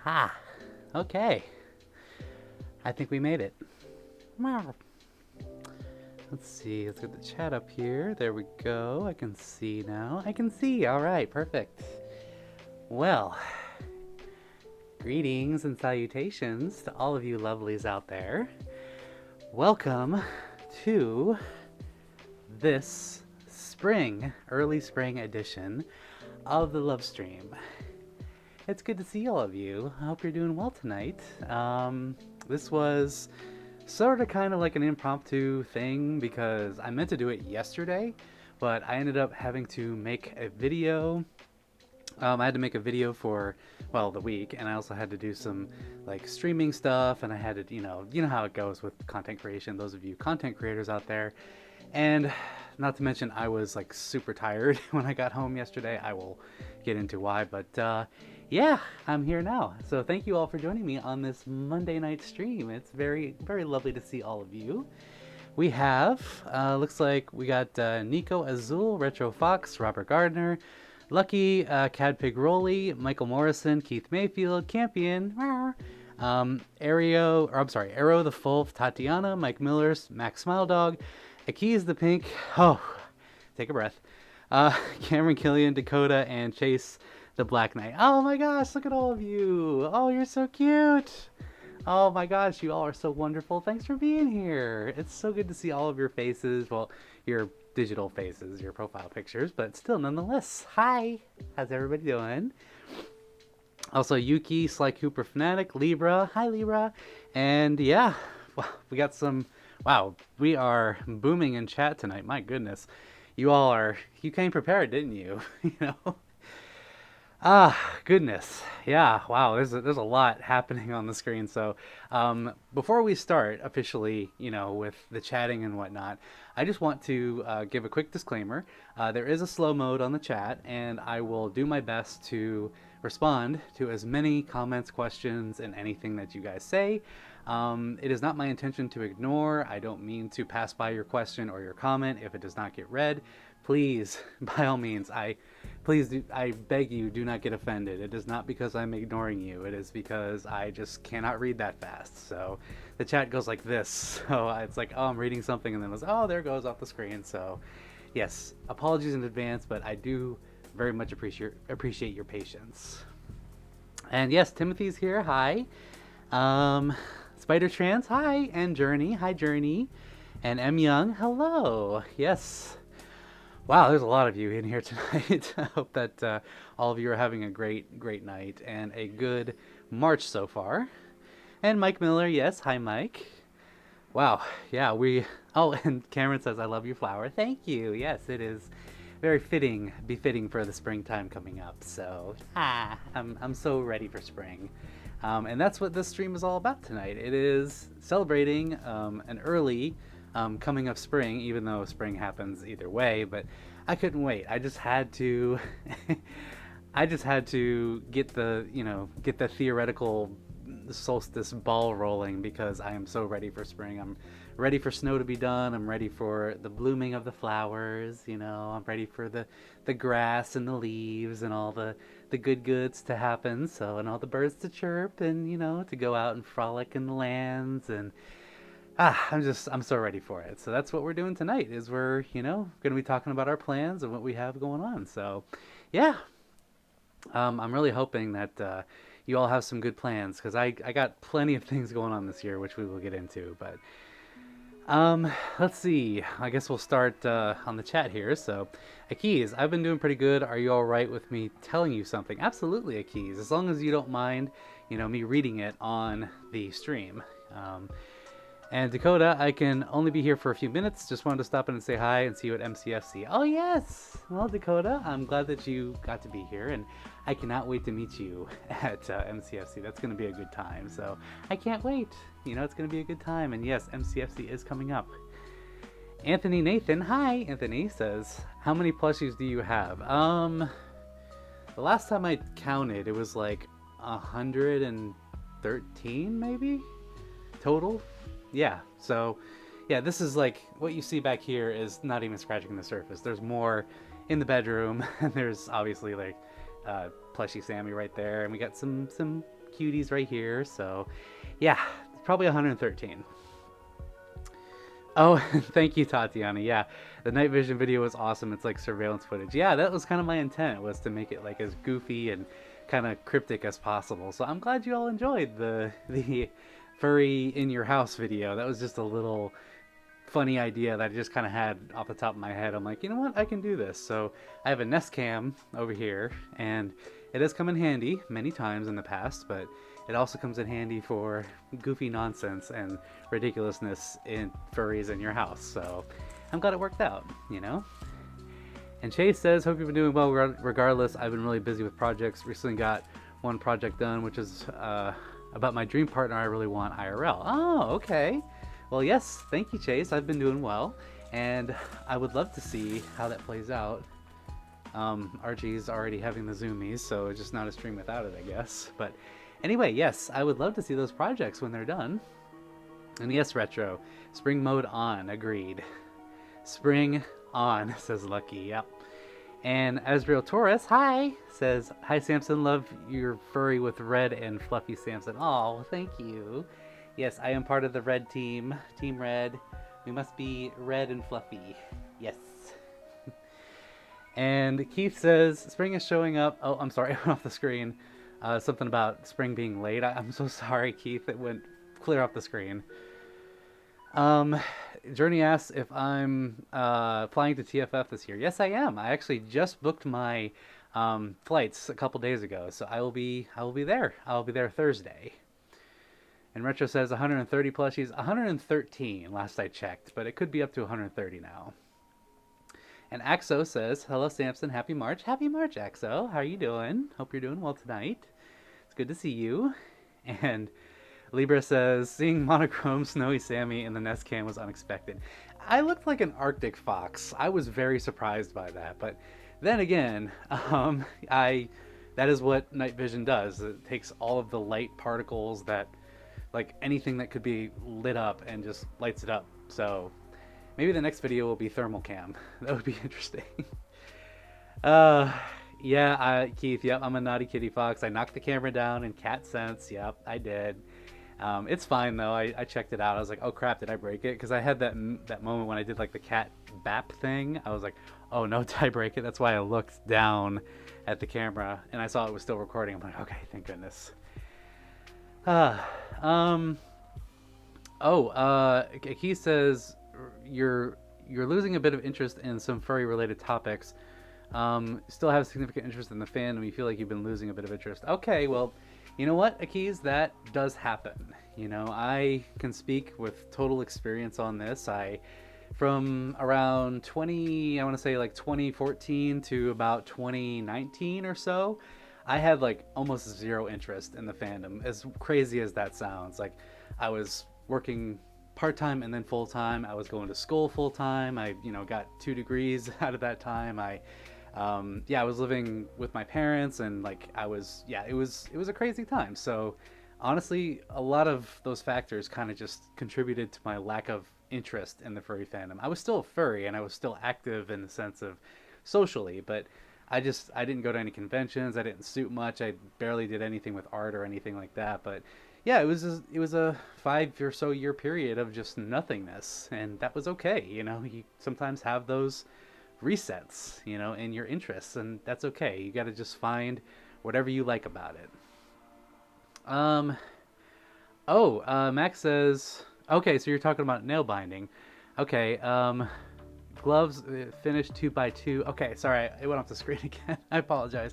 Ah, okay. I think we made it. Meow. Let's see. Let's get the chat up here. There we go. I can see now. I can see. All right. Perfect. Well, greetings and salutations to all of you lovelies out there. Welcome to this early spring edition of the Lovestream. It's good to see all of you. I hope you're doing well tonight. This was sort of kind of like an impromptu thing because I meant to do it yesterday, but I ended up having to make a video. I had to make a video for, well, the week, and I also had to do some like streaming stuff, and I had to, you know how it goes with content creation, those of you content creators out there. And not to mention, I was like super tired when I got home yesterday. I will get into why, but yeah, I'm here now. So thank you all for joining me on this Monday night stream. It's very, very lovely to see all of you. We have, looks like we got Nico Azul, Retro Fox, Robert Gardner, Lucky, Cadpig Rolly, Michael Morrison, Keith Mayfield, Campion, Arrow the Fulf, Tatiana, Mike Millers, Max Smile Dog, Akiz the Pink, oh, take a breath, Cameron Killian, Dakota, and Chase the Black Knight. Oh my gosh, look at all of you. Oh, you're so cute. Oh my gosh, you all are so wonderful. Thanks for being here. It's so good to see all of your faces. Well, your digital faces, your profile pictures, but still nonetheless. Hi. How's everybody doing? Also, Yuki, Sly Cooper Fanatic, Libra. Hi, Libra. And yeah, well, we got some... Wow, we are booming in chat tonight. My goodness. You came prepared, didn't you? You know? Ah, goodness. Yeah, wow, there's a lot happening on the screen. So, before we start officially, with the chatting and whatnot, I just want to give a quick disclaimer. There is a slow mode on the chat, and I will do my best to respond to as many comments, questions, and anything that you guys say. It is not my intention to ignore. I don't mean to pass by your question or your comment if it does not get read. Please, by all means, I beg you, do not get offended. It is not because I'm ignoring you. It is because I just cannot read that fast. So the chat goes like this. So it's like, oh, I'm reading something, and then it's, oh, there it goes off the screen. So yes, apologies in advance, but I do very much appreciate your patience. And yes, Timothy's here. Hi. Spider Trans. Hi. And Journey. Hi, Journey. And M Young. Hello. Yes. Wow, there's a lot of you in here tonight. I hope that all of you are having a great night and a good March so far. And Mike Miller, yes, hi Mike. Wow, yeah, oh, and Cameron says, I love your flower. Thank you. Yes, it is very befitting for the springtime coming up. So, I'm so ready for spring. And that's what this stream is all about tonight. It is celebrating an early coming up spring, even though spring happens either way, but I couldn't wait. I just had to get the theoretical solstice ball rolling because I am so ready for spring. I'm ready for snow to be done. I'm ready for the blooming of the flowers, I'm ready for the grass and the leaves and all the good goods to happen, and all the birds to chirp and, to go out and frolic in the lands. And I'm so ready for it. So that's what we're doing tonight is we're, going to be talking about our plans and what we have going on. So, yeah. I'm really hoping that you all have some good plans because I got plenty of things going on this year, which we will get into. But let's see. I guess we'll start on the chat here. So, Akiz, I've been doing pretty good. Are you all right with me telling you something? Absolutely, Akiz. As long as you don't mind, me reading it on the stream. And Dakota, I can only be here for a few minutes. Just wanted to stop in and say hi and see you at MCFC. Oh, yes. Well, Dakota, I'm glad that you got to be here, and I cannot wait to meet you at MCFC. That's going to be a good time. So I can't wait. It's going to be a good time. And yes, MCFC is coming up. Anthony Nathan, hi, Anthony, says, how many plushies do you have? The last time I counted, it was like 113, maybe? Total? Yeah, so yeah, this is like what you see back here is not even scratching the surface. There's more in the bedroom, and there's obviously like plushy Sammy right there, and we got some cuties right here. So yeah, probably 113. Oh, thank you, Tatiana. Yeah, the night vision video was awesome. It's like surveillance footage. Yeah, that was kind of my intent, was to make it like as goofy and kind of cryptic as possible. So I'm glad you all enjoyed the furry in your house video. That was just a little funny idea that I just kind of had off the top of my head. I'm like, you know what, I can do this. So I have a Nest Cam over here, and it has come in handy many times in the past, but it also comes in handy for goofy nonsense and ridiculousness in furries in your house. So I'm glad it worked out, you know? And Chase says, hope you've been doing well regardless. I've been really busy with projects. Recently got one project done, which is about my dream partner I really want IRL. Oh, okay. Well, yes, thank you, Chase. I've been doing well, and I would love to see how that plays out. Archie's already having the zoomies, so it's just not a stream without it, I guess. But anyway, yes, I would love to see those projects when they're done. And yes, Retro, spring mode on, agreed. Spring on, says Lucky, yep. And Azrael Torres, hi, says, hi Samson, love your furry with red and fluffy Samson. Oh, thank you. Yes, I am part of the red team, Team Red. We must be red and fluffy, yes. And Keith says, spring is showing up. Oh, I'm sorry, I went off the screen. Something about spring being late. I'm so sorry, Keith, it went clear off the screen. Journey asks if I'm flying to TFF this year. Yes, I am. I actually just booked my flights a couple days ago, so I will be there. I'll be there Thursday. And Retro says 130 plushies, 113 last I checked, but it could be up to 130 now. And Axo says, hello Samson, happy March. Happy March, Axo. How are you doing? Hope you're doing well tonight. It's good to see you. And Libra says, seeing monochrome Snowy Sammy in the Nest Cam was unexpected. I looked like an Arctic fox. I was very surprised by that. But then again, that is what night vision does. It takes all of the light particles that, like anything that could be lit up, and just lights it up. So maybe the next video will be thermal cam. That would be interesting. Yeah, Keith, yep, I'm a naughty kitty fox. I knocked the camera down in cat sense. Yep, I did. It's fine though. I checked it out. I was like, oh crap, did I break it? Because I had that moment when I did like the cat bap thing. I was like, oh no, did I break it? That's why I looked down at the camera and I saw it was still recording. I'm like, okay, thank goodness. He says you're losing a bit of interest in some furry related topics. Still have significant interest in the fandom. You feel like you've been losing a bit of interest. Okay, well, you know what, Akiz, that does happen. You know, I can speak with total experience on this. From around 2014 to about 2019 or so, I had like almost zero interest in the fandom, as crazy as that sounds. Like, I was working part-time and then full-time. I was going to school full-time. I, got 2 degrees out of that time. I was living with my parents, and like it was a crazy time. So honestly, a lot of those factors kind of just contributed to my lack of interest in the furry fandom. I was still a furry and I was still active in the sense of socially, but I didn't go to any conventions. I didn't suit much. I barely did anything with art or anything like that. But yeah, it was a 5 or so year period of just nothingness, and that was okay. You sometimes have those resets, in your interests, and that's okay. You got to just find whatever you like about it. Max says, okay, so you're talking about nail binding. Okay, gloves finished 2x2. Okay, sorry, it went off the screen again. I apologize.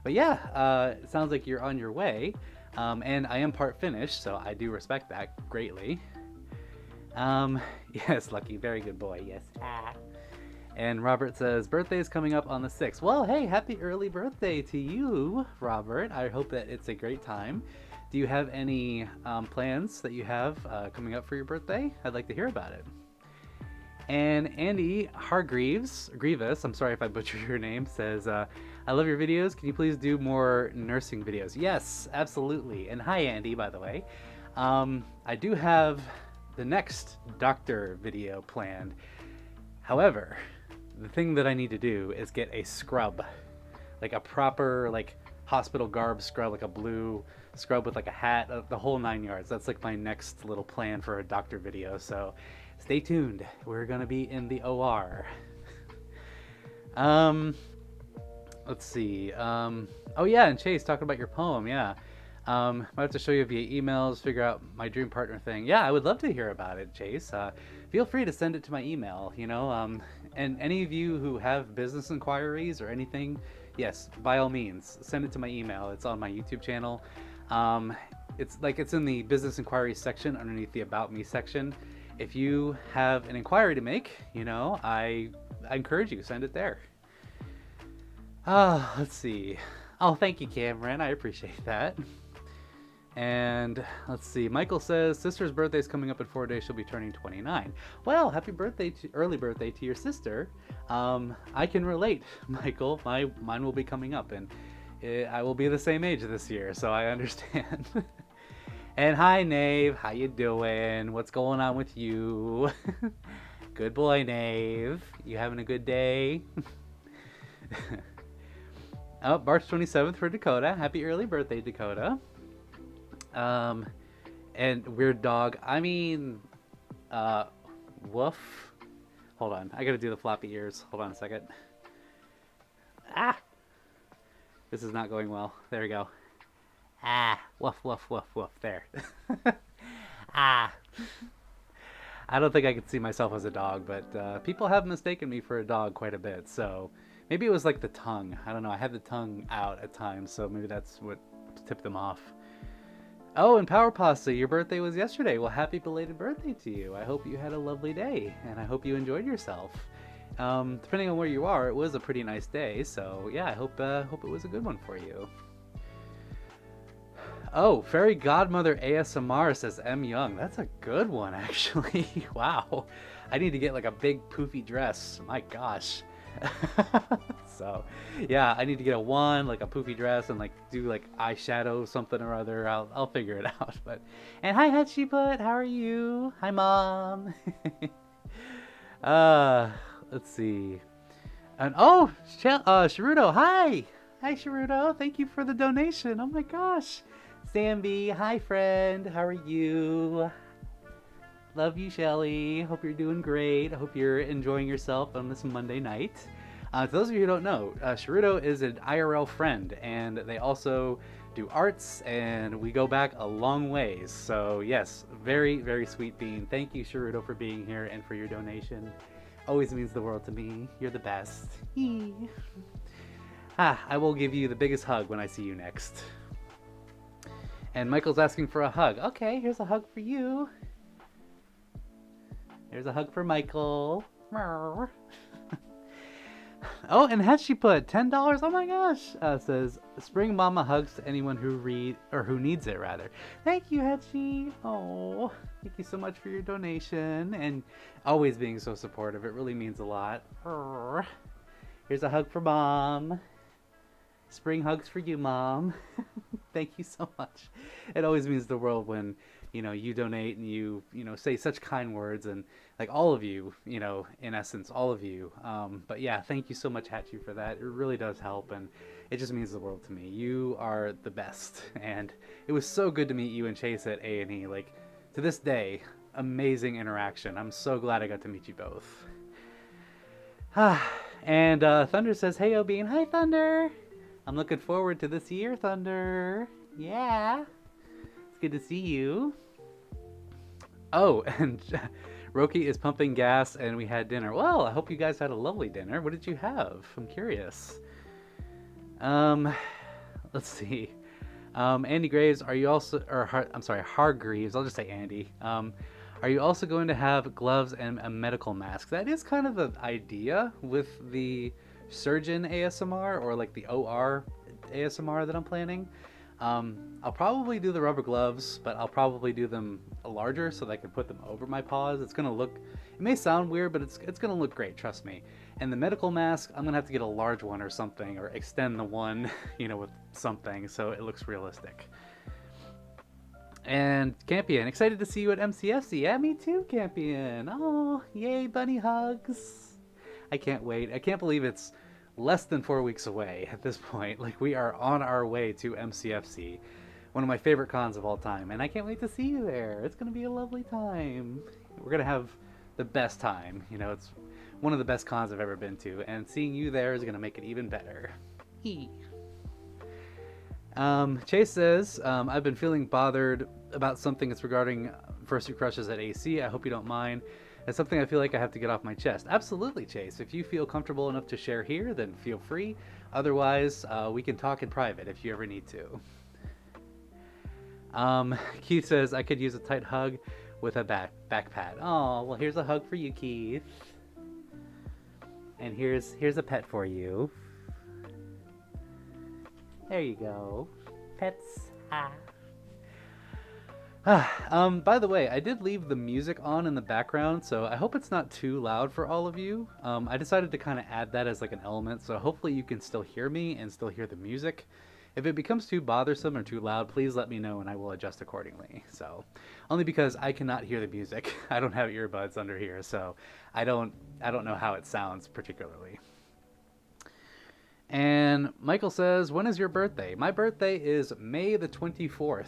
But yeah, it sounds like you're on your way. And I am part finished, so I do respect that greatly. Yes, Lucky, very good boy, yes. And Robert says, birthday is coming up on the 6th. Well, hey, happy early birthday to you, Robert. I hope that it's a great time. Do you have any plans that you have coming up for your birthday? I'd like to hear about it. And Andy Grievous, I'm sorry if I butchered your name, says, I love your videos. Can you please do more nursing videos? Yes, absolutely. And hi, Andy, by the way. I do have the next doctor video planned. However, the thing that I need to do is get a scrub, like a proper, like hospital garb scrub, like a blue scrub with like a hat, the whole 9 yards. That's like my next little plan for a doctor video. So stay tuned. We're gonna be in the OR. Let's see. Oh yeah, and Chase, talking about your poem. Yeah. I have to show you via emails, figure out my dream partner thing. Yeah, I would love to hear about it, Chase. Feel free to send it to my email, and any of you who have business inquiries or anything, yes, by all means, send it to my email. It's on my YouTube channel. It's in the business inquiries section underneath the About Me section. If you have an inquiry to make, I encourage you, send it there. Let's see. Oh, thank you, Cameron. I appreciate that. And let's see. Michael says, sister's birthday is coming up in 4 days. She'll be turning 29. Well, happy birthday, early birthday to your sister. I can relate, Michael. Mine will be coming up, and I will be the same age this year, so I understand. And hi, Nave. How you doing? What's going on with you? Good boy, Nave. You having a good day? Oh, March 27th for Dakota. Happy early birthday, Dakota. And weird dog. I mean, woof. Hold on. I gotta do the floppy ears. Hold on a second. Ah! This is not going well. There we go. Ah! Woof, woof, woof, woof. There. Ah! I don't think I could see myself as a dog, but people have mistaken me for a dog quite a bit, so maybe it was like the tongue. I don't know. I had the tongue out at times, so maybe that's what tipped them off. Oh, and Power Pasta, your birthday was yesterday. Well, happy belated birthday to you. I hope you had a lovely day, and I hope you enjoyed yourself. Depending on where you are, it was a pretty nice day, so yeah, I hope it was a good one for you. Oh, Fairy Godmother ASMR says M. Young. That's a good one, actually. Wow. I need to get like a big poofy dress. My gosh. So yeah, I need to get a like a poofy dress, and like do like eyeshadow something or other. I'll figure it out. But and hi Hatchiput, how are you? Hi Mom. Let's see. And oh, Sharudo, hi Sharudo, thank you for the donation. Oh my gosh. Samby, hi friend, how are you? Love you, Shelly. Hope you're doing great. I hope you're enjoying yourself on this Monday night. To those of you who don't know, Sharudo is an IRL friend, and they also do arts, and we go back a long ways. So yes, very, very sweet bean. Thank you, Sharudo, for being here and for your donation. Always means the world to me. You're the best. I will give you the biggest hug when I see you next. And Michael's asking for a hug. Okay, here's a hug for you. There's a hug for Michael. Oh, and Hatchiput, $10. Oh my gosh. Says Spring Mama hugs to anyone who who needs it rather. Thank you, Hatchie. Oh, thank you so much for your donation and always being so supportive. It really means a lot. Here's a hug for Mom. Spring hugs for you, Mom. Thank you so much. It always means the world when you donate and you say such kind words, and like all of you, in essence, all of you. But yeah, thank you so much, Hatchie, for that. It really does help, and it just means the world to me. You are the best, and it was so good to meet you and Chase at A&E. Like, to this day, amazing interaction. I'm so glad I got to meet you both. And Thunder says, hey, O'Bean. Hi, Thunder. I'm looking forward to this year, Thunder. Yeah. It's good to see you. Oh, and Roki is pumping gas, and we had dinner. Well, I hope you guys had a lovely dinner. What did you have? I'm curious. Let's see. Andy Graves, are you also, I'm sorry, Hargreaves, I'll just say Andy. Are you also going to have gloves and a medical mask? That is kind of the idea with the surgeon ASMR, or like the OR ASMR that I'm planning. I'll probably do the rubber gloves, but I'll probably do them larger so that I can put them over my paws. It's gonna look, it may sound weird, but it's gonna look great, trust me. And the medical mask, I'm gonna have to get a large one or something, or extend the one, with something so it looks realistic. And Campion, excited to see you at MCFC. Yeah, me too, Campion. Oh, yay, bunny hugs. I can't wait. I can't believe it's less than 4 weeks away at this point. Like, we are on our way to MCFC, one of my favorite cons of all time, and I can't wait to see you there. It's going to be a lovely time. We're going to have the best time. You know, it's one of the best cons I've ever been to, and seeing you there is going to make it even better. Chase says, I've been feeling bothered about something that's regarding fursuit crushes at AC. I hope you don't mind. It's something I feel like I have to get off my chest. Absolutely, Chase. If you feel comfortable enough to share here, then feel free. Otherwise, we can talk in private if you ever need to. Keith says, I could use a tight hug with a back pat. Oh, well, here's a hug for you, Keith. And here's a pet for you. There you go. Pets. By the way, I did leave the music on in the background, so I hope it's not too loud for all of you. I decided to kind of add that as like an element, so hopefully you can still hear me and still hear the music. If it becomes too bothersome or too loud, please let me know and I will adjust accordingly. So, only because I cannot hear the music. I don't have earbuds under here, so I don't know how it sounds particularly. And Michael says, when is your birthday? My birthday is May the 24th.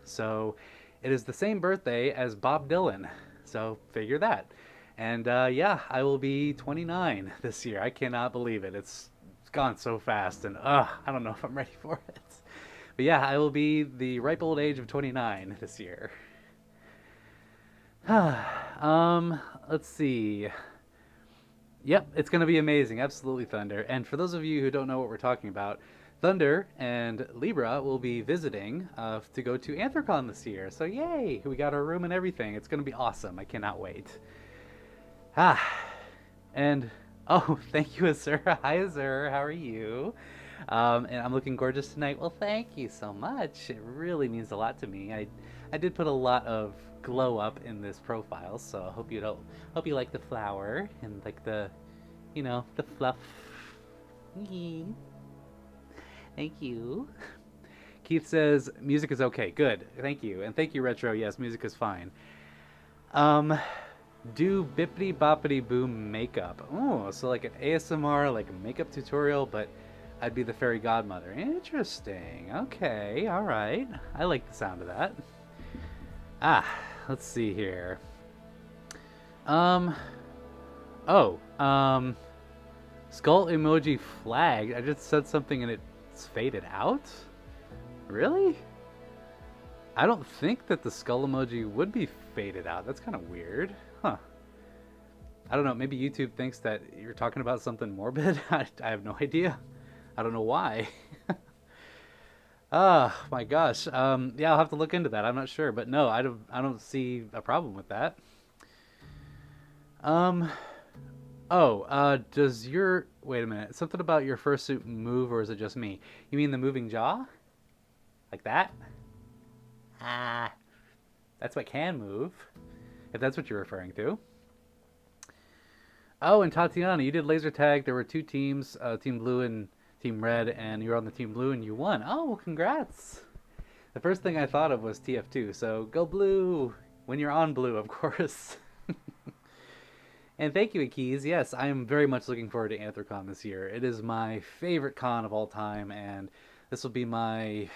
So it is the same birthday as Bob Dylan. So figure that. And yeah, I will be 29 this year. I cannot believe it. It's gone so fast, and I don't know if I'm ready for it. But yeah, I will be the ripe old age of 29 this year. Let's see. Yep, it's going to be amazing. Absolutely, Thunder. And for those of you who don't know what we're talking about, Thunder and Libra will be visiting to go to Anthrocon this year. So yay, we got our room and everything. It's going to be awesome. I cannot wait. And oh, thank you, Azura. Hi, Azura. How are you? And I'm looking gorgeous tonight. Well, thank you so much. It really means a lot to me. I did put a lot of glow up in this profile, so I hope you like the flower and like the, you know, the fluff. Thank you. Keith says music is okay. Good. Thank you. And thank you, Retro. Yes, music is fine. Do bippity boppity boom makeup. Oh, so like an ASMR, like a makeup tutorial, but I'd be the fairy godmother. Interesting. Okay. All right. I like the sound of that. Let's see here. Skull emoji flagged. I just said something and it's faded out? Really? I don't think that the skull emoji would be faded out. That's kind of weird. Huh. I don't know. Maybe YouTube thinks that you're talking about something morbid. I have no idea. I don't know why. My gosh. Yeah, I'll have to look into that. I'm not sure, but no, I don't see a problem with that. Does your, wait a minute, something about your fursuit move, or is it just me? You mean the moving jaw? Like that? That's what can move, if that's what you're referring to. Oh, and Tatiana, you did laser tag. There were two teams, Team Blue and Team Red, and you were on the Team Blue and you won. Oh, well, congrats. The first thing I thought of was TF2, so go Blue when you're on Blue, of course. And thank you, Akis. Yes, I am very much looking forward to Anthrocon this year. It is my favorite con of all time, and this will be my,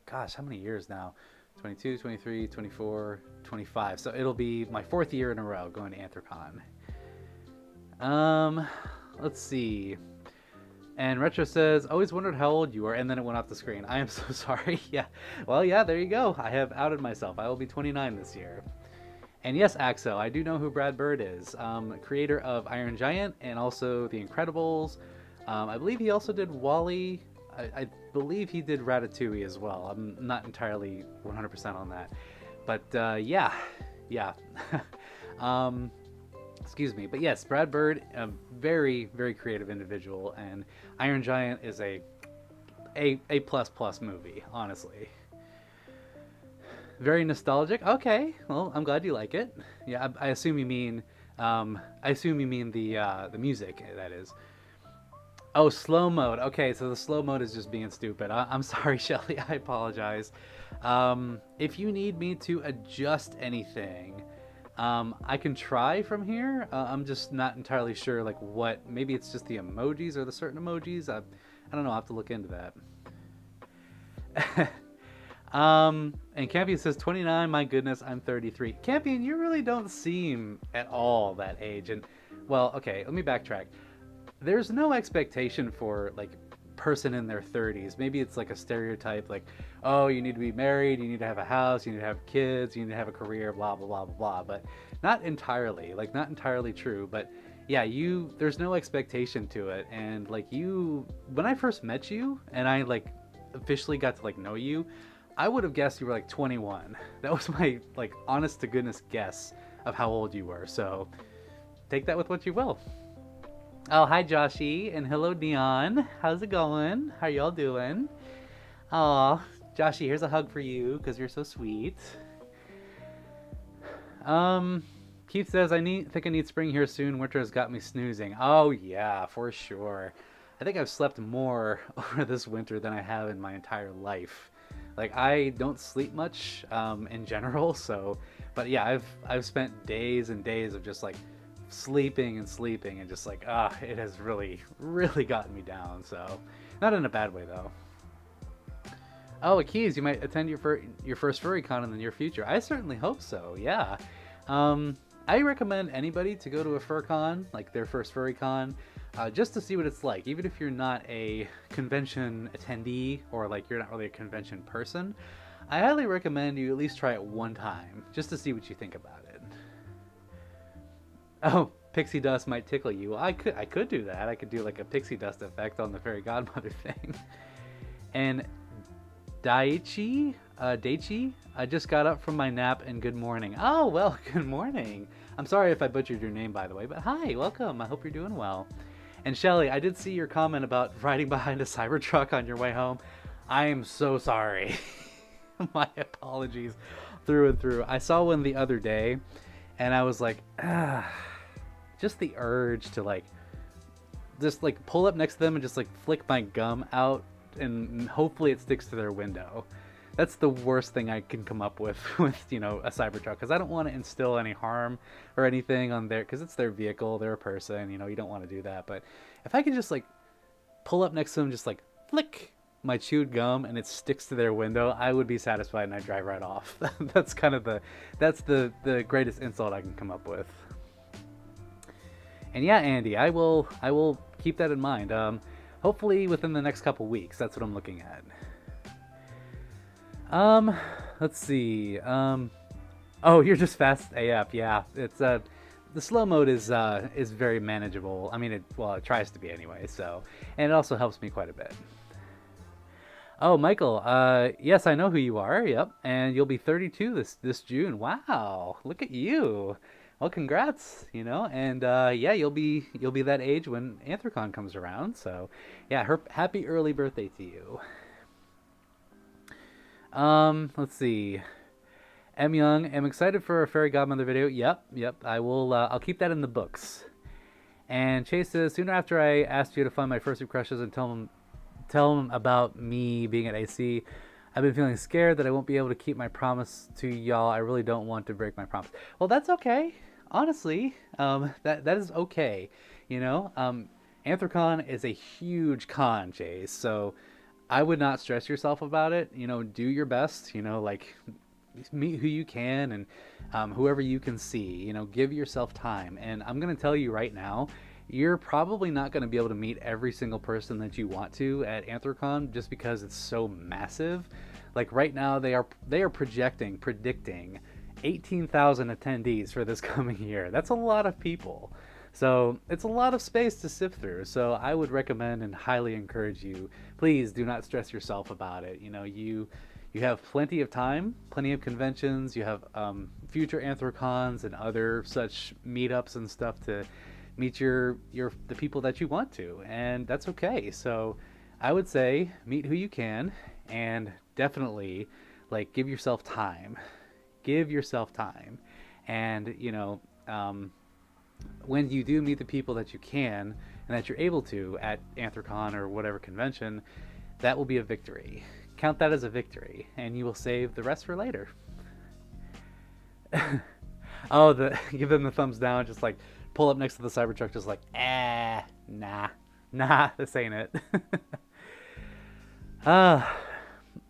gosh, how many years now? 22, 23, 24, 25. So it'll be my 4th year in a row going to Anthrocon. Let's see. And Retro says, always wondered how old you are, and then it went off the screen. I am so sorry. Yeah. Well, yeah, there you go. I have outed myself. I will be 29 this year. And yes, Axel, I do know who Brad Bird is. Creator of Iron Giant and also The Incredibles. I believe he also did WALL-E. I believe he did Ratatouille as well. I'm not entirely 100% on that. But yeah. Excuse me. But yes, Brad Bird, a very, very creative individual. And Iron Giant is a A+ movie, honestly. Very nostalgic. Okay, well, I'm glad you like it. Yeah, I assume you mean the music, that is. Oh, slow mode. Okay, so the slow mode is just being stupid. I'm sorry, Shelly. I apologize. If you need me to adjust anything, I can try from here. I'm just not entirely sure, like, what. Maybe it's just the emojis or the certain emojis. I don't know. I'll have to look into that. And Campion says 29. My goodness, I'm 33. Campion, you really don't seem at all that age. And, well, okay, let me backtrack. There's no expectation for, like, person in their 30s. Maybe it's like a stereotype, like, oh, you need to be married, you need to have a house, you need to have kids, you need to have a career, blah blah blah blah blah. But not entirely, like, not entirely true. But yeah, there's no expectation to it. And like, when I first met you and I like officially got to like know you, I would have guessed you were like 21. That was my like honest to goodness guess of how old you were. So take that with what you will. Oh, hi Joshy, and hello Dion. How's it going? How y'all doing? Aw, Joshy, here's a hug for you because you're so sweet. Keith says think I need spring here soon. Winter has got me snoozing. Oh yeah, for sure. I think I've slept more over this winter than I have in my entire life. Like, I don't sleep much in general, so, but yeah, I've spent days and days of just like sleeping and just like, it has really gotten me down. So not in a bad way though. Oh, Akiz, you might attend your first furry con in the near future. I certainly hope so. Yeah. I recommend anybody to go to a fur con, like their first furry con, just to see what it's like. Even if you're not a convention attendee or like you're not really a convention person, I highly recommend you at least try it one time just to see what you think about it. Oh, pixie dust might tickle you. Well, I could do that. I could do like a pixie dust effect on the fairy godmother thing. And Daichi, I just got up from my nap and good morning. Oh, well, good morning. I'm sorry if I butchered your name, by the way, but hi, welcome. I hope you're doing well. And Shelly, I did see your comment about riding behind a Cybertruck on your way home. I am so sorry. My apologies through and through. I saw one the other day and I was like, just the urge to like, just like pull up next to them and just like flick my gum out and hopefully it sticks to their window. That's the worst thing I can come up with you know, a Cybertruck, because I don't want to instill any harm or anything on their, because it's their vehicle, they're a person, you know, you don't want to do that. But if I could just like pull up next to them, just like flick my chewed gum and it sticks to their window, I would be satisfied and I'd drive right off. That's kind of the greatest insult I can come up with. And yeah, Andy, I will keep that in mind. Hopefully within the next couple weeks. That's what I'm looking at. Let's see. Oh, you're just fast AF. Yeah, it's the slow mode is very manageable. I mean, it tries to be anyway. So, and it also helps me quite a bit. Oh, Michael. Yes, I know who you are. Yep, and you'll be 32 this June. Wow, look at you. Well, congrats, you know, and yeah, you'll be that age when Anthrocon comes around. So, yeah, happy early birthday to you. Let's see. M Young, I'm excited for a fairy godmother video. Yep. I will. I'll keep that in the books. And Chase says, sooner after I asked you to find my fursuit crushes and tell them about me being at AC, I've been feeling scared that I won't be able to keep my promise to y'all. I really don't want to break my promise. Well, that's okay. Honestly, that is okay. You know, Anthrocon is a huge con, Chase. So I would not stress yourself about it. You know, do your best. You know, like meet who you can and whoever you can see. You know, give yourself time. And I'm gonna tell you right now, you're probably not going to be able to meet every single person that you want to at Anthrocon just because it's so massive. Like right now, they are predicting 18,000 attendees for this coming year. That's a lot of people. So it's a lot of space to sift through. So I would recommend and highly encourage you, please do not stress yourself about it. You know, you have plenty of time, plenty of conventions. You have future Anthrocons and other such meetups and stuff to meet the people that you want to, and that's okay. So I would say meet who you can, and definitely like give yourself time, and you know, when you do meet the people that you can and that you're able to at Anthrocon or whatever convention, that will be a victory. Count that as a victory, and you will save the rest for later. Oh, give them the thumbs down. Just like pull up next to the Cybertruck, just like, nah, this ain't it. Ah,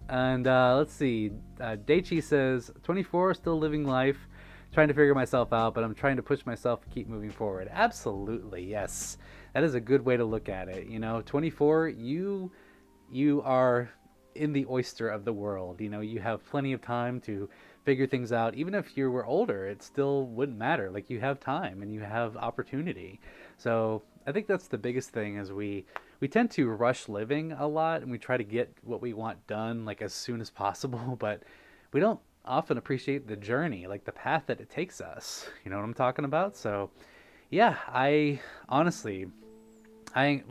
and let's see. Daichi says, 24, still living life, trying to figure myself out, but I'm trying to push myself to keep moving forward. Absolutely, yes. That is a good way to look at it. 24, you are in the oyster of the world. You have plenty of time to figure things out. Even if you were older, it still wouldn't matter. Like, you have time and you have opportunity. So I think that's the biggest thing is we tend to rush living a lot, and we try to get what we want done like as soon as possible, but we don't often appreciate the journey, like the path that it takes us. You know what I'm talking about? So yeah, I honestly, I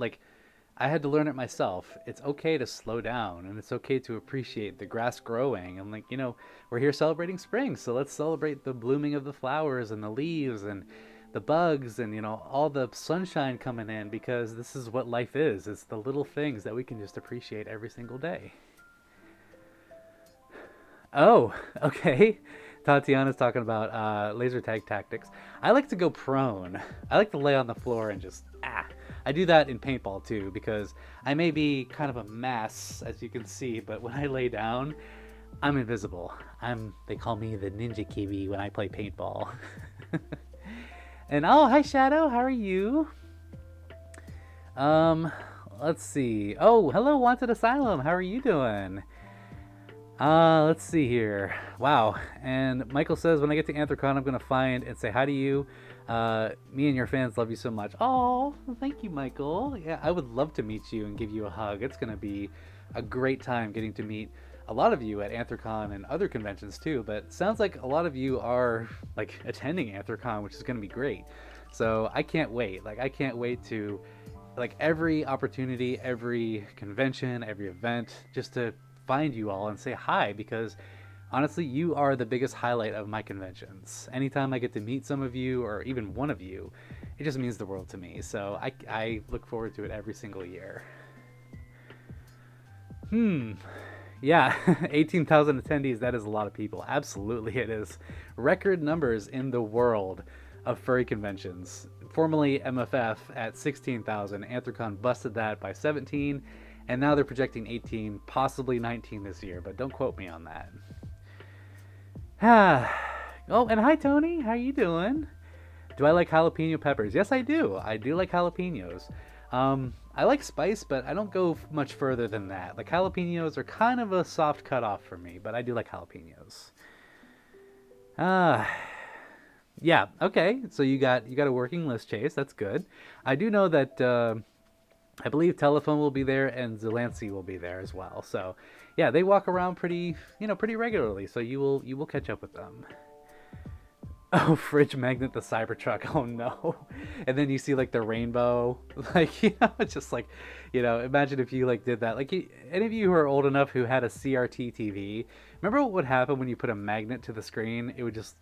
had to learn it myself. It's okay to slow down, and it's okay to appreciate the grass growing. And we're here celebrating spring, so let's celebrate the blooming of the flowers and the leaves and the bugs and all the sunshine coming in, because this is what life is. It's the little things that we can just appreciate every single day. Oh, okay. Tatiana's talking about laser tag tactics. I like to go prone. I like to lay on the floor and just I do that in paintball too, because I may be kind of a mess, as you can see, but when I lay down, I'm invisible. They call me the Ninja Kiwi when I play paintball. And oh, hi Shadow, how are you? Let's see. Oh, hello Wanted Asylum, how are you doing? Let's see here. Wow. And Michael says, when I get to Anthrocon, I'm going to find and say hi to you. Me and your fans love you so much. Oh, thank you, Michael. Yeah, I would love to meet you and give you a hug. It's going to be a great time getting to meet a lot of you at Anthrocon and other conventions too. But it sounds like a lot of you are like attending Anthrocon, which is going to be great. So I can't wait. I can't wait to every opportunity, every convention, every event, just to find you all and say hi, because honestly, you are the biggest highlight of my conventions. Anytime I get to meet some of you, or even one of you, it just means the world to me. So I look forward to it every single year. Yeah, 18,000 attendees, that is a lot of people. Absolutely it is. Record numbers in the world of furry conventions. Formerly MFF at 16,000. Anthrocon busted that by 17, and now they're projecting 18, possibly 19 this year, but don't quote me on that. Oh, and hi Tony, how you doing? Do I like jalapeno peppers? Yes, I do. I do like jalapenos. I like spice, but I don't go much further than that. Like, jalapenos are kind of a soft cutoff for me, but I do like jalapenos. Yeah, okay. So you got a working list, Chase. That's good. I do know that I believe Telephone will be there and Zelancy will be there as well. So, yeah, they walk around pretty regularly. So you will catch up with them. Oh, Fridge Magnet the Cybertruck. Oh no. And then you see the rainbow. It's just imagine if you did that. Any of you who are old enough who had a CRT TV, remember what would happen when you put a magnet to the screen? It would just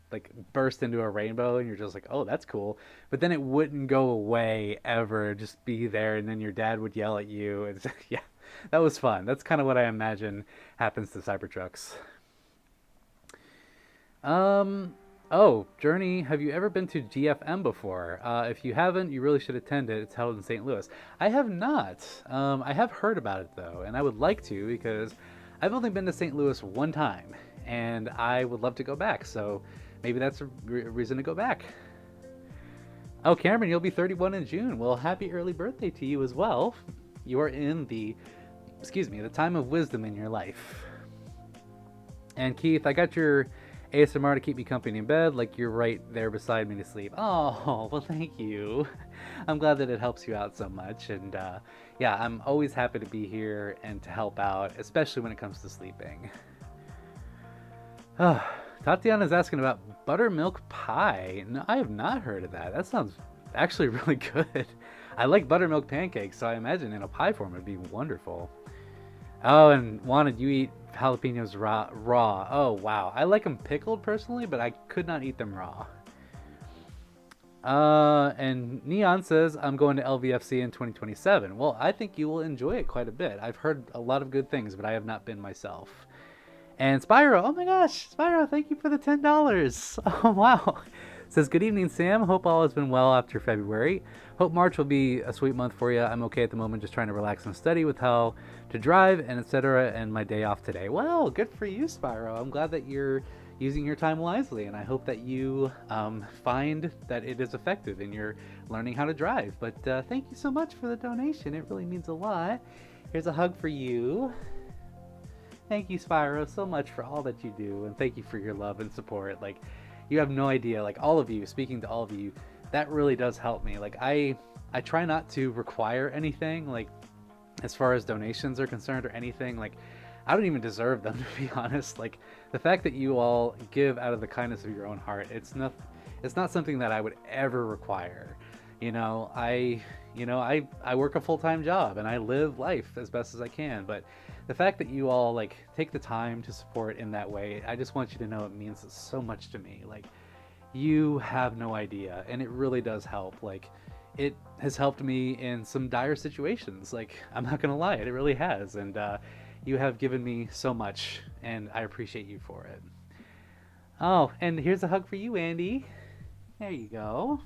burst into a rainbow, and you're just oh, that's cool. But then it wouldn't go away ever, just be there, and then your dad would yell at you. And yeah, that was fun. That's kind of what I imagine happens to Cybertrucks. Oh, Journey, have you ever been to GFM before? If you haven't, you really should attend it. It's held in St. Louis. I have not. I have heard about it, though, and I would like to, because I've only been to St. Louis one time, and I would love to go back, so maybe that's a reason to go back. Oh, Cameron, you'll be 31 in June. Well, happy early birthday to you as well. You are in the time of wisdom in your life. And Keith, I got your ASMR to keep me company in bed, you're right there beside me to sleep. Oh, well, thank you. I'm glad that it helps you out so much, and yeah, I'm always happy to be here and to help out, especially when it comes to sleeping. Tatiana's asking about buttermilk pie. No, I have not heard of that. That sounds actually really good. I like buttermilk pancakes, so I imagine in a pie form it'd be wonderful. Oh, and Wanted, you eat jalapenos raw. Oh, wow. I like them pickled personally, but I could not eat them raw. And Neon says, I'm going to LVFC in 2027. Well, I think you will enjoy it quite a bit. I've heard a lot of good things, but I have not been myself. And Spyro, oh my gosh, Spyro, thank you for the $10. Oh wow. Says, good evening, Sam. Hope all has been well after February. Hope March will be a sweet month for you. I'm okay at the moment, just trying to relax and study with how to drive and etc. and my day off today. Well, good for you, Spyro. I'm glad that you're using your time wisely, and I hope that you find that it is effective in your learning how to drive. But thank you so much for the donation. It really means a lot. Here's a hug for you. Thank you, Spyro, so much for all that you do, and thank you for your love and support. Like, you have no idea, like, all of you, speaking to all of you, that really does help me. Like, I try not to require anything, like, as far as donations are concerned or anything. Like, I don't even deserve them, to be honest. Like, the fact that you all give out of the kindness of your own heart, it's not something that I would ever require. I work a full-time job and I live life as best as I can, but the fact that you all like take the time to support in that way, I just want you to know it means so much to me. Like, you have no idea, and it really does help. Like, it has helped me in some dire situations. Like, I'm not gonna lie, it really has, and you have given me so much, and I appreciate you for it. Oh, and here's a hug for you, Andy. There you go.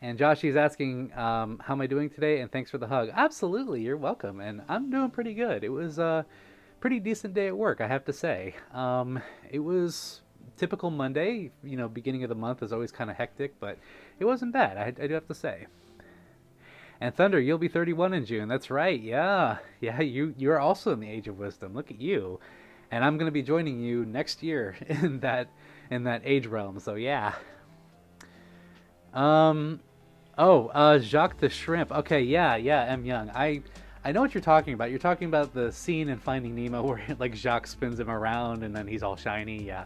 And Joshy's asking, how am I doing today? And thanks for the hug. Absolutely, you're welcome. And I'm doing pretty good. It was a pretty decent day at work, I have to say. It was typical Monday. Beginning of the month is always kind of hectic, but it wasn't bad, I do have to say. And Thunder, you'll be 31 in June. That's right. Yeah, you're also in the age of wisdom. Look at you. And I'm going to be joining you next year in that age realm. So yeah. Jacques the Shrimp. Okay, yeah, M. Young. I know what you're talking about. You're talking about the scene in Finding Nemo where like Jacques spins him around and then he's all shiny. Yeah.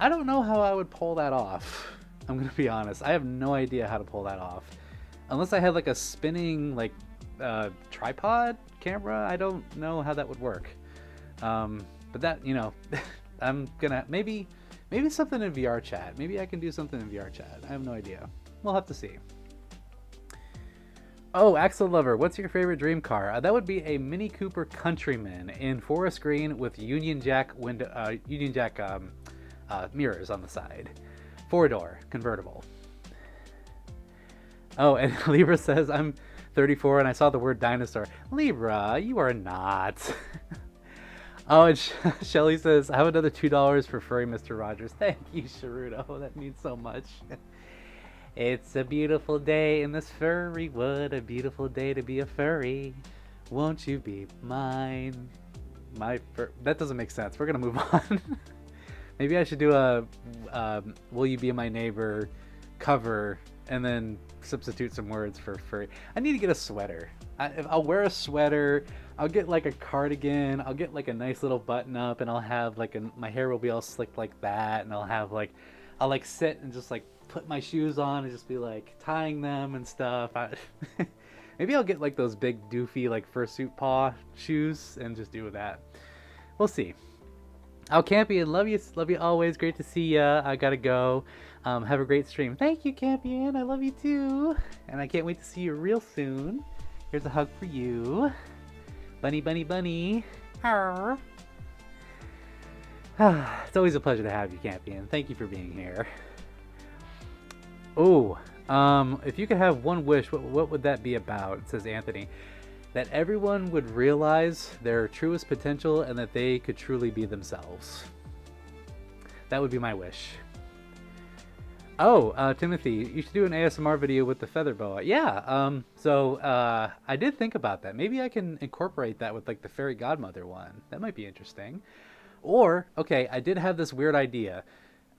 I don't know how I would pull that off. I'm gonna be honest. I have no idea how to pull that off. Unless I had like a spinning like tripod camera, I don't know how that would work. But that, I'm gonna maybe something in VR chat. Maybe I can do something in VR chat. I have no idea. We'll have to see. Oh, Axel Lover, what's your favorite dream car? That would be a Mini Cooper Countryman in forest green with Union Jack mirrors on the side. 4-door, convertible. Oh, and Libra says, I'm 34 and I saw the word dinosaur. Libra, you are not. Oh, and Shelly says, I have another $2 for furry Mr. Rogers. Thank you, Sharuto. That means so much. It's a beautiful day in this furry wood, a beautiful day to be a furry. Won't you be mine? That doesn't make sense. We're gonna move on. Maybe I should do a Will You Be My Neighbor cover and then substitute some words for furry. I need to get a sweater. I'll wear a sweater. I'll get like a cardigan. I'll get like a nice little button up, and I'll have like my hair will be all slicked like that, and I'll like sit and just like put my shoes on and just be like tying them and stuff. Maybe I'll get like those big doofy like fursuit paw shoes and just do that. We'll see. Oh, Campion, love you always. Great to see ya. I gotta go. Have a great stream. Thank you, Campion. I love you too, and I can't wait to see you real soon. Here's a hug for you, bunny, bunny, bunny. Arr. It's always a pleasure to have you, Campion. Thank you for being here. Oh, if you could have one wish, what would that be about? Says Anthony. That everyone would realize their truest potential and that they could truly be themselves. That would be my wish. Oh, Timothy, you should do an ASMR video with the feather boa. Yeah, I did think about that. Maybe I can incorporate that with like the fairy godmother one. That might be interesting. Or, okay, I did have this weird idea.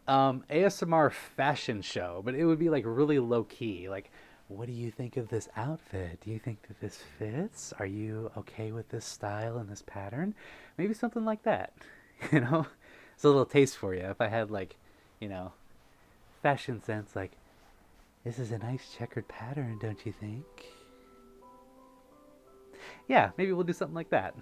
ASMR fashion show, but it would be like really low key. Like, what do you think of this outfit? Do you think that this fits? Are you okay with this style and this pattern? Maybe something like that. It's a little taste for you. If I had like, fashion sense, like, this is a nice checkered pattern, don't you think? Yeah, maybe we'll do something like that.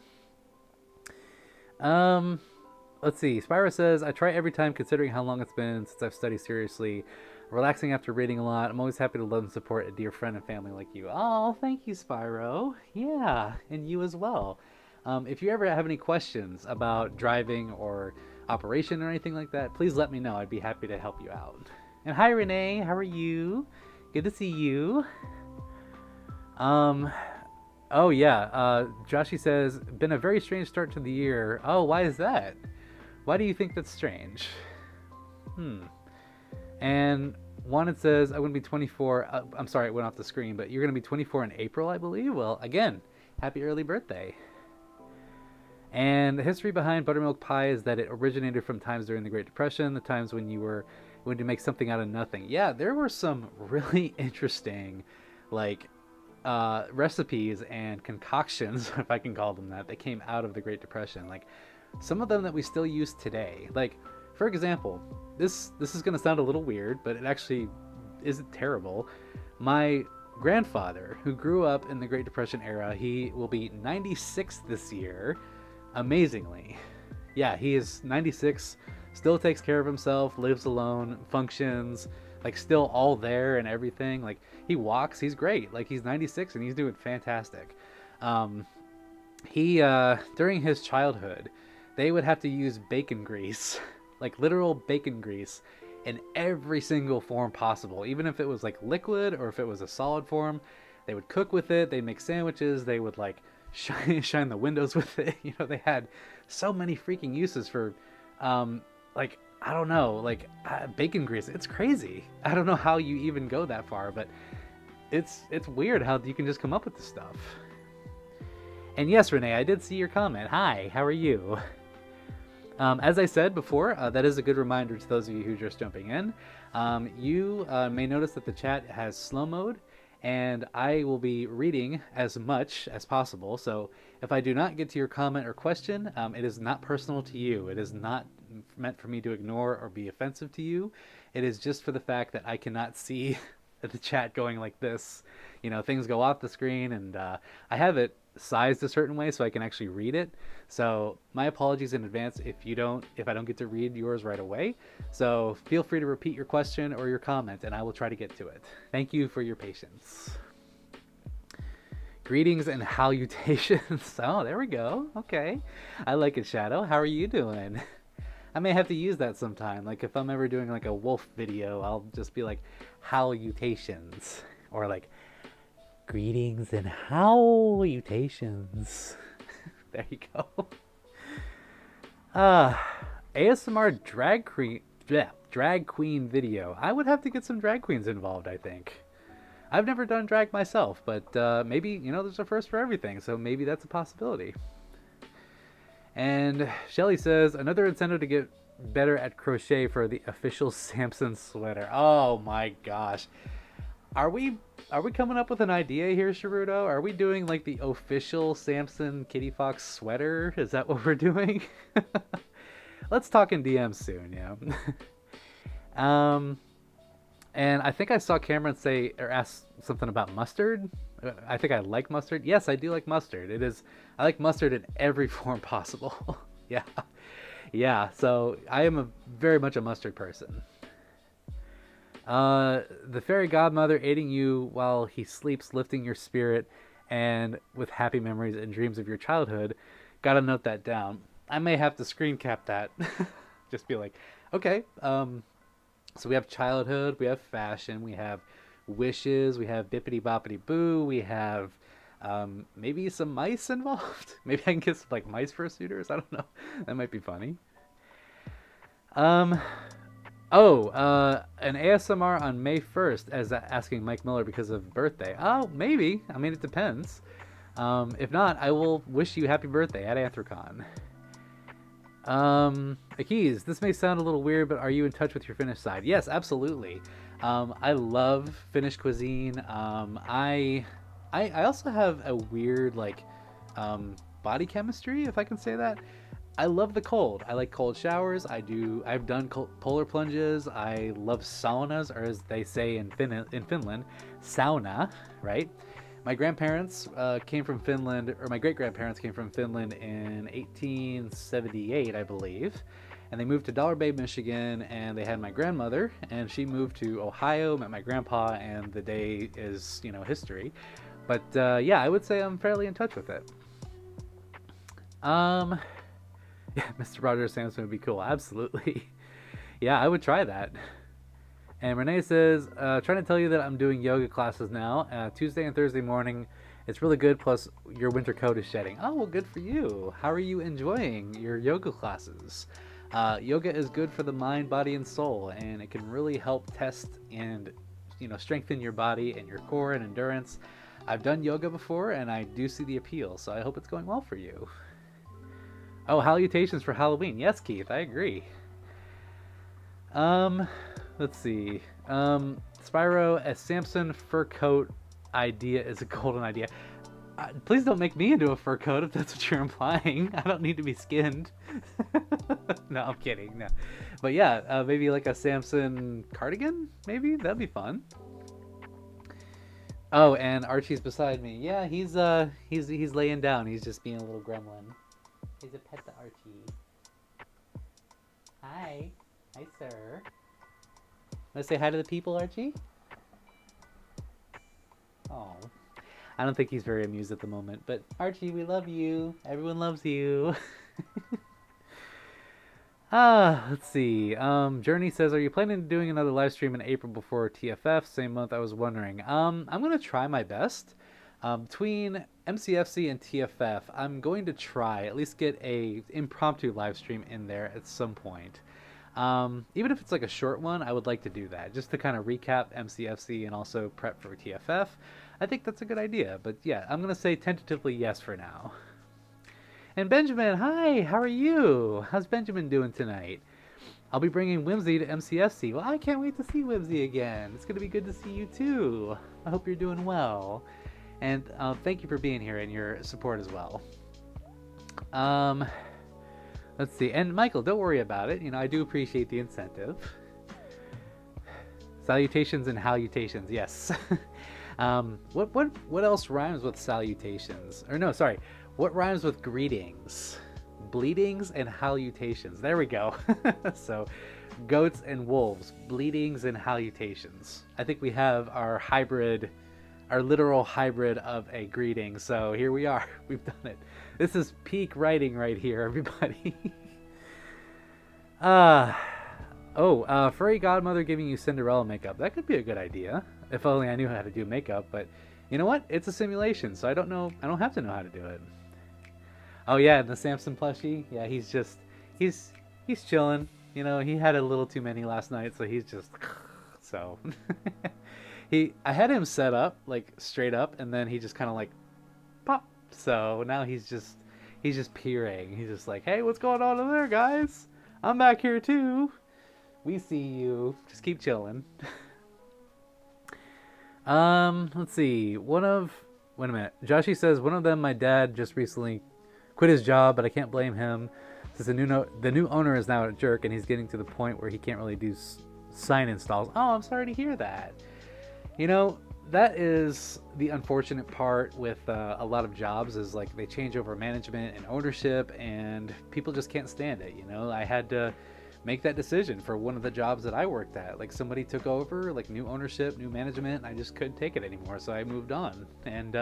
Let's see. Spyro says, I try every time considering how long it's been since I've studied seriously. Relaxing after reading a lot. I'm always happy to love and support a dear friend and family like you. Oh, thank you, Spyro. Yeah, and you as well. If you ever have any questions about driving or operation or anything like that, please let me know. I'd be happy to help you out. And hi, Renee. How are you? Good to see you. Oh yeah. Joshi says, been a very strange start to the year. Oh, why is that? Why do you think that's strange? And Wanted says, I wouldn't be 24. I'm sorry, it went off the screen, but you're going to be 24 in April, I believe. Well, again, happy early birthday. And the history behind buttermilk pie is that it originated from times during the Great Depression, the times when you were when to make something out of nothing. Yeah, there were some really interesting, like, recipes and concoctions, if I can call them that came out of the Great Depression. Like, some of them that we still use today. Like, for example, this is going to sound a little weird, but it actually isn't terrible. My grandfather, who grew up in the Great Depression era, he will be 96 this year. Amazingly. Yeah, he is 96, still takes care of himself, lives alone, functions, like, still all there and everything. Like, he walks, he's great. Like, he's 96 and he's doing fantastic. He during his childhood, they would have to use bacon grease, like literal bacon grease, in every single form possible. Even if it was like liquid or if it was a solid form, they would cook with it, they'd make sandwiches, they would like shine the windows with it. You know, they had so many freaking uses for like, I don't know, like, bacon grease. It's crazy. I don't know how you even go that far, but it's weird how you can just come up with this stuff. And yes, Renee, I did see your comment. Hi, how are you? As I said before, that is a good reminder to those of you who are just jumping in. You may notice that the chat has slow mode, and I will be reading as much as possible. So if I do not get to your comment or question, it is not personal to you. It is not meant for me to ignore or be offensive to you. It is just for the fact that I cannot see the chat going like this. You know, things go off the screen, and I have it sized a certain way so I can actually read it. So my apologies in advance if I don't get to read yours right away. So feel free to repeat your question or your comment, and I will try to get to it. Thank you for your patience. Greetings and salutations. Oh, there we go. Okay. I like it, Shadow. How are you doing? I may have to use that sometime. Like, if I'm ever doing like a wolf video, I'll just be like, salutations. Or like, greetings and salutations. There you go. ASMR drag queen video. I would have to get some drag queens involved, I think. I've never done drag myself, but maybe, you know, there's a first for everything, so maybe that's a possibility. And Shelly says, another incentive to get better at crochet for the official Samson sweater. Oh my gosh. Are we coming up with an idea here, Sharudo? Are we doing like the official Samson Kitty Fox sweater? Is that what we're doing? Let's talk in DM soon, yeah. And I think I saw Cameron say or ask something about mustard. I think I like mustard. Yes, I do like mustard. I like mustard in every form possible. Yeah. Yeah, so I am very much a mustard person. The fairy godmother aiding you while he sleeps, lifting your spirit, and with happy memories and dreams of your childhood. Gotta note that down. I may have to screen cap that. Just be like, okay, so we have childhood, we have fashion, we have wishes, we have bippity boppity boo, we have maybe some mice involved. Maybe I can get some like mice fursuiters. I don't know. That might be funny. An ASMR on May 1st as asking Mike Miller because of birthday. Oh, maybe. I mean, it depends. If not, I will wish you happy birthday at Anthrocon. Akis, this may sound a little weird, but are you in touch with your Finnish side? Yes, absolutely. I love Finnish cuisine. I also have a weird, like, body chemistry, if I can say that. I love the cold. I like cold showers. I've done polar plunges. I love saunas, or as they say in Finland, sauna, right? My grandparents came from Finland, or my great-grandparents came from Finland in 1878, I believe. And they moved to Dollar Bay, Michigan, and they had my grandmother, and she moved to Ohio, met my grandpa, and the day is, you know, history. But yeah, I would say I'm fairly in touch with it. Um, yeah, Mr. Roger Sampson would be cool. Absolutely. Yeah, I would try that. And Renee says, trying to tell you that I'm doing yoga classes now, Tuesday and Thursday morning. It's really good, plus your winter coat is shedding. Oh, well, good for you. How are you enjoying your yoga classes? Yoga is good for the mind, body, and soul, and it can really help test and strengthen your body and your core and endurance. I've done yoga before, and I do see the appeal, so I hope it's going well for you. Oh, halutations for Halloween. Yes, Keith, I agree. Let's see. Spyro, a Samson fur coat idea is a golden idea. Please don't make me into a fur coat if that's what you're implying. I don't need to be skinned. No, I'm kidding. No, but yeah, maybe like a Samson cardigan. Maybe that'd be fun. Oh, and Archie's beside me. Yeah, he's laying down. He's just being a little gremlin. He's a pet to Archie. Hi, sir. Want to say hi to the people, Archie? Oh. I don't think he's very amused at the moment, but Archie, we love you. Everyone loves you. Let's see. Journey says, are you planning on doing another live stream in April before TFF? Same month, I was wondering. I'm going to try my best. Between MCFC and TFF, I'm going to try, at least get a impromptu live stream in there at some point. Even if it's like a short one, I would like to do that, just to kind of recap MCFC and also prep for TFF. I think that's a good idea, but yeah, I'm going to say tentatively yes for now. And Benjamin, hi, how are you? How's Benjamin doing tonight? I'll be bringing Whimsy to MCFC. Well, I can't wait to see Whimsy again. It's going to be good to see you too. I hope you're doing well. And thank you for being here and your support as well. Let's see. And Michael, don't worry about it. I do appreciate the incentive. Salutations and halutations, yes. What else rhymes with salutations? Or no, sorry. What rhymes with greetings? Bleedings and halutations. There we go. So, goats and wolves. Bleedings and halutations. I think we have our literal hybrid of a greeting. So here we are. We've done it. This is peak writing right here, everybody. Furry godmother giving you Cinderella makeup. That could be a good idea. If only I knew how to do makeup, but you know what? It's a simulation, so I don't have to know how to do it. Oh yeah, and the Samson plushie. Yeah, he's chilling. He had a little too many last night, so he's just so. I had him set up like straight up, and then he just kind of like pop. So now he's just peering. He's just like, hey, what's going on over there, guys? I'm back here too. We see you. Just keep chilling. Let's see. Wait a minute. Joshi says one of them, my dad just recently quit his job, but I can't blame him. Since the new owner is now a jerk, and he's getting to the point where he can't really do sign installs. Oh, I'm sorry to hear that. That is the unfortunate part with a lot of jobs, is like they change over management and ownership, and people just can't stand it. I had to make that decision for one of the jobs that I worked at. Like somebody took over, like new ownership, new management, and I just couldn't take it anymore, so I moved on. And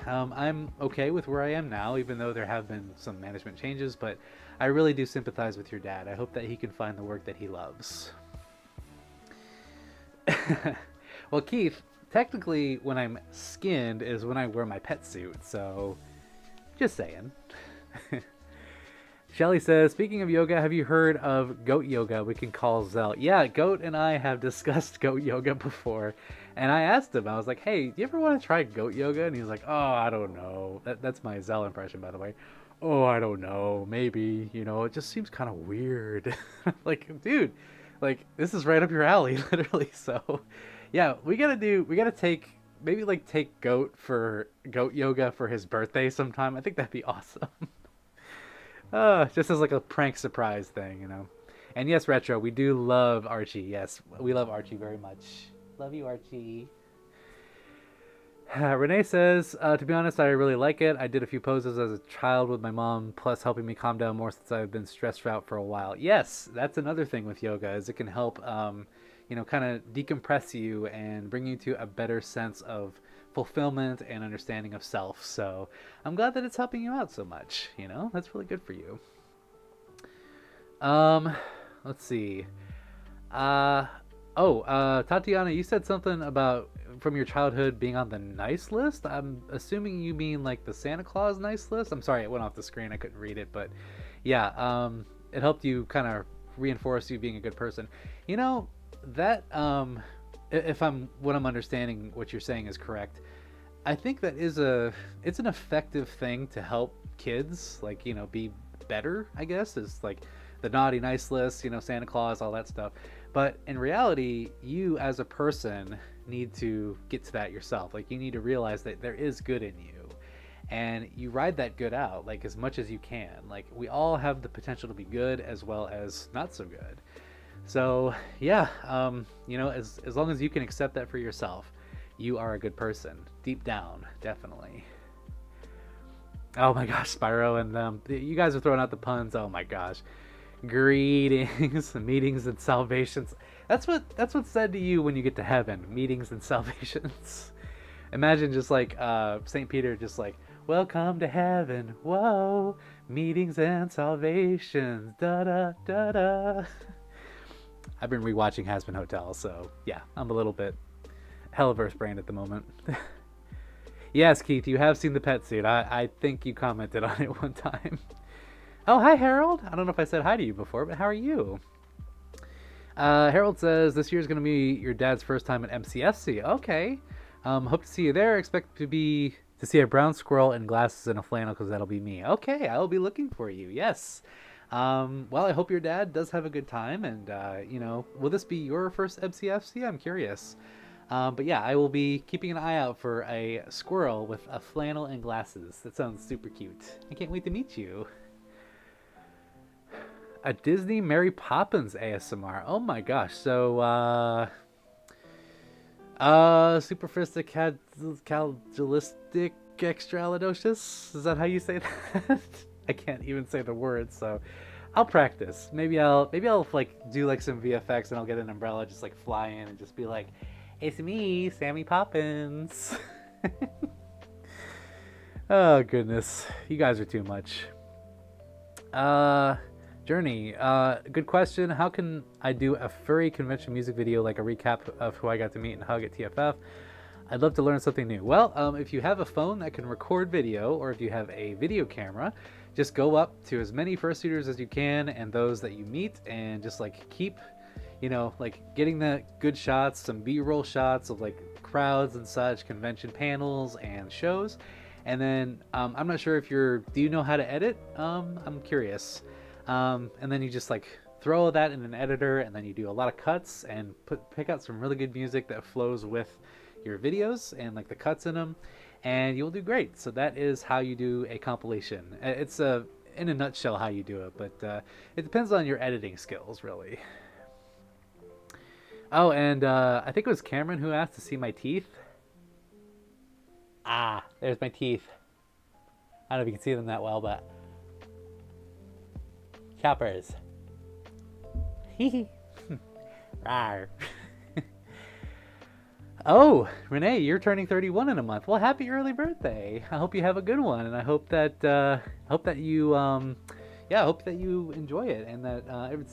I'm okay with where I am now, even though there have been some management changes, but I really do sympathize with your dad. I hope that he can find the work that he loves. Well, Keith, technically when I'm skinned is when I wear my pet suit, so just saying. Shelly says, speaking of yoga, have you heard of goat yoga we can call Zell? Yeah, Goat and I have discussed goat yoga before, and I asked him, I was like, hey, do you ever want to try goat yoga? And he's like, oh, I don't know. That's my Zell impression, by the way. Oh, I don't know, maybe, it just seems kind of weird. Like, dude, like, this is right up your alley, literally, so... Yeah, we gotta take Goat for goat yoga for his birthday sometime. I think that'd be awesome. Just as like a prank surprise thing, And yes, Retro, we do love Archie. Yes, we love Archie very much. Love you, Archie. Renee says, to be honest, I really like it. I did a few poses as a child with my mom, plus helping me calm down more since I've been stressed out for a while. Yes, that's another thing with yoga, is it can help kind of decompress you and bring you to a better sense of fulfillment and understanding of self. So I'm glad that it's helping you out so much. That's really good for you. Let's see. Tatiana, you said something about from your childhood being on the nice list. I'm assuming you mean like the Santa Claus nice list. I'm sorry, it went off the screen. I couldn't read it, but yeah, it helped you kind of reinforce you being a good person. That if what I'm understanding what you're saying is correct, I think that it's an effective thing to help kids, like, be better, I guess, is like the naughty nice list, Santa Claus, all that stuff. But in reality, you as a person need to get to that yourself. Like, you need to realize that there is good in you, and you ride that good out, like, as much as you can. Like, we all have the potential to be good as well as not so good. So yeah, as long as you can accept that for yourself, you are a good person deep down, definitely. Oh my gosh, Spyro and them, you guys are throwing out the puns. Oh my gosh. Greetings, meetings and salvations. That's what's said to you when you get to heaven. Meetings and salvations. Imagine just like St. Peter, just like, welcome to heaven. Whoa, meetings and salvations. Da da da da. I've been rewatching Hazbin Hotel, so yeah, I'm a little bit Helliverse brain at the moment. Yes, Keith, you have seen the pet suit. I think you commented on it one time. Oh, hi, Harold. I don't know if I said hi to you before, but how are you? Harold says, this year is going to be your dad's first time at MCFC. Okay. Hope to see you there. Expect to see a brown squirrel in glasses and a flannel, because that'll be me. Okay, I will be looking for you. Yes. Well, I hope your dad does have a good time. And, will this be your first MCFC? I'm curious. But yeah, I will be keeping an eye out for a squirrel with a flannel and glasses. That sounds super cute. I can't wait to meet you. A Disney Mary Poppins ASMR. Oh my gosh. So, superfistic extralidocious. Is that how you say that? I can't even say the words, so I'll practice. Maybe I'll like do like some VFX, and I'll get an umbrella, just like fly in and just be like, it's me, Sammy Poppins. Oh goodness, you guys are too much. Journey, good question. How can I do a furry convention music video, like a recap of who I got to meet and hug at TFF? I'd love to learn something new. Well, if you have a phone that can record video, or if you have a video camera, just go up to as many fursuiters as you can and those that you meet, and just like keep, like getting the good shots, some B-roll shots of like crowds and such, convention panels and shows. And then I'm not sure if do you know how to edit? I'm curious. And then you just like throw that in an editor, and then you do a lot of cuts and pick out some really good music that flows with your videos and like the cuts in them, and you'll do great. So that is how you do a compilation. It's in a nutshell how you do it, but it depends on your editing skills, really. Oh, and I think it was Cameron who asked to see my teeth. Ah, there's my teeth. I don't know if you can see them that well, but choppers. Hee rawr. Oh, Renee, you're turning 31 in a month. Well, happy early birthday. I hope you have a good one, and I hope that you hope that you enjoy it, and that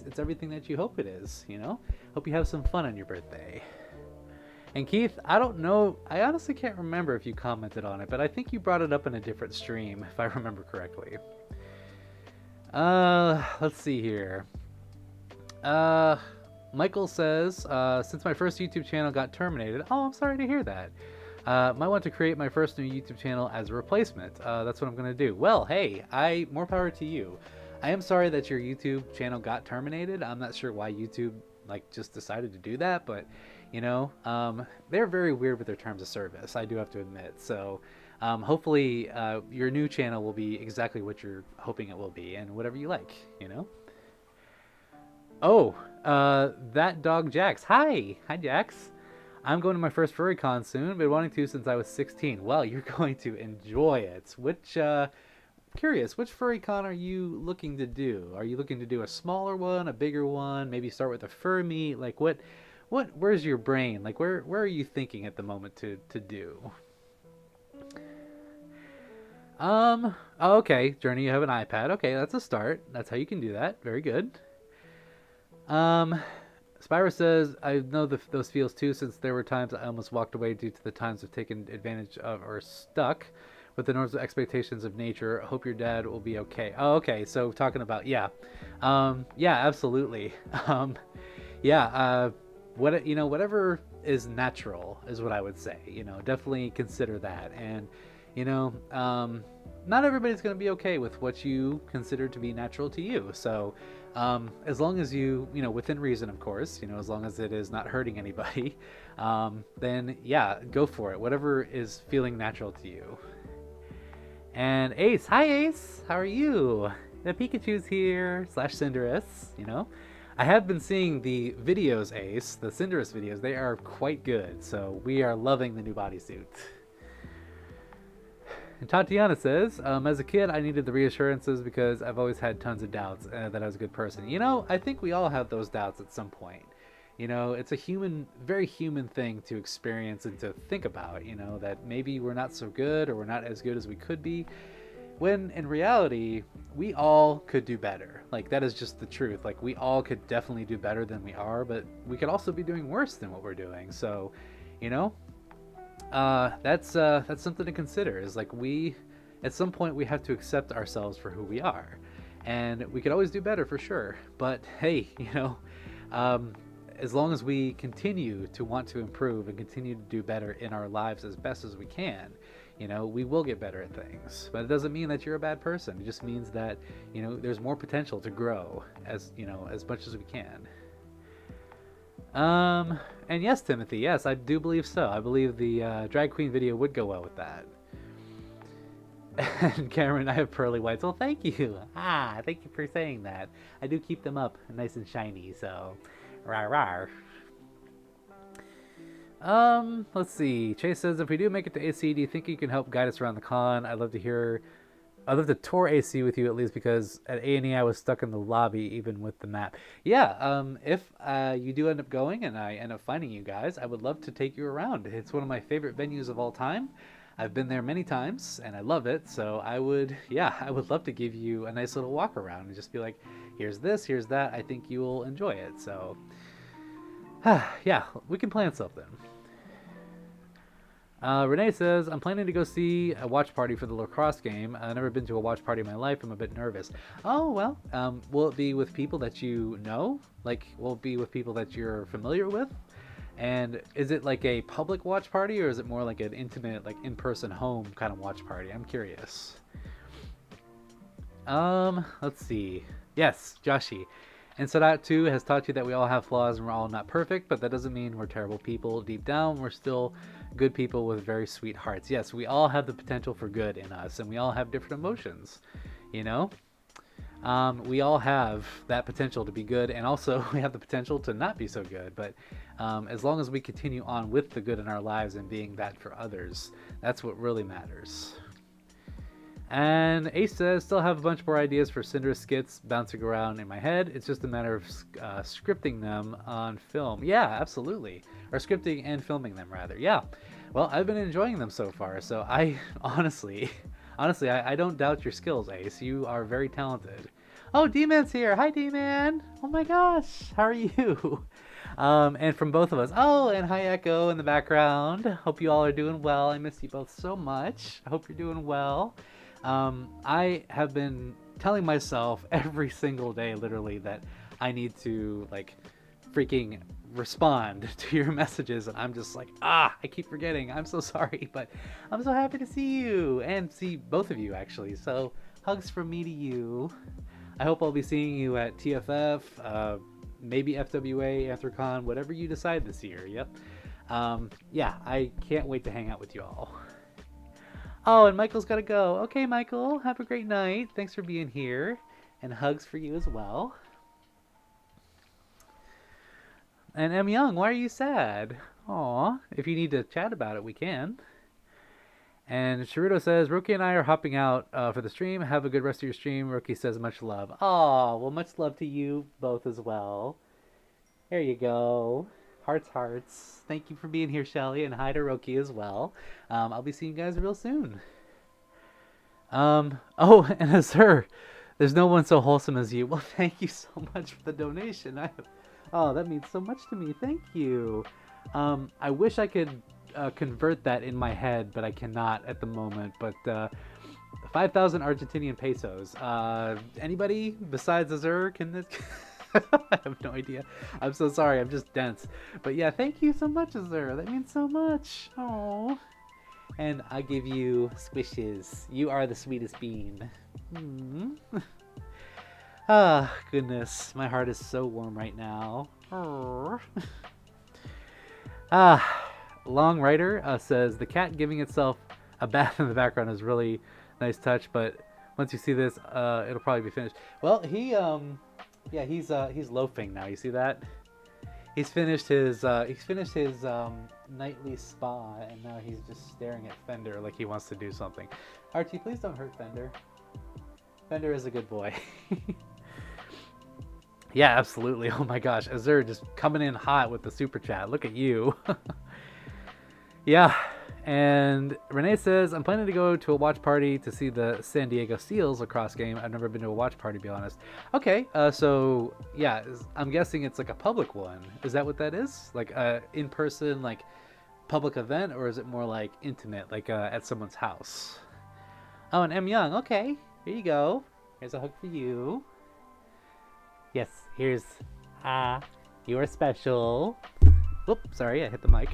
it's everything that you hope it is, Hope you have some fun on your birthday. And Keith, I don't know, I honestly can't remember if you commented on it, but I think you brought it up in a different stream, if I remember correctly. Let's see here. Michael says, since my first YouTube channel got terminated, oh, I'm sorry to hear that. Might want to create my first new YouTube channel as a replacement. That's what I'm going to do. Well, hey, more power to you. I am sorry that your YouTube channel got terminated. I'm not sure why YouTube just decided to do that, but they're very weird with their terms of service, I do have to admit. So hopefully your new channel will be exactly what you're hoping it will be, and whatever you like, Oh, that dog Jax. Hi Jax. I'm going to my first furry con soon. Been wanting to since I was 16. Well, you're going to enjoy it. Curious, which furry con are you looking to do? Are you looking to do a smaller one, a bigger one? Maybe start with a fur meet? Like where's your brain? Like where are you thinking at the moment to do? Oh, okay. Journey, you have an iPad. Okay, that's a start. That's how you can do that. Very good. Um, Spyro says, I know those feels too, since there were times I almost walked away due to the times I've taken advantage of or stuck with the norms and expectations of nature. Hope your dad will be okay. Oh, okay. So talking about, yeah. Yeah, absolutely. Um, yeah, whatever is natural is what I would say. Definitely consider that. And, you know, not everybody's going to be okay with what you consider to be natural to you. So, as long as within reason, of course, as long as it is not hurting anybody, then yeah, go for it. Whatever is feeling natural to you. And Ace, hi Ace, how are you? The Pikachu's here, slash Cinderace. I have been seeing the videos, Ace, the Cinderace videos. They are quite good, so we are loving the new bodysuit. And Tatiana says, as a kid, I needed the reassurances because I've always had tons of doubts that I was a good person. I think we all have those doubts at some point. It's a very human thing to experience and to think about, that maybe we're not so good or we're not as good as we could be. When in reality, we all could do better. Like, that is just the truth. Like, we all could definitely do better than we are, but we could also be doing worse than what we're doing. So, that's something to consider. Is like at some point we have to accept ourselves for who we are, and we could always do better for sure. But hey, as long as we continue to want to improve and continue to do better in our lives as best as we can, we will get better at things. But it doesn't mean that you're a bad person. It just means that there's more potential to grow as much as we can. And yes, Timothy, yes, I do believe so. I believe the drag queen video would go well with that. And Cameron, I have pearly whites. Well, thank you. Thank you for saying that. I do keep them up nice and shiny, so rawr rawr. Let's see. Chase says, if we do make it to AC, do you think you can help guide us around the con? I'd love to tour AC with you at least, because at A&E I was stuck in the lobby even with the map. Yeah, if you do end up going and I end up finding you guys, I would love to take you around. It's one of my favorite venues of all time. I've been there many times and I love it. So I would love to give you a nice little walk around and just be like, here's this, here's that. I think you will enjoy it. So yeah, we can plan something. Renee says, I'm planning to go see a watch party for the lacrosse game. I've never been to a watch party in my life. I'm a bit nervous. Oh, well, will it be with people that you know? Like, will it be with people that you're familiar with? And is it like a public watch party, or is it more like an intimate, like in-person home kind of watch party? I'm curious. Let's see. Yes, Joshi. And so that too has taught you that we all have flaws and we're all not perfect, but that doesn't mean we're terrible people. Deep down, we're still good people with very sweet hearts. Yes, we all have the potential for good in us, and we all have different emotions. We all have that potential to be good, and also we have the potential to not be so good. But as long as we continue on with the good in our lives and being that for others, that's what really matters. And Ace says, still have a bunch more ideas for Cinder skits bouncing around in my head. It's just a matter of scripting them on film. Yeah, absolutely. Or scripting and filming them, rather. Yeah. Well, I've been enjoying them so far. So I honestly, I don't doubt your skills, Ace. You are very talented. Oh, D-Man's here. Hi, D-Man. Oh my gosh. How are you? And from both of us. Oh, and hi, Echo in the background. Hope you all are doing well. I miss you both so much. I hope you're doing well. I have been telling myself every single day, literally, that I need to, like, freaking respond to your messages, and I'm just like, I keep forgetting. I'm so sorry, but I'm so happy to see you, and see both of you, actually. So, hugs from me to you. I hope I'll be seeing you at TFF, maybe FWA, AnthroCon, whatever you decide this year. Yep. Yeah, I can't wait to hang out with you all. Oh, and Michael's got to go. Okay, Michael, have a great night. Thanks for being here. And hugs for you as well. And M. Young, why are you sad? Aw, if you need to chat about it, we can. And Shiruto says, Roki and I are hopping out for the stream. Have a good rest of your stream. Roki says, much love. Aw, well, much love to you both as well. There you go. Hearts, hearts. Thank you for being here, Shelly, and hi to Roki as well. I'll be seeing you guys real soon. Oh, and as her, there's no one so wholesome as you. Well, thank you so much for the donation. Oh, that means so much to me. Thank you. I wish I could convert that in my head, but I cannot at the moment. But 5,000 Argentinian pesos. Anybody besides Azur can this? I have no idea. I'm so sorry. I'm just dense. But yeah, thank you so much, Azur. That means so much. Oh. And I give you squishes. You are the sweetest bean. Ah, goodness. My heart is so warm right now. Long Rider says, the cat giving itself a bath in the background is really nice touch, but once you see this, it'll probably be finished. Well, he's loafing now. You see that? He's finished his nightly spa, and now he's just staring at Fender like he wants to do something. Archie, please don't hurt Fender. Fender is a good boy. Yeah, absolutely. Oh my gosh, Azur just coming in hot with the super chat. Look at you. Yeah, and Renee says, I'm planning to go to a watch party to see the San Diego Seals lacrosse game. I've never been to a watch party, to be honest. Okay, so yeah, I'm guessing it's like a public one. Is that what that is? Like a in-person, like public event, or is it more like intimate, like at someone's house? Oh, and M Young. Okay, here you go. Here's a hug for you. Yes, here's you are special. Whoop, sorry, I hit the mic.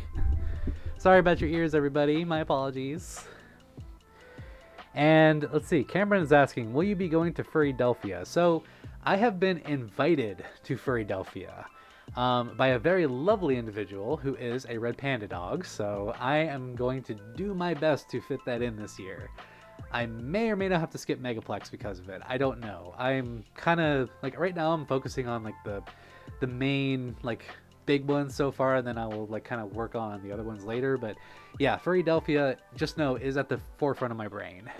Sorry about your ears, everybody. My apologies. And let's see, Cameron is asking, will you be going to Furrydelphia? So I have been invited to Furrydelphia by a very lovely individual who is a red panda dog. So I am going to do my best to fit that in this year. I may or may not have to skip Megaplex because of it. I don't know. I'm kind of like, right now I'm focusing on like the main like big ones so far, and then I will like kind of work on the other ones later. But yeah, Furrydelphia, just know, is at the forefront of my brain.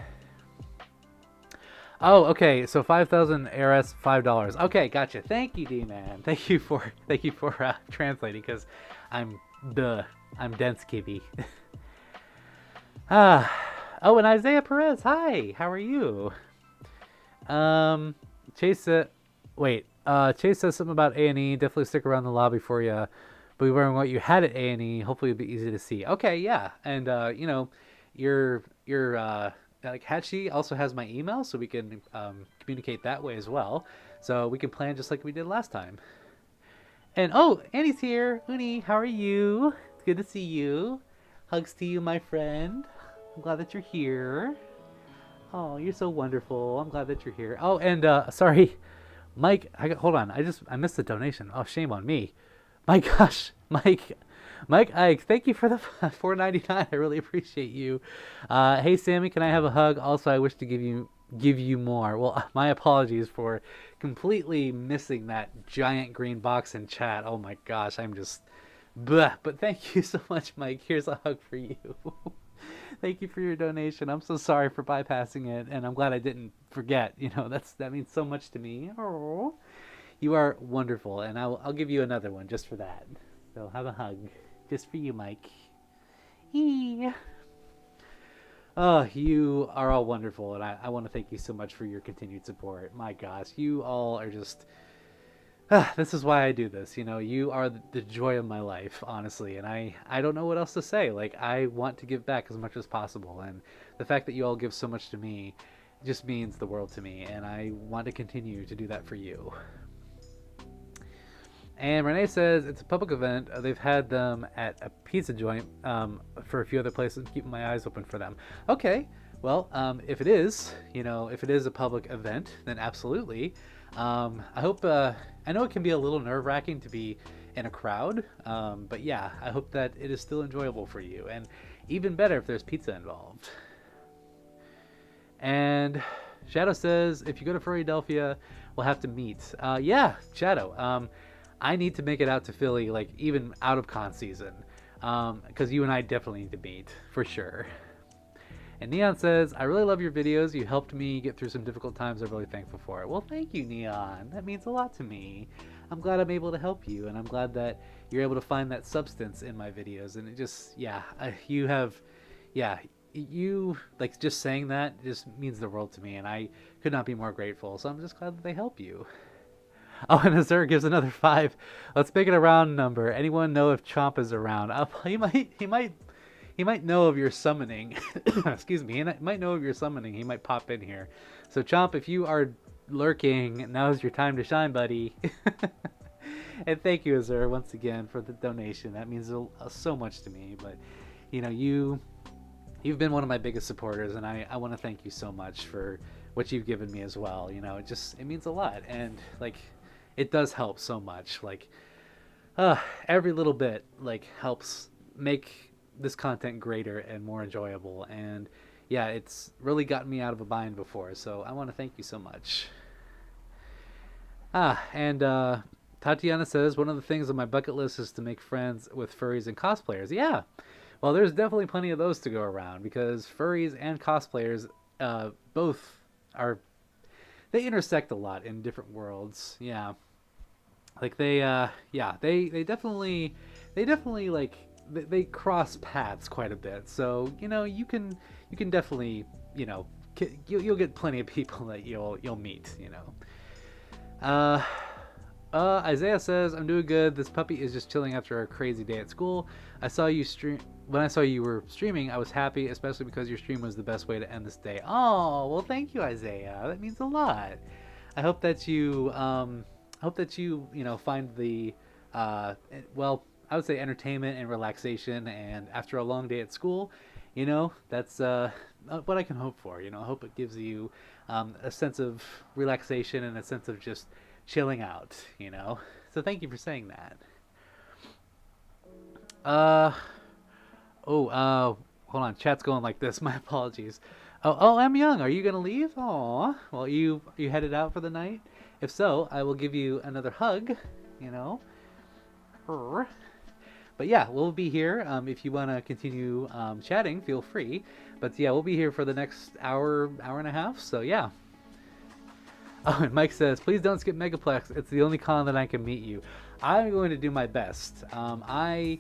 Oh, okay, so 5,000 ARS, $5. Okay, gotcha. Thank you, D-Man. Thank you for translating, because I'm dense, Kibby. Oh, and Isaiah Perez, hi, how are you? Chase says something about A&E. Definitely stick around the lobby for you. But we wearing what you had at A&E. Hopefully it'll be easy to see. Okay, yeah. And you know, your like Hatchie also has my email, so we can communicate that way as well. So we can plan just like we did last time. And oh, Annie's here. Uni, how are you? It's good to see you. Hugs to you, my friend. I'm glad that you're here. Oh, you're so wonderful. I'm glad that you're here. Oh, and sorry, Mike. Hold on. I missed the donation. Oh, shame on me. My gosh, Mike Ike. Thank you for the $4.99. I really appreciate you. Hey, Sammy, can I have a hug? Also, I wish to give you more. Well, my apologies for completely missing that giant green box in chat. Oh my gosh, I'm just. Bleh. But thank you so much, Mike. Here's a hug for you. Thank you for your donation. I'm so sorry for bypassing it, and I'm glad I didn't forget. You know, that means so much to me. Oh, you are wonderful, and I'll give you another one just for that. So have a hug, just for you, Mike. Eee. Oh, you are all wonderful, and I want to thank you so much for your continued support. My gosh, you all are just. This is why I do this, you know. You are the joy of my life, honestly, and I don't know what else to say. Like, I want to give back as much as possible, and the fact that you all give so much to me just means the world to me, and I want to continue to do that for you. And Renee says it's a public event. They've had them at a pizza joint for a few other places. I'm keeping my eyes open for them. Okay, well, if it is, you know, if it is a public event, then absolutely. I hope, I know it can be a little nerve-wracking to be in a crowd, but yeah, I hope that it is still enjoyable for you, and even better if there's pizza involved. And Shadow says, if you go to Furrydelphia, we'll have to meet. Yeah, Shadow, I need to make it out to Philly, like, even out of con season, because you and I definitely need to meet, for sure. And Neon says, I really love your videos. You helped me get through some difficult times. I'm really thankful for it. Well, thank you, Neon. That means a lot to me. I'm glad I'm able to help you, and I'm glad that you're able to find that substance in my videos. And it just, yeah, you have, yeah, you like just saying that just means the world to me, and I could not be more grateful. So I'm just glad that they help you. Oh, and Azur gives another 5. Let's make it a round number. Anyone know if Chomp is around? He might know of your summoning. Excuse me. He might know of your summoning. He might pop in here. So Chomp, if you are lurking, now's your time to shine, buddy. And thank you, Azur, once again for the donation. That means so much to me. But you've been one of my biggest supporters, and I want to thank you so much for what you've given me as well. It means a lot, and like it does help so much. Like every little bit like helps make this content greater and more enjoyable. And yeah, it's really gotten me out of a bind before, so I want to thank you so much. And Tatiana says, one of the things on my bucket list is to make friends with furries and cosplayers. Yeah, well, there's definitely plenty of those to go around, because furries and cosplayers both they intersect a lot in different worlds. Yeah, like they definitely like they cross paths quite a bit. So you can definitely you'll get plenty of people that you'll meet. Isaiah says, I'm doing good. This puppy is just chilling after a crazy day at school. I saw you stream. When I saw you were streaming, I was happy, especially because your stream was the best way to end this day. Oh, well, thank you, Isaiah. That means a lot. I hope that you find the, well, I would say entertainment and relaxation. And after a long day at school, that's what I can hope for. I hope it gives you a sense of relaxation and a sense of just chilling out. So thank you for saying that. Hold on, chat's going like this. My apologies. Oh, I'm Young, are you gonna leave? Aw, well, you headed out for the night? If so, I will give you another hug. But yeah, we'll be here. If you want to continue chatting, feel free. But yeah, we'll be here for the next hour and a half. So yeah. Oh, and Mike says, please don't skip Megaplex. It's the only con that I can meet you. I'm going to do my best. I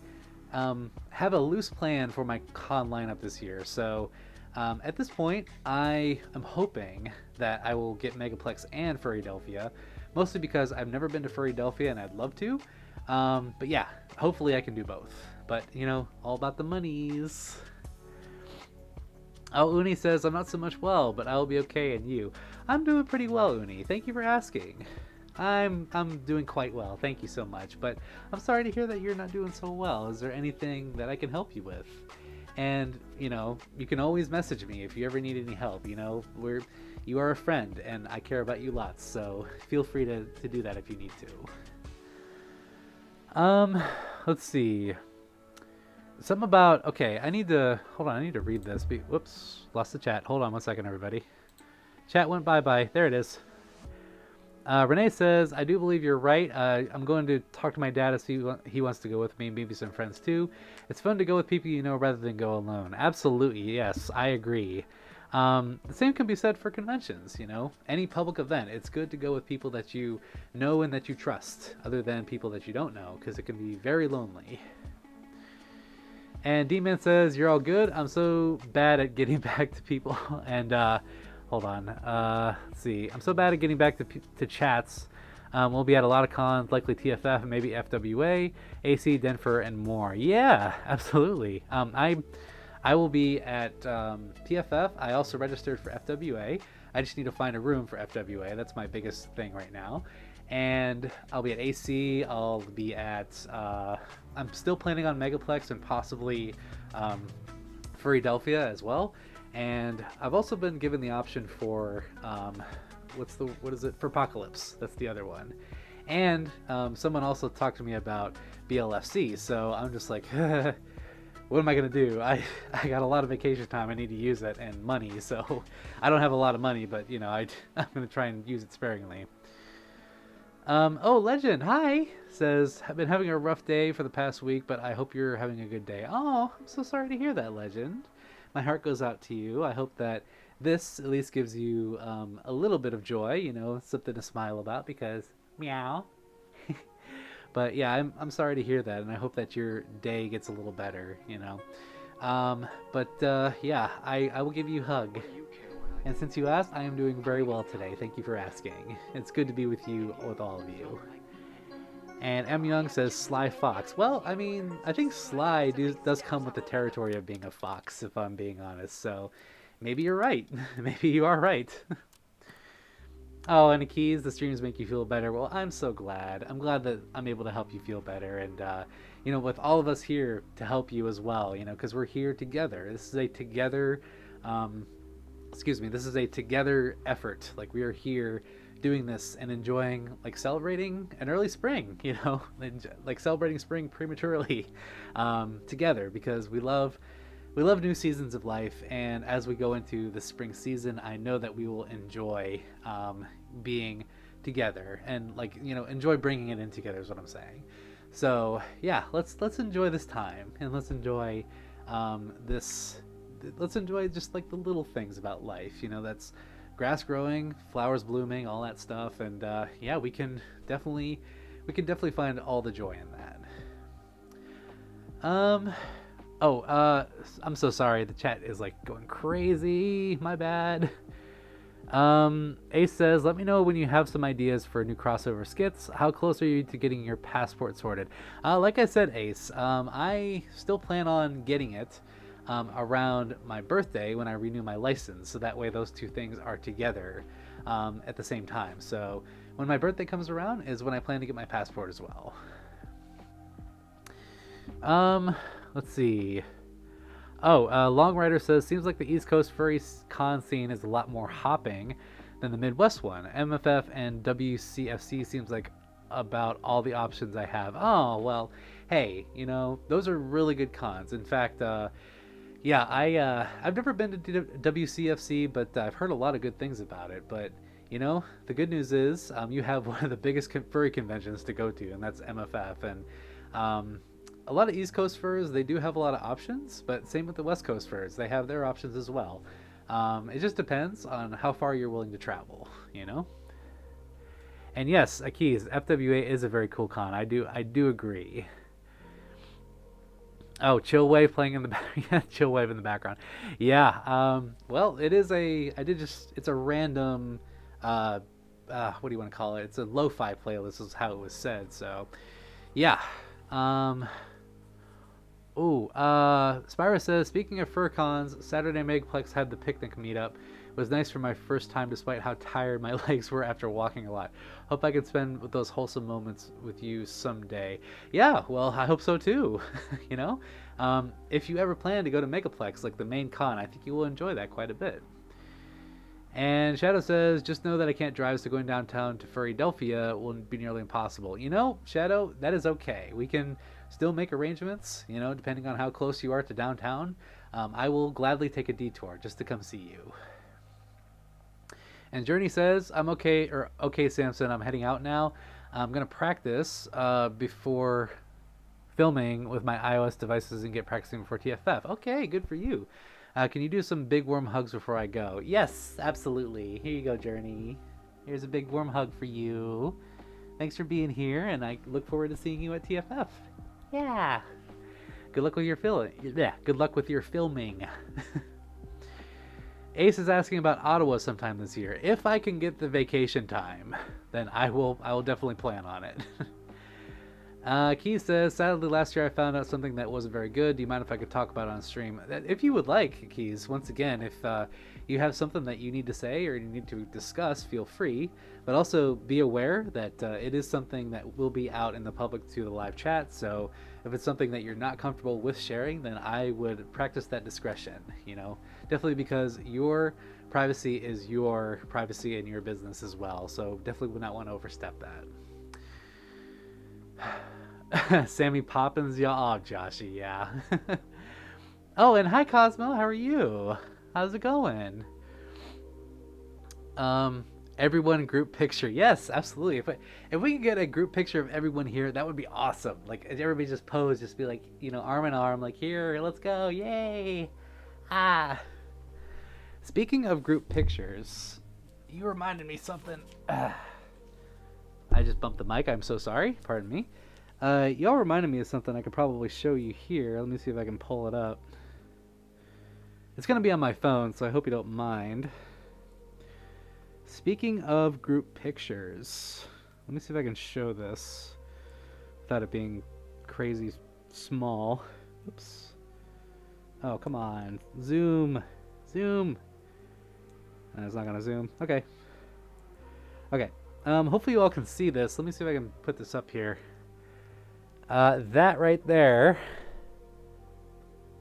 have a loose plan for my con lineup this year. So at this point, I am hoping that I will get Megaplex and Furrydelphia. Mostly because I've never been to Furrydelphia and I'd love to. But yeah, hopefully I can do both. But, all about the monies. Oh, Uni says, I'm not so much well, but I will be okay, and you? I'm doing pretty well, Uni. Thank you for asking. I'm doing quite well. Thank you so much. But I'm sorry to hear that you're not doing so well. Is there anything that I can help you with? And, you can always message me if you ever need any help. You are a friend, and I care about you lots. So feel free to do that if you need to. Let's see. Something about, okay, I need to read this. Whoops, lost the chat. Hold on one second, everybody. Chat went bye-bye. There it is. Renee says, I do believe you're right. I'm going to talk to my dad to see he wants to go with me, maybe some friends too. It's fun to go with people you know rather than go alone. Absolutely, yes, I agree. The same can be said for conventions, any public event. It's good to go with people that you know and that you trust, other than people that you don't know, because it can be very lonely. And D-Man says, you're all good. I'm so bad at getting back to people. And hold on. Let's see. I'm so bad at getting back to chats. We'll be at a lot of cons, likely TFF, maybe FWA, AC, Denver, and more. Yeah, absolutely. I will be at TFF. I also registered for FWA. I just need to find a room for FWA. That's my biggest thing right now. And I'll be at AC. I'll be at... I'm still planning on Megaplex and possibly Furrydelphia as well. And I've also been given the option for... what is it? For Apocalypse. That's the other one. And someone also talked to me about BLFC. So I'm just like... what am I going to do? I got a lot of vacation time. I need to use it, and money. So I don't have a lot of money, but, I'm going to try and use it sparingly. Oh, Legend, hi, says, I've been having a rough day for the past week, but I hope you're having a good day. Oh, I'm so sorry to hear that, Legend. My heart goes out to you. I hope that this at least gives you a little bit of joy, something to smile about, because meow. But yeah, I'm sorry to hear that, and I hope that your day gets a little better, Yeah, I will give you a hug. And since you asked, I am doing very well today. Thank you for asking. It's good to be with you, with all of you. And M. Young says Sly Fox. Well, I mean, I think Sly does come with the territory of being a fox, if I'm being honest. So maybe you're right. Maybe you are right. Oh, and Keys, the streams make you feel better. Well, I'm so glad. I'm glad that I'm able to help you feel better. And, with all of us here to help you as well, because we're here together. This is a together, this is a together effort. Like, we are here doing this and enjoying, like, celebrating an early spring, like celebrating spring prematurely together, because we love new seasons of life. And as we go into the spring season, I know that we will enjoy being together and, like, enjoy bringing it in together is what I'm saying. So yeah, let's enjoy this time, and let's enjoy let's enjoy just, like, the little things about life, that's grass growing, flowers blooming, all that stuff. And yeah, we can definitely find all the joy in that. I'm so sorry. The chat is, like, going crazy. My bad. Ace says, let me know when you have some ideas for new crossover skits. How close are you to getting your passport sorted? Like I said, Ace, I still plan on getting it around my birthday when I renew my license. So that way those two things are together at the same time. So when my birthday comes around is when I plan to get my passport as well. Let's see. Long Rider says, seems like the East Coast furry con scene is a lot more hopping than the Midwest one. MFF and WCFC seems like about all the options I have. Oh, well, hey, those are really good cons. In fact, yeah, I've never been to WCFC, but I've heard a lot of good things about it. But, the good news is you have one of the biggest furry conventions to go to, and that's MFF. And a lot of East Coast furs, they do have a lot of options, but same with the West Coast furs. They have their options as well. It just depends on how far you're willing to travel, And yes, Akiz, FWA is a very cool con. I do agree. Oh, Chill Wave playing in the background. Chill Wave in the background. Yeah. Well, it is it's a random, what do you want to call it? It's a lo-fi playlist is how it was said. So, yeah. Spyro says, speaking of fur cons, Saturday Megaplex had the picnic meetup. It was nice for my first time despite how tired my legs were after walking a lot. Hope I can spend those wholesome moments with you someday. Yeah, well, I hope so too. If you ever plan to go to Megaplex, like the main con, I think you will enjoy that quite a bit. And Shadow says, just know that I can't drive, so going downtown to Furrydelphia will be nearly impossible. Shadow, that is okay. We can still make arrangements, depending on how close you are to downtown. I will gladly take a detour just to come see you. And Journey says, okay, Samson, I'm heading out now. I'm going to practice before filming with my iOS devices and get practicing before TFF. Okay, good for you. Can you do some big warm hugs before I go? Yes, absolutely. Here you go, Journey. Here's a big warm hug for you. Thanks for being here, and I look forward to seeing you at TFF. Yeah. Good luck with your good luck with your filming. Ace is asking about Ottawa sometime this year. If I can get the vacation time, then I will definitely plan on it. Keys says, sadly last year I found out something that wasn't very good. Do you mind if I could talk about it on stream? If you would like, Keys, once again, if you have something that you need to say or you need to discuss, feel free. But also be aware that it is something that will be out in the public to the live chat. So if it's something that you're not comfortable with sharing, then I would practice that discretion, Definitely, because your privacy is your privacy in your business as well. So definitely would not want to overstep that. Sammy Poppins, yeah. Oh, Joshy, yeah. Oh, and hi, Cosmo. How are you? How's it going? Everyone group picture. Yes, absolutely. If we could get a group picture of everyone here, that would be awesome. Like, everybody just pose, just be like, arm in arm, like, here, let's go, yay. Speaking of group pictures, you reminded me something. I just bumped the mic. I'm so sorry. Pardon me. Y'all reminded me of something I could probably show you here. Let me see if I can pull it up. It's going to be on my phone, so I hope you don't mind. Speaking of group pictures, let me see if I can show this without it being crazy small. Oops. Oh, come on. Zoom. Zoom. It's not going to zoom. Okay. Okay. Hopefully you all can see this. Let me see if I can put this up here. That right there.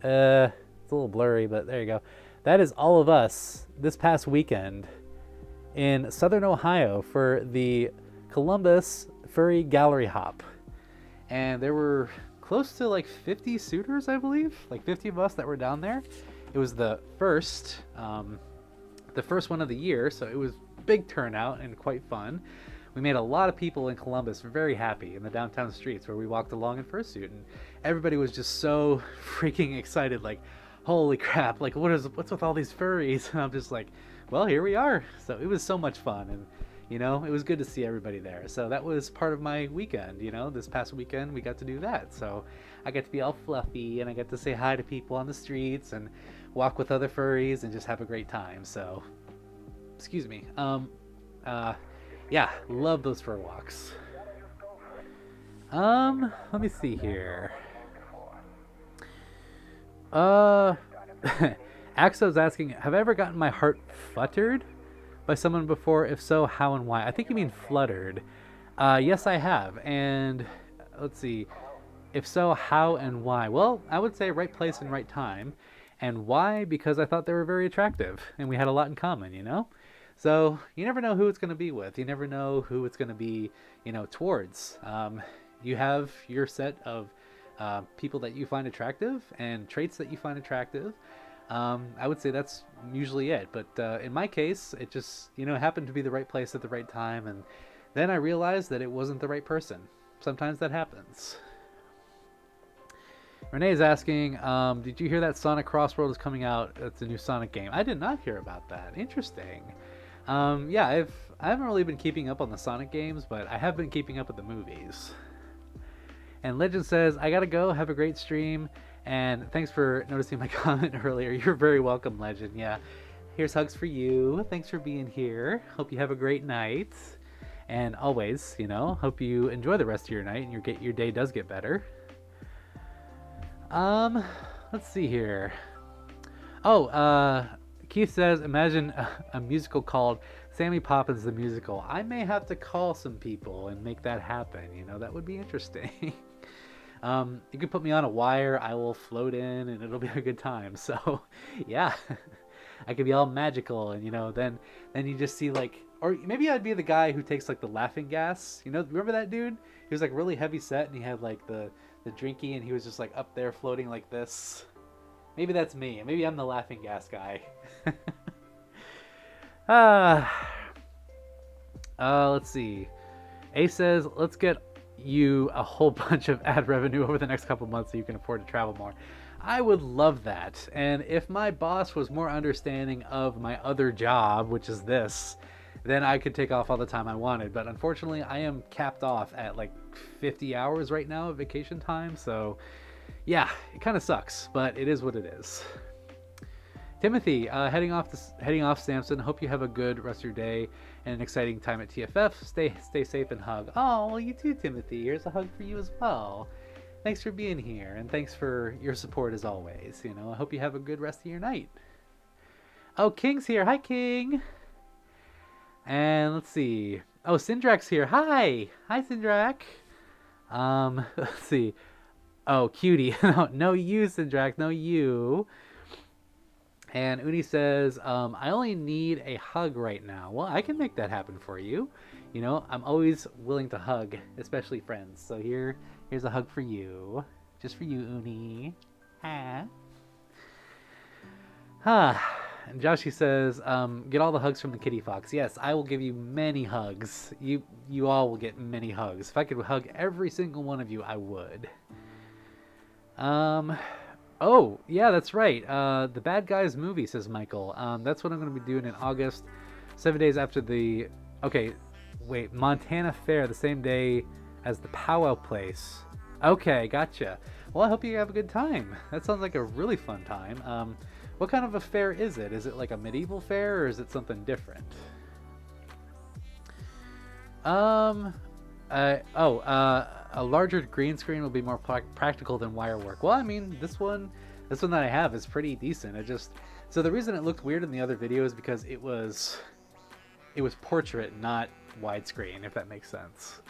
It's a little blurry, but there you go. That is all of us this past weekend in Southern Ohio for the Columbus Furry Gallery Hop. And there were close to like 50 suitors, I believe. Like 50 of us that were down there. It was the first one of the year, so it was big turnout and quite fun. We made a lot of people in Columbus very happy in the downtown streets where we walked along in fursuit, and everybody was just so freaking excited, like, holy crap, like what's with all these furries? And I'm just like, well, here we are. So it was so much fun, and you know, it was good to see everybody there. So that was part of my weekend, you know, this past weekend we got to do that. So I got to be all fluffy, and I got to say hi to people on the streets and walk with other furries and just have a great time. So excuse me. Yeah, love those fur walks. Let me see here. Axo's asking, have I ever gotten my heart fluttered by someone before? If so, how and why? I think you mean fluttered. Yes, I have. And let's see. If so, how and why? Well, I would say right place and right time. And why? Because I thought they were very attractive and we had a lot in common, you know? So you never know who it's going to be with. You never know who it's going to be, you know, towards. You have your set of people that you find attractive and traits that you find attractive. I would say that's usually it. But in my case, it just, you know, happened to be the right place at the right time. And then I realized that it wasn't the right person. Sometimes that happens. Renee is asking, did you hear that Sonic Crossworld is coming out? It's a new Sonic game. I did not hear about that. Interesting. Yeah, I haven't really been keeping up on the Sonic games, but I have been keeping up with the movies. And Legend says, I gotta go. Have a great stream. And thanks for noticing my comment earlier. You're very welcome, Legend. Yeah, here's hugs for you. Thanks for being here. Hope you have a great night. And always, you know, hope you enjoy the rest of your night and your day does get better. Let's see here. Oh, Keith says, imagine a musical called Sammy Poppins the Musical. I may have to call some people and make that happen. You know, that would be interesting. You could put me on a wire. I will float in and it'll be a good time. So, yeah, I could be all magical. And, you know, then you just see like, or maybe I'd be the guy who takes like the laughing gas. You know, remember that dude? He was like really heavy set and he had like the drinky and he was just like up there floating like this. Maybe that's me. Maybe I'm the laughing gas guy. Let's see. A says, let's get you a whole bunch of ad revenue over the next couple months so you can afford to travel more. I would love that. And if my boss was more understanding of my other job, which is this, then I could take off all the time I wanted. But unfortunately, I am capped off at like 50 hours right now of vacation time. So yeah, it kind of sucks, but it is what it is. Timothy, heading off, Samson. Hope you have a good rest of your day and an exciting time at TFF. Stay safe and hug. Oh, well, you too, Timothy. Here's a hug for you as well. Thanks for being here, and thanks for your support as always. You know, I hope you have a good rest of your night. Oh, King's here. Hi, King. And let's see. Oh, Syndrak's here. Hi, Syndrak. Let's see. Oh, cutie. No, you, Syndrak. No, you. And Uni says, I only need a hug right now. Well, I can make that happen for you. You know, I'm always willing to hug, especially friends. So here's a hug for you. Just for you, Uni. And Joshi says, get all the hugs from the kitty fox. Yes, I will give you many hugs. You all will get many hugs. If I could hug every single one of you, I would. Oh, yeah, that's right. The Bad Guys movie, says Michael. That's what I'm going to be doing in August. 7 days after the... Okay, wait. Montana Fair, the same day as the Powwow Place. Okay, gotcha. Well, I hope you have a good time. That sounds like a really fun time. What kind of a fair is it? Is it like a medieval fair or is it something different? A larger green screen will be more practical than wire work. Well, I mean, this one that I have is pretty decent. So the reason it looked weird in the other video is because it was portrait, not widescreen, if that makes sense.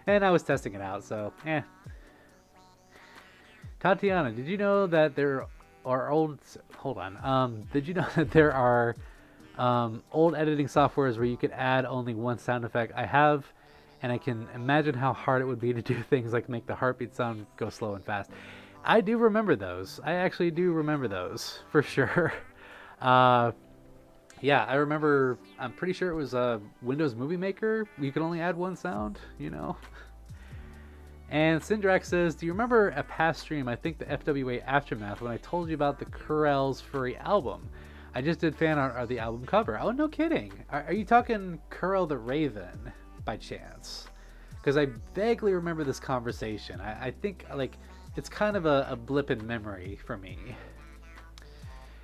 And I was testing it out, so Tatiana, did you know that there are old editing softwares where you could add only one sound effect? I have, and I can imagine how hard it would be to do things like make the heartbeat sound go slow and fast. I do remember those. I actually do remember those, for sure. Yeah, I remember, I'm pretty sure it was Windows Movie Maker. You could only add one sound, you know. And Syndrax says, do you remember a past stream, I think the FWA Aftermath, when I told you about the Kurel's furry album? I just did fan art of the album cover. Oh, no kidding. Are you talking Kurel the Raven, by chance? Because I vaguely remember this conversation. I think, like, it's kind of a blip in memory for me.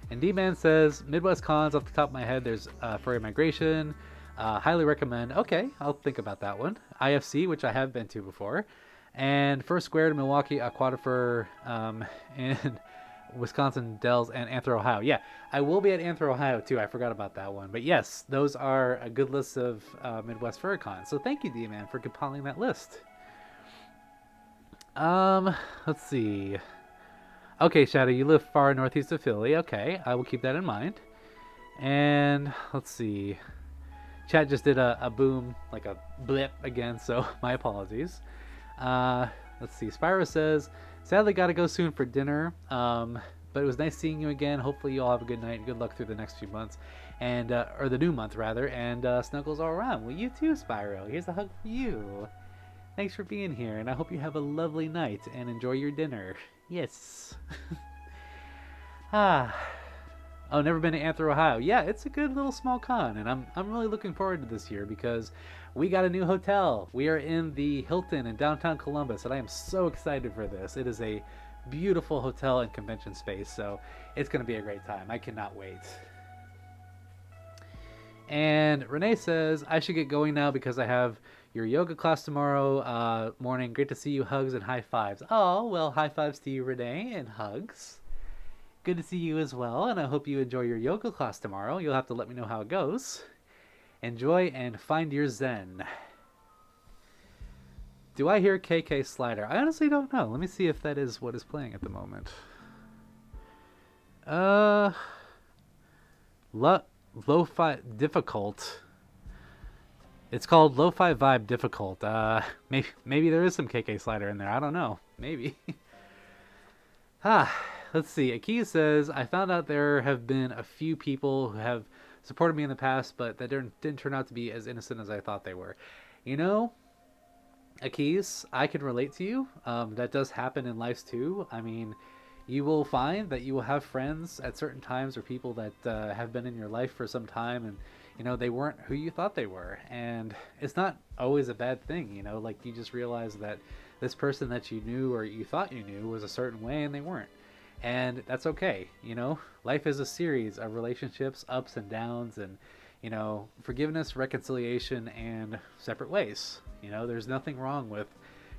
And D-Man says, Midwest Cons, off the top of my head, there's Furry Migration. Highly recommend. Okay, I'll think about that one. IFC, which I have been to before. And First Square to Milwaukee, Aquatifer, and Wisconsin Dells, and Anthro, Ohio. Yeah, I will be at Anthro, Ohio, too. I forgot about that one. But yes, those are a good list of Midwest Furry Cons. So thank you, D-Man, for compiling that list. Let's see. Okay, Shadow, you live far northeast of Philly. Okay, I will keep that in mind. And let's see. Chat just did a boom, like a blip again, so my apologies. Let's see. Spyro says, sadly gotta go soon for dinner. But it was nice seeing you again. Hopefully you all have a good night and good luck through the next few months. And, or the new month rather. And snuggles all around. Well, you too, Spyro. Here's a hug for you. Thanks for being here, and I hope you have a lovely night and enjoy your dinner. Yes. Oh, never been to Anthro, Ohio. Yeah, it's a good little small con, and I'm really looking forward to this year because we got a new hotel. We are in the Hilton in downtown Columbus, and I am so excited for this. It is a beautiful hotel and convention space, so it's going to be a great time. I cannot wait. And Renee says, I should get going now because I have your yoga class tomorrow morning. Great to see you. Hugs and high fives. Oh, well, high fives to you, Renee, and hugs. Good to see you as well, and I hope you enjoy your yoga class tomorrow. You'll have to let me know how it goes. Enjoy and find your zen. Do I hear KK Slider? I honestly don't know. Let me see if that is what is playing at the moment. Lo-fi difficult. It's called Lo-fi Vibe Difficult. Maybe there is some KK Slider in there. I don't know. Maybe. Let's see. Aki says, I found out there have been a few people who have supported me in the past, but that didn't turn out to be as innocent as I thought they were. You know, Akis, I can relate to you. That does happen in life too. I mean, you will find that you will have friends at certain times or people that have been in your life for some time and you know, they weren't who you thought they were. And it's not always a bad thing, you know, like you just realize that this person that you knew or you thought you knew was a certain way and they weren't. And that's okay, you know. Life is a series of relationships, ups and downs, and, you know, forgiveness, reconciliation, and separate ways. You know, there's nothing wrong with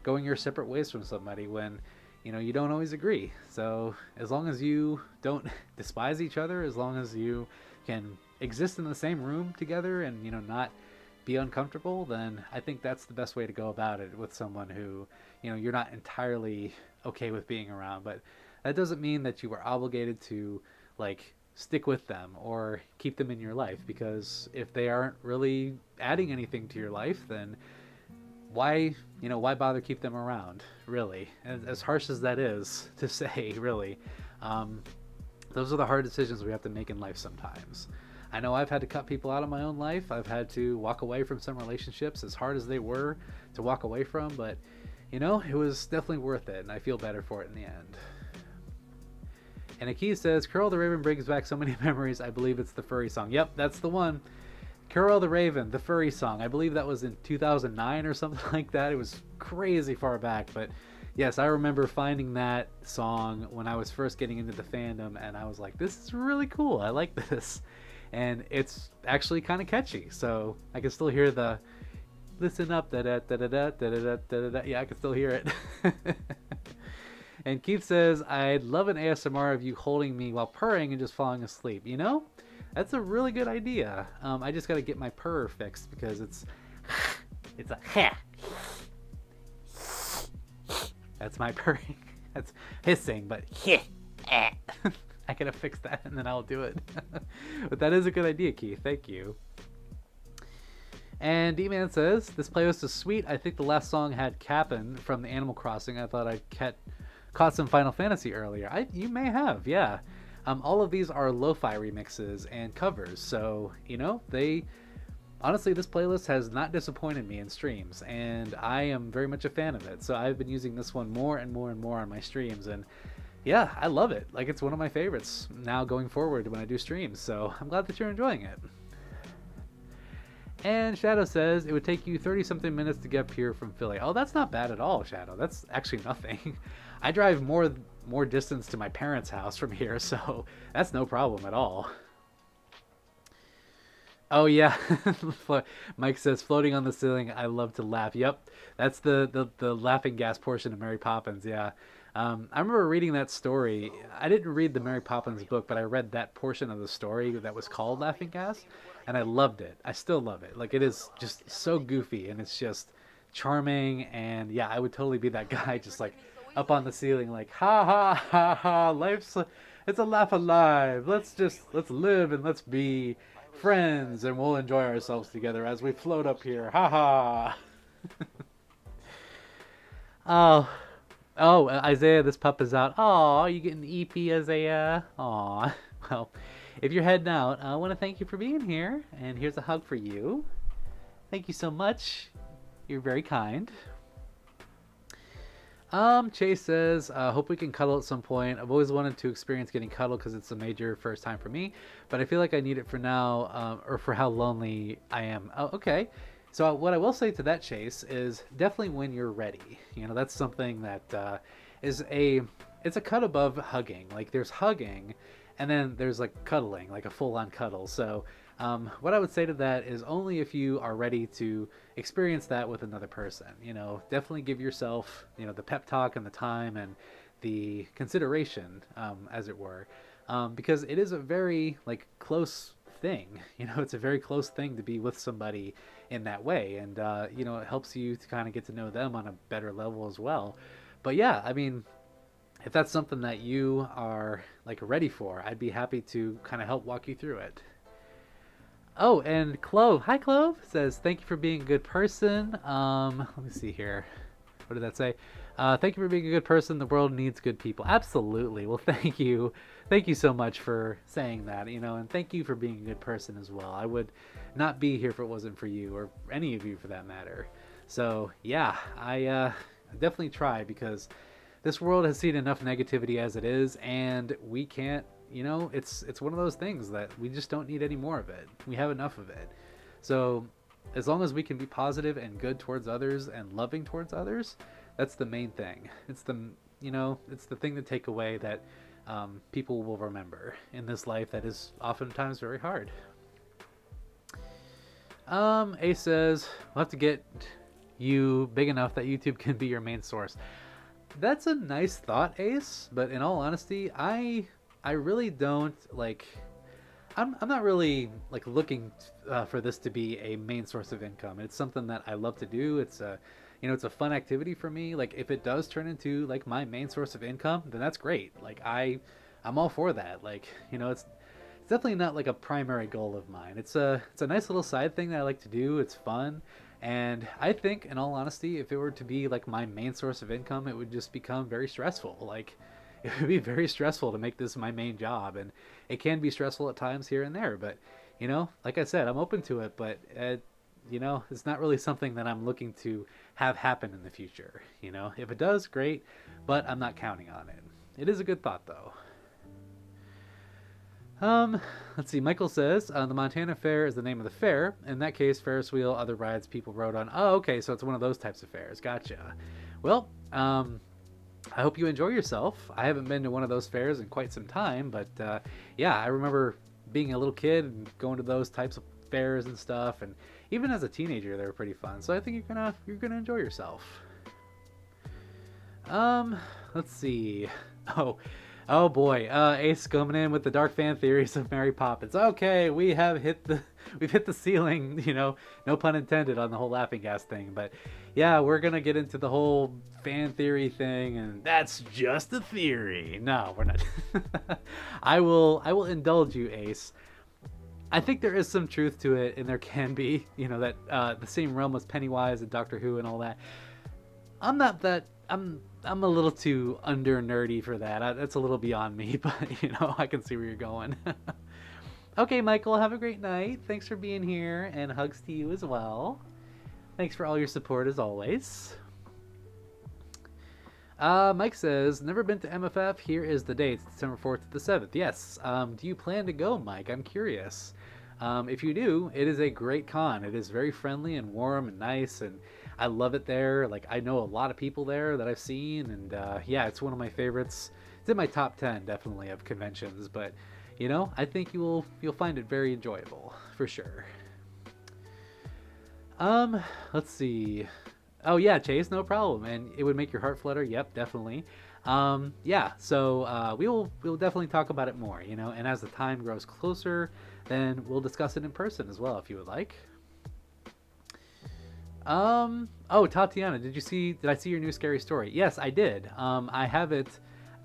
going your separate ways from somebody when, you know, you don't always agree. So as long as you don't despise each other, as long as you can exist in the same room together and, you know, not be uncomfortable, then I think that's the best way to go about it with someone who, you know, you're not entirely okay with being around. But that doesn't mean that you are obligated to, like, stick with them or keep them in your life, because if they aren't really adding anything to your life, then why bother keep them around, really? As harsh as that is to say, really, those are the hard decisions we have to make in life sometimes. I know I've had to cut people out of my own life. I've had to walk away from some relationships, as hard as they were to walk away from, but, you know, it was definitely worth it, and I feel better for it in the end. And Aki says, Curl the Raven brings back so many memories. I believe it's the furry song. Yep, that's the one. Curl the Raven, the furry song. I believe that was in 2009 or something like that. It was crazy far back, but Yes, I remember finding that song when I was first getting into the fandom, and I was like, this is really cool. I like this. And it's actually kind of catchy. So I can still hear the listen up, da da da da da da da da da. Yeah, I can still hear it. And Keith says, I'd love an ASMR of you holding me while purring and just falling asleep. You know, that's a really good idea. I just got to get my purr fixed because it's a that's my purring. That's hissing, but I gotta fix that and then I'll do it. But that is a good idea, Keith. Thank you. And D-Man says, this playlist is sweet. I think the last song had Cap'n from the Animal Crossing. I thought I caught some Final Fantasy earlier. You may have, yeah. All of these are lo-fi remixes and covers. So, you know, honestly, this playlist has not disappointed me in streams, and I am very much a fan of it. So I've been using this one more and more and more on my streams, and yeah, I love it. Like, it's one of my favorites now going forward when I do streams. So I'm glad that you're enjoying it. And Shadow says, it would take you 30-something minutes to get up here from Philly. Oh, that's not bad at all, Shadow. That's actually nothing. I drive more distance to my parents' house from here, so that's no problem at all. Oh, yeah. Mike says, floating on the ceiling, I love to laugh. Yep, that's the laughing gas portion of Mary Poppins, yeah. I remember reading that story. I didn't read the Mary Poppins book, but I read that portion of the story that was called Laughing Gas, and I loved it. I still love it. Like, it is just so goofy, and it's just charming, and yeah, I would totally be that guy just like up on the ceiling like, ha ha ha ha, it's a laugh alive. Let's live and let's be friends, and we'll enjoy ourselves together as we float up here. Ha ha. Oh, Isaiah, this pup is out. Oh, you getting EP, Isaiah? Aw. Well, if you're heading out, I want to thank you for being here, and here's a hug for you. Thank you so much. You're very kind. Chase says, hope we can cuddle at some point. I've always wanted to experience getting cuddled because it's a major first time for me, but I feel like I need it for now, or for how lonely I am. Oh, okay. So what I will say to that, Chase, is definitely when you're ready. You know, that's something that it's a cut above hugging. Like, there's hugging, and then there's like cuddling, like a full-on cuddle. So what I would say to that is only if you are ready to experience that with another person. You know, definitely give yourself, you know, the pep talk and the time and the consideration, as it were, because it is a very like close thing. You know, it's a very close thing to be with somebody in that way, and you know, it helps you to kind of get to know them on a better level as well. But yeah, I mean, if that's something that you are like ready for, I'd be happy to kind of help walk you through it. Oh, and Clove, hi Clove, says, thank you for being a good person. Let me see here. What did that say? Thank you for being a good person. The world needs good people. Absolutely. Well, thank you. Thank you so much for saying that, you know, and thank you for being a good person as well. I would not be here if it wasn't for you, or any of you for that matter. So yeah, I definitely try, because this world has seen enough negativity as it is, and we can't, you know, it's one of those things that we just don't need any more of it. We have enough of it. So as long as we can be positive and good towards others and loving towards others, that's the main thing. It's the, you know, it's the thing to take away that people will remember in this life that is oftentimes very hard. Ace says, we'll have to get you big enough that YouTube can be your main source. That's a nice thought, Ace, but in all honesty, I really don't like, I'm not really like looking for this to be a main source of income. It's something that I love to do. It's a, you know, it's a fun activity for me. Like, if it does turn into like my main source of income, then that's great. Like, I'm all for that. Like, you know, it's definitely not like a primary goal of mine. It's a nice little side thing that I like to do. It's fun. And I think, in all honesty, if it were to be like my main source of income, it would just become very stressful. Like, it would be very stressful to make this my main job, and it can be stressful at times here and there. But, you know, like I said, I'm open to it, but you know, it's not really something that I'm looking to have happen in the future. You know, if it does, great, but I'm not counting on it. It is a good thought, though. Let's see. Michael says, the Montana Fair is the name of the fair. In that case, Ferris wheel, other rides people rode on. Oh, okay, so it's one of those types of fairs. Gotcha. Well, I hope you enjoy yourself. I haven't been to one of those fairs in quite some time, but yeah, I remember being a little kid and going to those types of fairs and stuff, and even as a teenager, they were pretty fun. So I think you're gonna enjoy yourself. Um, let's see. Oh, oh boy. Ace coming in with the dark fan theories of Mary Poppins. Okay, we've hit the ceiling. You know, no pun intended on the whole laughing gas thing. But yeah, we're gonna get into the whole fan theory thing, and that's just a theory. No, we're not. I will indulge you, Ace. I think there is some truth to it, and there can be, you know, that the same realm as Pennywise and Doctor Who and all that. I'm not that. I'm a little too under nerdy for that. That's a little beyond me, but you know, I can see where you're going. Okay, Michael, have a great night. Thanks for being here, and hugs to you as well. Thanks for all your support as always. Mike says, never been to MFF. Here is the date, December 4th to the 7th. Yes. Do you plan to go, Mike? I'm curious. If you do, it is a great con. It is very friendly and warm and nice, and I love it there. Like, I know a lot of people there that I've seen, and yeah, it's one of my favorites. It's in my top 10, definitely, of conventions, but, you know, I think you'll find it very enjoyable, for sure. Let's see. Oh yeah, Chase, no problem. And it would make your heart flutter. Yep, definitely. Yeah, so we'll definitely talk about it more, you know, and as the time grows closer, then we'll discuss it in person as well if you would like. Oh, Tatiana, did I see your new scary story? Yes, I did. I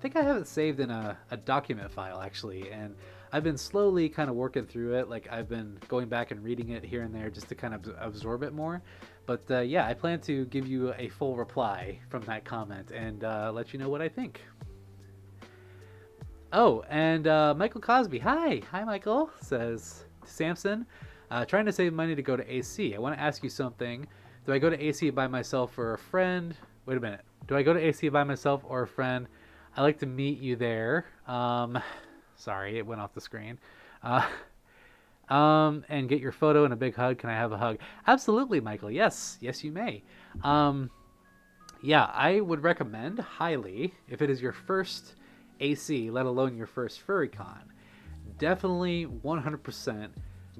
think I have it saved in a document file actually, and I've been slowly kind of working through it. Like, I've been going back and reading it here and there just to kind of absorb it more. But yeah, I plan to give you a full reply from that comment and let you know what I think. Oh, and Michael Cosby, hi Michael, says Samson, trying to save money to go to AC. I want to ask you something. Do I go to AC by myself or a friend? Wait a minute. Do I go to AC by myself or a friend? I like to meet you there. Sorry, it went off the screen. And get your photo and a big hug. Can I have a hug? Absolutely, Michael. Yes, you may. Yeah, I would recommend highly, if it is your first AC, let alone your first furry con, definitely 100%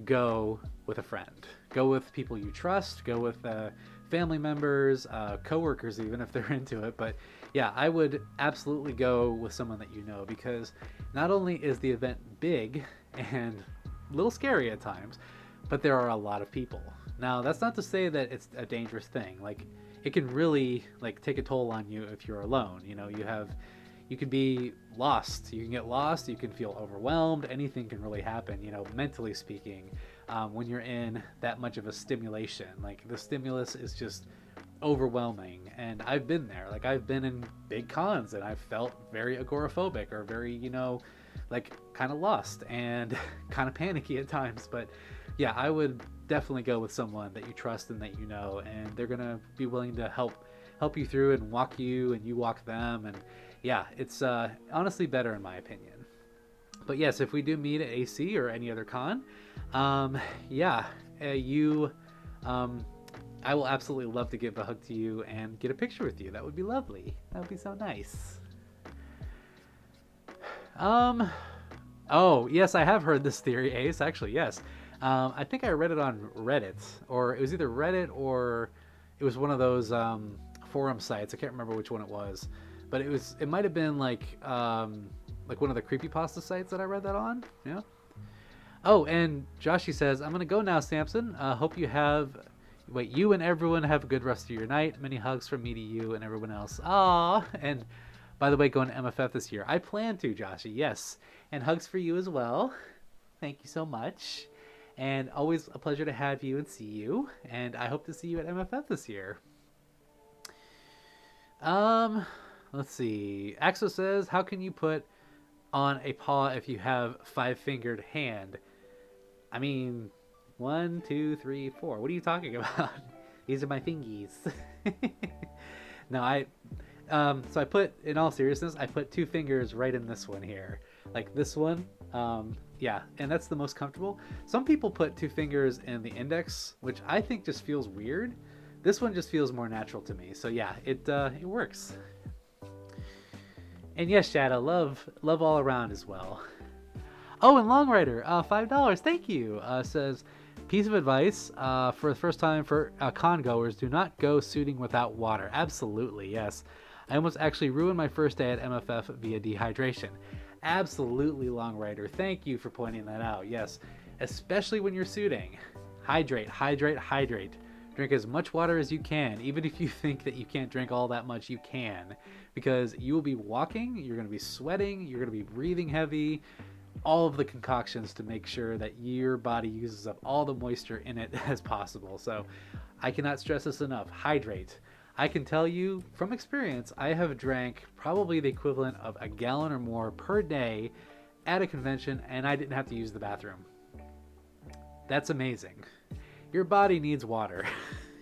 go with a friend. Go with people you trust. Go with family members, coworkers, even if they're into it. But yeah, I would absolutely go with someone that you know, because not only is the event big and a little scary at times, but there are a lot of people. Now, that's not to say that it's a dangerous thing. Like, it can really like take a toll on you if you're alone. You know, you can be lost. You can get lost. You can feel overwhelmed. Anything can really happen, you know, mentally speaking, when you're in that much of a stimulation. Like, the stimulus is just overwhelming. And I've been there. Like, I've been in big cons and I've felt very agoraphobic or very, you know, like kind of lost and kind of panicky at times. But yeah, I would definitely go with someone that you trust and that you know, and they're gonna be willing to help you through and walk you and you walk them. And yeah, it's honestly better in my opinion. But yes, if we do meet at AC or any other con, yeah, I will absolutely love to give a hug to you and get a picture with you. That would be lovely. That would be so nice. Oh, yes, I have heard this theory, Ace, actually, yes. I think I read it on Reddit, or it was either Reddit or it was one of those forum sites. I can't remember which one it was, but it might have been like one of the creepypasta sites that I read that on. Yeah. Oh, and Joshy says, I'm gonna go now, Samson. Hope you you and everyone have a good rest of your night. Many hugs from me to you and everyone else. Aw, and by the way, going to MFF this year. I plan to, Joshy, yes. And hugs for you as well. Thank you so much. And always a pleasure to have you and see you. And I hope to see you at MFF this year. Let's see. Axo says, how can you put on a paw if you have 5-fingered hand? I mean, 1, 2, 3, 4. What are you talking about? These are my fingies. No, so I put, in all seriousness, I put 2 fingers right in this one here. Like this one. Yeah, and that's the most comfortable. Some people put 2 fingers in the index, which I think just feels weird. This one just feels more natural to me. So yeah, it works. And yes, Shadow, love all around as well. Oh, and Long Rider, $5. Thank you. Says, piece of advice for the first time for con goers: do not go suiting without water. Absolutely, yes. I almost actually ruined my first day at MFF via dehydration. Absolutely, Long Rider. Thank you for pointing that out. Yes, especially when you're suiting. Hydrate, hydrate, hydrate. Drink as much water as you can. Even if you think that you can't drink all that much, you can. Because you will be walking, you're going to be sweating, you're going to be breathing heavy. All of the concoctions to make sure that your body uses up all the moisture in it as possible. So I cannot stress this enough. Hydrate. I can tell you from experience, I have drank probably the equivalent of a gallon or more per day at a convention, and I didn't have to use the bathroom. That's amazing. Your body needs water.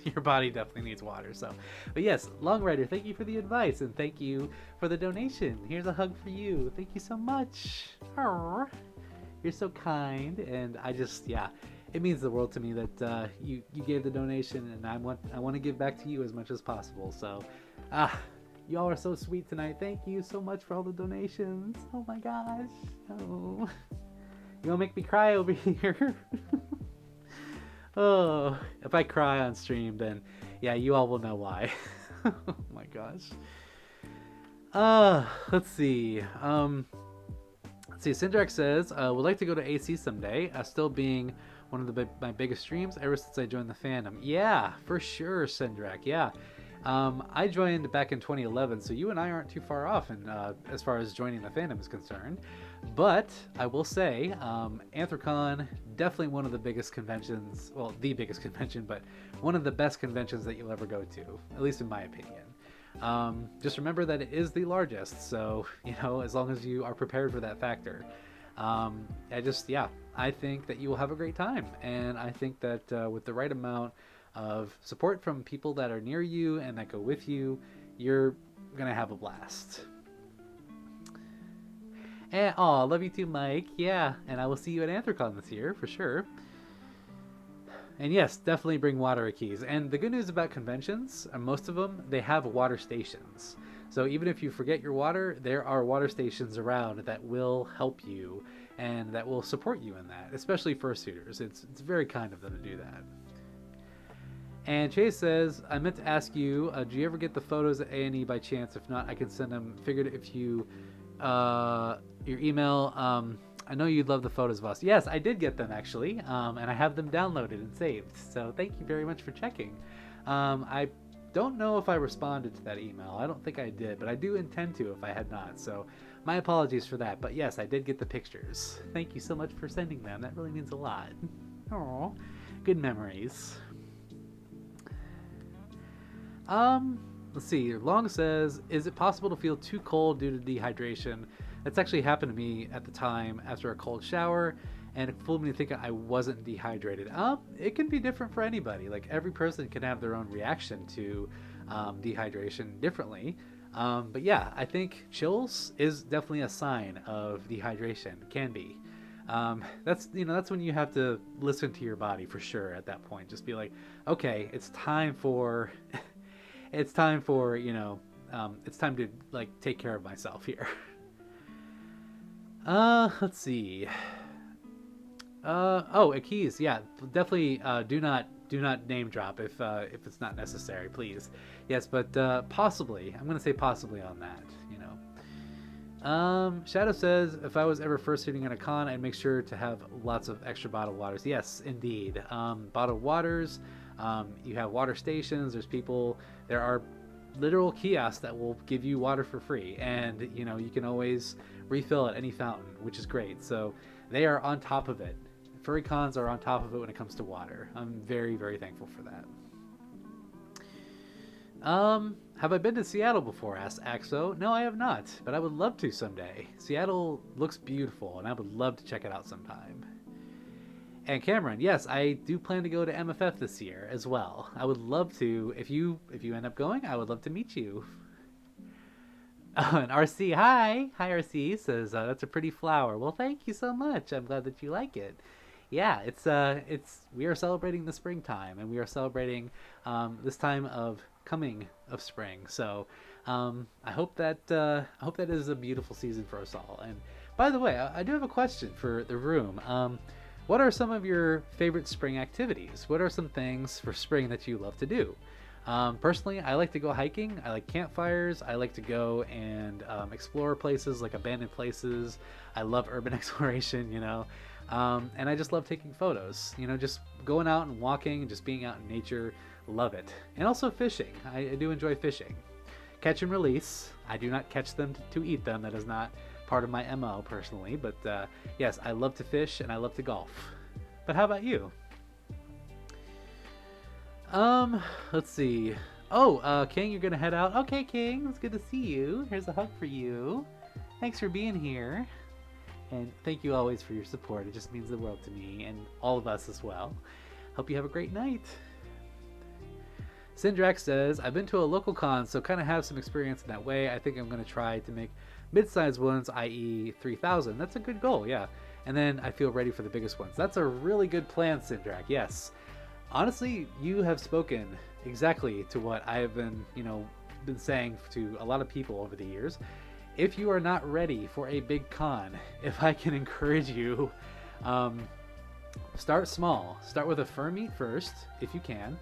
Your body definitely needs water. So, but yes, Long Rider, thank you for the advice, and thank you for the donation. Here's a hug for you. Thank you so much. Arr. You're so kind, and I just, yeah, it means the world to me that you gave the donation, and I want to give back to you as much as possible. So, y'all are so sweet tonight. Thank you so much for all the donations. Oh my gosh. Oh, you gonna make me cry over here. Oh, if I cry on stream, then yeah, you all will know why. Oh my gosh. Let's see. Syndrak says, would like to go to AC someday, still being one of my biggest streams ever since I joined the fandom. Yeah, for sure, Syndrak, yeah. I joined back in 2011, so you and I aren't too far off in, as far as joining the fandom is concerned. But I will say, Anthrocon, definitely one of the biggest conventions, well, the biggest convention, but one of the best conventions that you'll ever go to, at least in my opinion. Just remember that it is the largest, so, you know, as long as you are prepared for that factor. I think that you will have a great time, and I think that with the right amount of support from people that are near you and that go with you, you're gonna have a blast. And love you too, Mike. Yeah, and I will see you at Anthrocon this year for sure. And yes, definitely bring water keys. And the good news about conventions, most of them, they have water stations. So even if you forget your water, there are water stations around that will help you and that will support you in that, especially fursuiters. It's very kind of them to do that. And Chase says, I meant to ask you, do you ever get the photos at A&E by chance? If not, I can send them. Figured if you, your email, I know you'd love the photos of us. Yes, I did get them actually, and I have them downloaded and saved. So thank you very much for checking. I don't know if I responded to that email. I don't think I did, but I do intend to if I had not. So my apologies for that. But yes, I did get the pictures. Thank you so much for sending them. That really means a lot. Oh, good memories. Let's see. Long says, is it possible to feel too cold due to dehydration? That's actually happened to me at the time after a cold shower, and it fooled me thinking I wasn't dehydrated. It can be different for anybody. Like, every person can have their own reaction to dehydration differently. But yeah, I think chills is definitely a sign of dehydration. Can be. That's when you have to listen to your body for sure at that point. Just be like, okay, it's time for it's time to like take care of myself here. Let's see. Keys, yeah, definitely. Do not name drop if it's not necessary, please. Yes, but possibly. I'm gonna say possibly on that. Shadow says, if I was ever fursuiting at a con, I'd make sure to have lots of extra bottled waters. Yes, indeed. Bottled waters. You have water stations. There are literal kiosks that will give you water for free, and you can always refill at any fountain, which is great. So they are on top of it. Furry cons are on top of it when it comes to water. I'm very, very thankful for that. Have I been to Seattle before? Asked Axo. No, I have not, but I would love to someday. Seattle looks beautiful, and I would love to check it out sometime. And Cameron, yes, I do plan to go to MFF this year as well. I would love to. If you end up going, I would love to meet you. And RC, hi, RC says that's a pretty flower. Well, thank you so much. I'm glad that you like it. Yeah, we are celebrating the springtime, and we are celebrating this time of coming of spring. So I hope that is a beautiful season for us all. And by the way, I do have a question for the room. What are some of your favorite spring activities? What are some things for spring that you love to do? Personally, I like to go hiking. I like campfires. I like to go and explore places like abandoned places. I love urban exploration, and I just love taking photos, just going out and walking and just being out in nature. Love it. And also fishing. I do enjoy fishing. Catch and release. I do not catch them to eat them. That is not part of my MO personally. But yes, I love to fish and I love to golf. But how about you? Let's see. Oh, King, you're gonna head out? Okay, King, it's good to see you. Here's a hug for you. Thanks for being here. And thank you always for your support. It just means the world to me and all of us as well. Hope you have a great night. Syndrax says, I've been to a local con, so kind of have some experience in that way. I think I'm going to try to make mid-sized ones, i.e. 3,000. That's a good goal, yeah. And then I feel ready for the biggest ones. That's a really good plan, Syndrax, yes. Honestly, you have spoken exactly to what I have been saying to a lot of people over the years. If you are not ready for a big con, if I can encourage you, start small. Start with a fur meet first, if you can.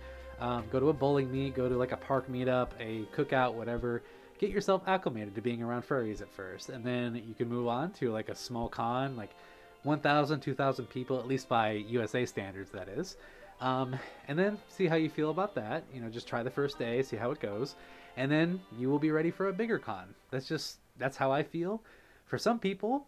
Go to a bowling meet, go to like a park meetup, a cookout, whatever. Get yourself acclimated to being around furries at first, and then you can move on to like a small con, like 1,000, 2,000 people, at least by USA standards, that is. And then see how you feel about that. Just try the first day, see how it goes, and then you will be ready for a bigger con. That's how I feel. For some people,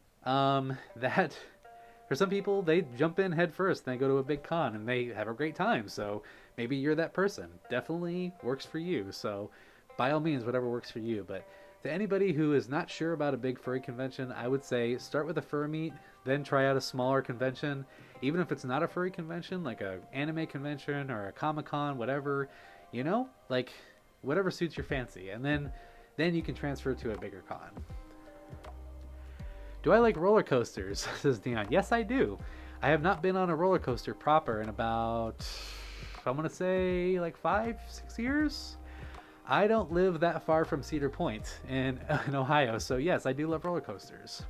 they jump in head first, and they go to a big con, and they have a great time. So maybe you're that person. Definitely works for you. So by all means, whatever works for you. But to anybody who is not sure about a big furry convention, I would say start with a fur meet, then try out a smaller convention. Even if it's not a furry convention, like a anime convention or a Comic-Con, whatever, like whatever suits your fancy. And then you can transfer to a bigger con. Do I like roller coasters? Says Dion. Yes, I do. I have not been on a roller coaster proper in about, I'm going to say like 5-6 years. I don't live that far from Cedar Point in Ohio. So yes, I do love roller coasters.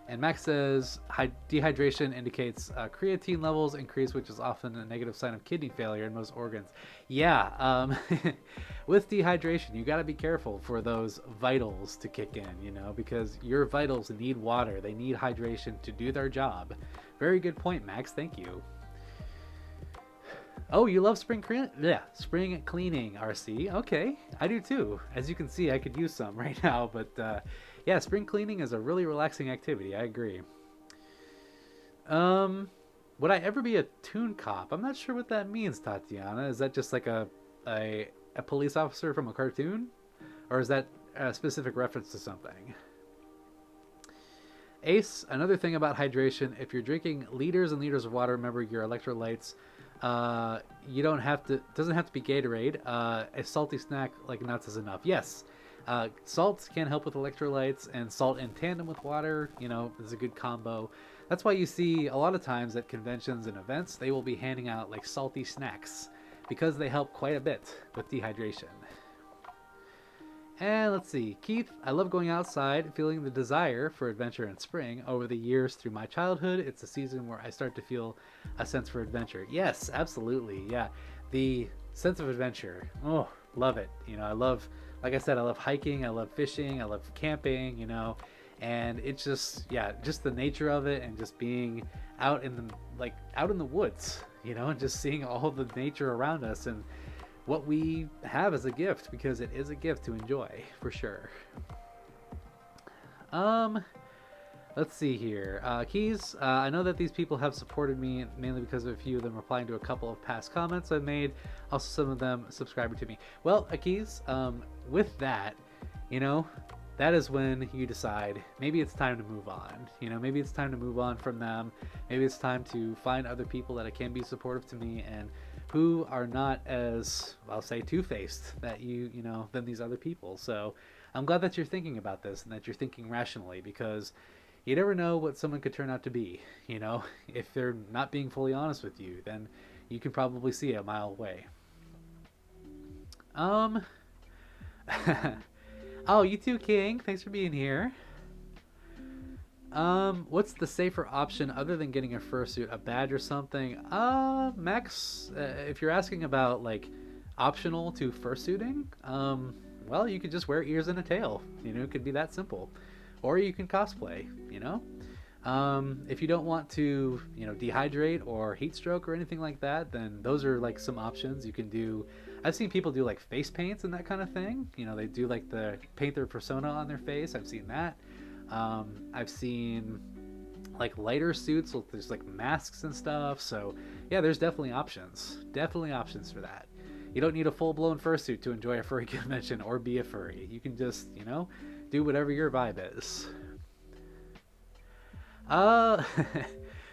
And Max says dehydration indicates creatine levels increase, which is often a negative sign of kidney failure in most organs. Yeah, with dehydration, you got to be careful for those vitals to kick in, because your vitals need water. They need hydration to do their job. Very good point, Max. Thank you. Oh, you love spring cleaning? Yeah, spring cleaning, RC. Okay, I do too. As you can see, I could use some right now, but yeah, spring cleaning is a really relaxing activity. I agree. Would I ever be a toon cop? I'm not sure what that means, Tatiana. Is that just like a police officer from a cartoon? Or is that a specific reference to something? Ace, another thing about hydration, if you're drinking liters and liters of water, remember your electrolytes. You don't have to, doesn't have to be Gatorade. A salty snack like nuts is enough. Yes. Salt can help with electrolytes, and salt in tandem with water, is a good combo. That's why you see a lot of times at conventions and events, they will be handing out like salty snacks because they help quite a bit with dehydration. And let's see, Keith, I love going outside, feeling the desire for adventure in spring. Over the years through my childhood, it's a season where I start to feel a sense for adventure. Yes, absolutely. Yeah. The sense of adventure. Oh, love it. I love, like I said, I love hiking, I love fishing, I love camping, and it's just, yeah, just the nature of it, and just being out in the woods, and just seeing all the nature around us and what we have as a gift, because it is a gift to enjoy for sure. Let's see here. Keys, I know that these people have supported me mainly because of a few of them replying to a couple of past comments I've made. Also, some of them subscribing to me. Well, Keys, with that, that is when you decide maybe it's time to move on. Maybe it's time to move on from them. Maybe it's time to find other people that can be supportive to me and who are not as, I'll say, two-faced than these other people. So I'm glad that you're thinking about this and that you're thinking rationally, because you never know what someone could turn out to be. If they're not being fully honest with you, then you can probably see a mile away. Um, oh, you too, King. Thanks for being here. What's the safer option other than getting a fursuit, a badge or something? Max, if you're asking about like optional to fursuiting, well, you could just wear ears and a tail. It could be that simple, or you can cosplay. If you don't want to, dehydrate or heat stroke or anything like that, then those are like some options you can do. I've seen people do like face paints and that kind of thing. They do like the paint their persona on their face. I've seen that. I've seen like lighter suits with there's like masks and stuff. So yeah, there's definitely options. Definitely options for that. You don't need a full-blown fursuit to enjoy a furry convention or be a furry. You can just, do whatever your vibe is.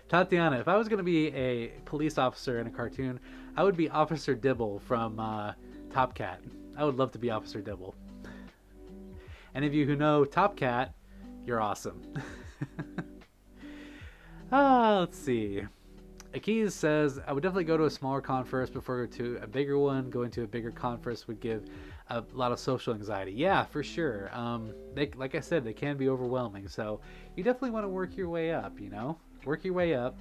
Tatiana, if I was going to be a police officer in a cartoon, I would be Officer Dibble from Top Cat. I would love to be Officer Dibble. Any of you who know Top Cat, you're awesome. Let's see. Akiz says, I would definitely go to a smaller con first before go to a bigger one. Going to a bigger con first would give a lot of social anxiety. Yeah, for sure. Like I said, they can be overwhelming. So you definitely want to work your way up, Work your way up.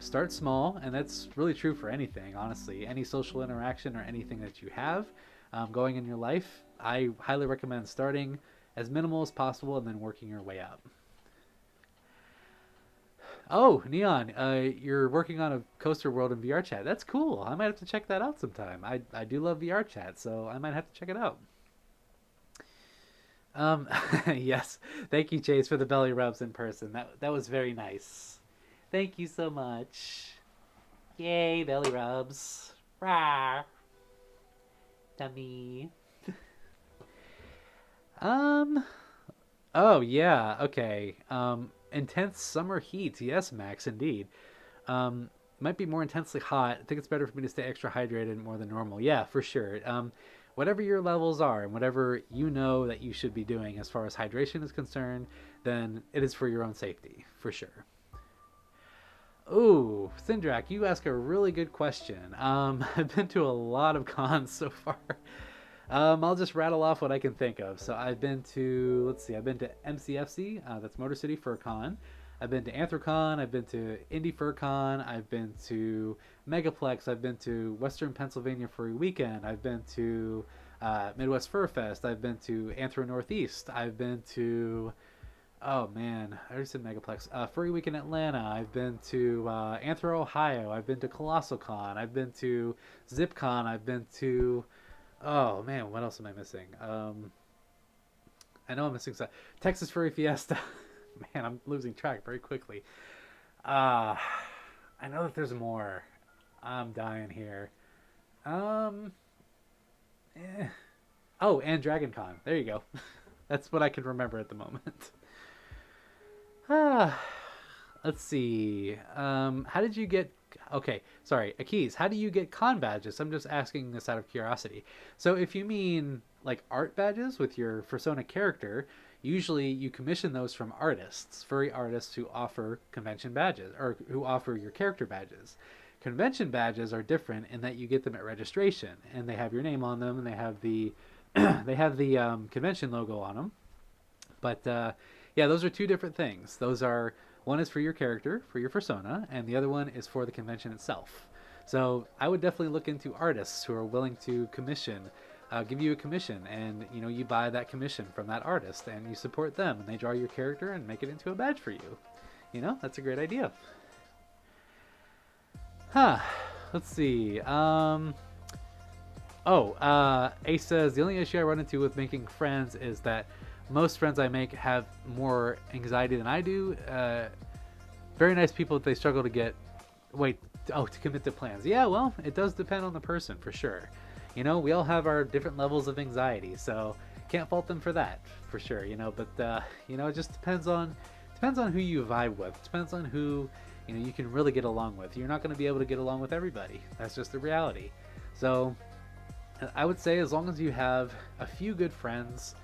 Start small, and that's really true for anything, honestly. Any social interaction or anything that you have going in your life, I highly recommend starting as minimal as possible and then working your way up. Oh, Neon, you're working on a Coaster World in VR chat. That's cool. I might have to check that out sometime. I do love VR chat, so I might have to check it out. Yes. Thank you, Chase, for the belly rubs in person. That was very nice. Thank you so much. Yay, belly rubs. Rah. Tummy. Oh yeah, okay. Intense summer heat. Yes, Max, indeed. Might be more intensely hot. I think it's better for me to stay extra hydrated more than normal. Yeah, for sure. Whatever your levels are and whatever you know that you should be doing as far as hydration is concerned, then it is for your own safety, for sure. Ooh, Sindrak, you ask a really good question. I've been to a lot of cons so far. I'll just rattle off what I can think of. So I've been to, I've been to MCFC, that's Motor City Fur Con. I've been to Anthrocon. I've been to Indy Fur Con. I've been to Megaplex. I've been to Western Pennsylvania Furry Weekend. I've been to Midwest Fur Fest. I've been to Anthro Northeast. I've been to, oh man, I already said Megaplex. Furry Weekend Atlanta. I've been to Anthro Ohio. I've been to Colossal Con. I've been to ZipCon. I've been to, oh man, what else am I missing? I know I'm missing stuff. Texas Furry Fiesta. Man, I'm losing track very quickly. I know that there's more. I'm dying here. Oh, and Dragon Con. There you go. That's what I can remember at the moment. Let's see. How did you get... Okay, sorry. Akiz, how do you get con badges? I'm just asking this out of curiosity. So if you mean like art badges with your persona character, usually you commission those from artists, furry artists who offer convention badges, or who offer your character badges. Convention badges are different in that you get them at registration, and they have your name on them, and they have the convention logo on them. But yeah, those are two different things. Those are, one is for your character, for your persona, and the other one is for the convention itself. So I would definitely look into artists who are willing to commission, give you a commission, and you buy that commission from that artist, and you support them, and they draw your character and make it into a badge for you. That's a great idea. Let's see. Ace says, the only issue I run into with making friends is that most friends I make have more anxiety than I do. Very nice people, they struggle to to commit to plans. Yeah, well, it does depend on the person, for sure. We all have our different levels of anxiety, so can't fault them for that, for sure. But it just depends on who you vibe with. It depends on who you can really get along with. You're not going to be able to get along with everybody. That's just the reality. So I would say as long as you have a few good friends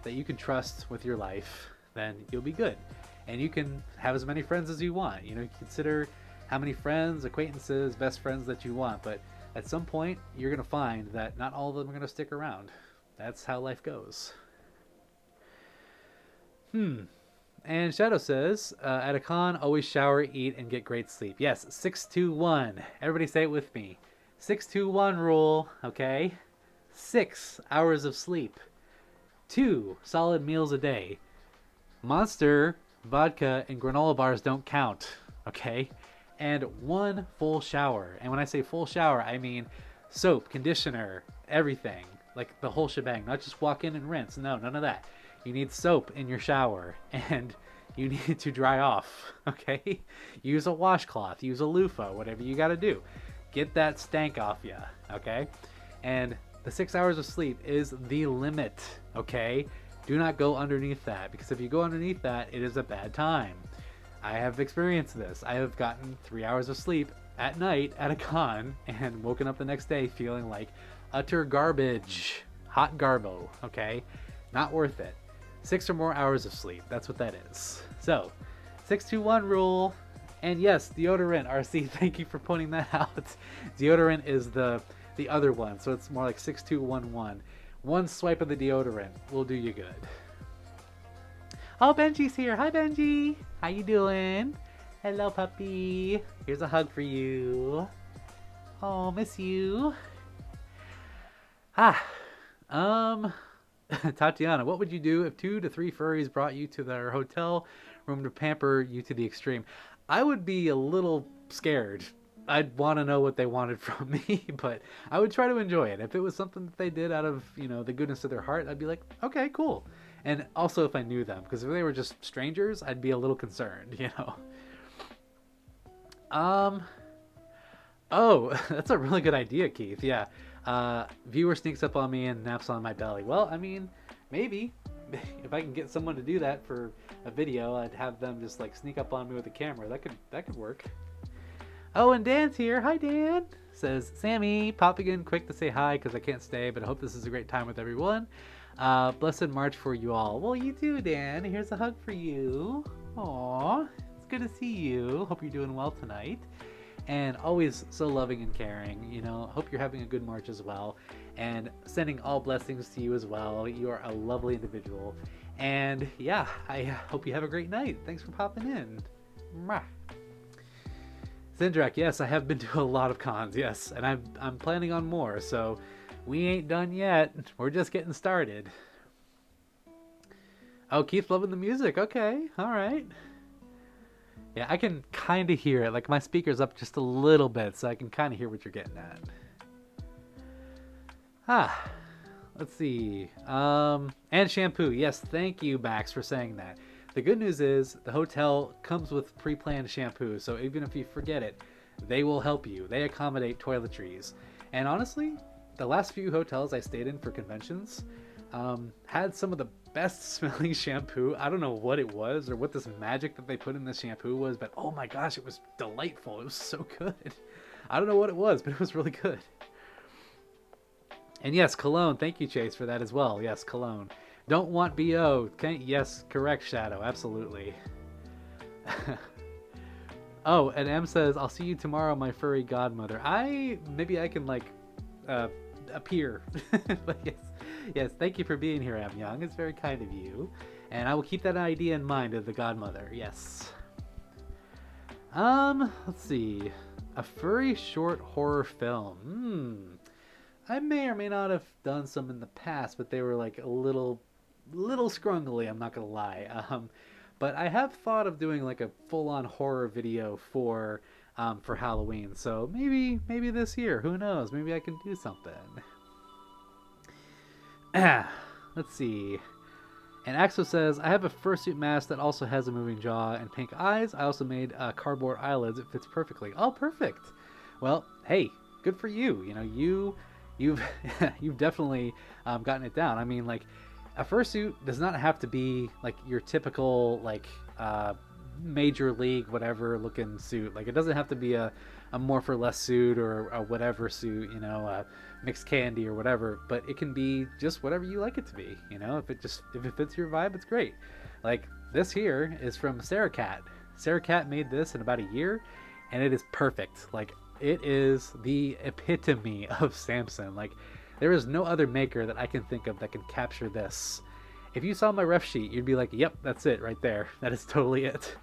that you can trust with your life, then you'll be good. And you can have as many friends as you want. Consider how many friends, acquaintances, best friends that you want, but at some point you're going to find that not all of them are going to stick around. That's how life goes. And Shadow says, at a con, always shower, eat, and get great sleep. Yes, 6-2-1. Everybody say it with me. 6-2-1 rule, okay? 6 hours of sleep. 2 solid meals a day. Monster, vodka, and granola bars don't count, okay? And 1 full shower. And when I say full shower, I mean soap, conditioner, everything. Like the whole shebang. Not just walk in and rinse. No, none of that. You need soap in your shower, and you need to dry off, okay? Use a washcloth, use a loofah, whatever you got to do. Get that stank off ya, okay? And the 6 hours of sleep is the limit, okay? Do not go underneath that, because if you go underneath that, it is a bad time. I have experienced this. I have gotten 3 hours of sleep at night at a con and woken up the next day feeling like utter garbage. Hot garbo, okay? Not worth it. 6 or more hours of sleep. That's what that is. So, 6-2-1 rule. And yes, deodorant, RC, thank you for pointing that out. Deodorant is the other one, so it's more like 6-2-1-1. One swipe of the deodorant will do you good. Oh, Benji's here. Hi, Benji. How you doing? Hello, puppy. Here's a hug for you. Oh, miss you. Tatiana, what would you do if 2 to 3 furries brought you to their hotel room to pamper you to the extreme? I would be a little scared. I'd want to know what they wanted from me, but I would try to enjoy it. If it was something that they did out of, the goodness of their heart, I'd be like, okay, cool. And also if I knew them, because if they were just strangers, I'd be a little concerned, Oh, that's a really good idea, Keith. Yeah. Viewer sneaks up on me and naps on my belly. Well, I mean, maybe if I can get someone to do that for a video, I'd have them just like sneak up on me with a camera. That could work. Oh, and Dan's here. Hi, Dan. Says, Sammy, popping in quick to say hi because I can't stay, but I hope this is a great time with everyone. Blessed March for you all. Well, you too, Dan. Here's a hug for you. Aw, it's good to see you. Hope you're doing well tonight. And always so loving and caring, hope you're having a good March as well, and sending all blessings to you as well. You are a lovely individual, and yeah, I hope you have a great night. Thanks for popping in. Mwah. Zindrak, yes, I have been to a lot of cons, yes, and I'm planning on more, so we ain't done yet. We're just getting started. Oh, Keith loving the music. Okay, all right. Yeah, I can kind of hear it. Like, my speaker's up just a little bit, so I can kind of hear what you're getting at. Let's see. And shampoo. Yes, thank you, Max, for saying that. The good news is the hotel comes with pre-planned shampoo, so even if you forget it, they will help you. They accommodate toiletries. And honestly, the last few hotels I stayed in for conventions had some of the best smelling shampoo. I don't know what it was or what this magic that they put in the shampoo was, but oh my gosh, it was delightful. It was so good. I don't know what it was, but it was really good. And yes, cologne. Thank you, Chase, for that as well. Yes, cologne. Don't want BO. Okay, yes, correct, Shadow. Absolutely. Oh, and M says, I'll see you tomorrow, my furry godmother. Maybe I can appear. But yes, thank you for being here, Am Young. It's very kind of you. And I will keep that idea in mind of the godmother. Yes. Let's see. A furry short horror film. I may or may not have done some in the past, but they were like a little scrungly, I'm not gonna lie. But I have thought of doing like a full-on horror video for Halloween. So maybe this year, who knows? Maybe I can do something. Let's see. And Axo says, I have a fursuit mask that also has a moving jaw and pink eyes. I also made cardboard eyelids. It fits perfectly. Oh, perfect. Well, hey, good for you. You've definitely gotten it down. I mean, like, a fursuit does not have to be like your typical major league whatever looking suit. Like, it doesn't have to be a more for less suit or a whatever suit, mixed candy or whatever, but it can be just whatever you like it to be. If it fits your vibe, it's great. Like, this here is from Sarah Cat. Sarah Cat made this in about a year, and it is perfect. Like, It is the epitome of Samson. Like, there is no other maker that I can think of that can capture this. If you saw my ref sheet, you'd be like, yep, that's it right there. That is totally it.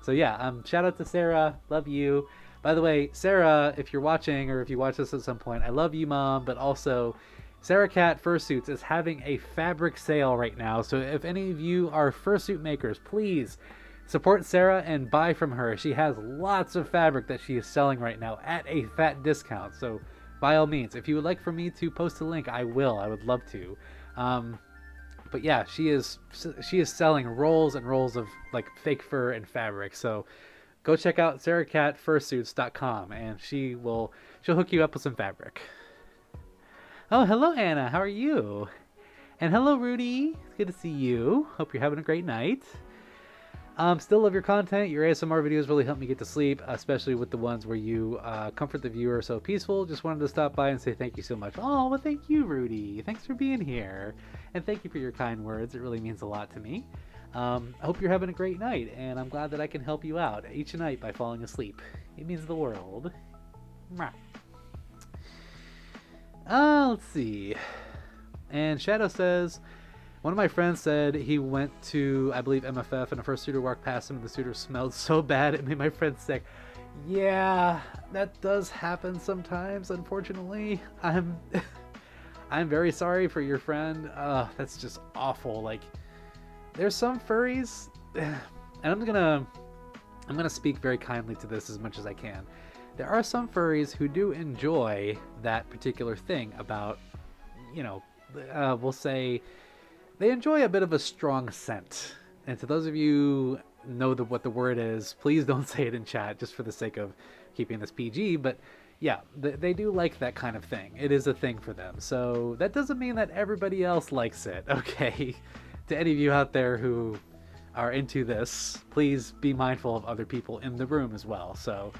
So yeah, shout out to Sarah. Love you. By the way, Sarah, if you're watching or if you watch this at some point, I love you, Mom. But also, Sarah Cat Fursuits is having a fabric sale right now. So if any of you are fursuit makers, please support Sarah and buy from her. She has lots of fabric that she is selling right now at a fat discount. So by all means, if you would like for me to post a link, I will. I would love to. But yeah, she is selling rolls and rolls of like fake fur and fabric. So go check out sarahcatfursuits.com and she'll hook you up with some fabric. Oh, hello Anna, how are you? And hello Rudy, it's good to see you. Hope you're having a great night. Still love your content. Your ASMR videos really help me get to sleep, especially with the ones where you comfort the viewer so peaceful. Just wanted to stop by and say thank you so much. Oh, well, thank you, Rudy. Thanks for being here. And thank you for your kind words. It really means a lot to me. I hope you're having a great night, and I'm glad that I can help you out each night by falling asleep. It means the world. Let's see. And Shadow says, one of my friends said he went to, I believe, MFF, and a fursuiter walked past him and the suitor smelled so bad it made my friend sick. Yeah, that does happen sometimes, unfortunately. I'm very sorry for your friend. That's just awful. Like, there's some furries, and I'm gonna speak very kindly to this as much as I can. There are some furries who do enjoy that particular thing about, we'll say, they enjoy a bit of a strong scent. And to those of you who know what the word is, please don't say it in chat just for the sake of keeping this PG. But yeah, they do like that kind of thing. It is a thing for them. So that doesn't mean that everybody else likes it, okay? To any of you out there who are into this, please be mindful of other people in the room as well. So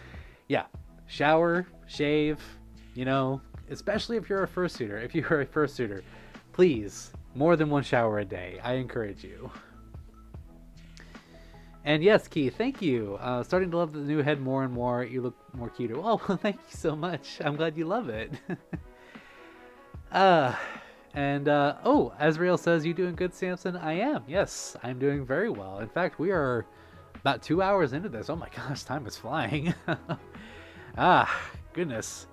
yeah, shower, shave, especially if you're a fursuiter. If you're a fursuiter, please, more than one shower a day. I encourage you. And yes, Keith, thank you. Starting to love the new head more and more. You look more cuter. Oh, well, thank you so much. I'm glad you love it. Azrael says, you doing good, Samson? I am. Yes, I'm doing very well. In fact, we are about 2 hours into this. Oh my gosh, time is flying. Goodness.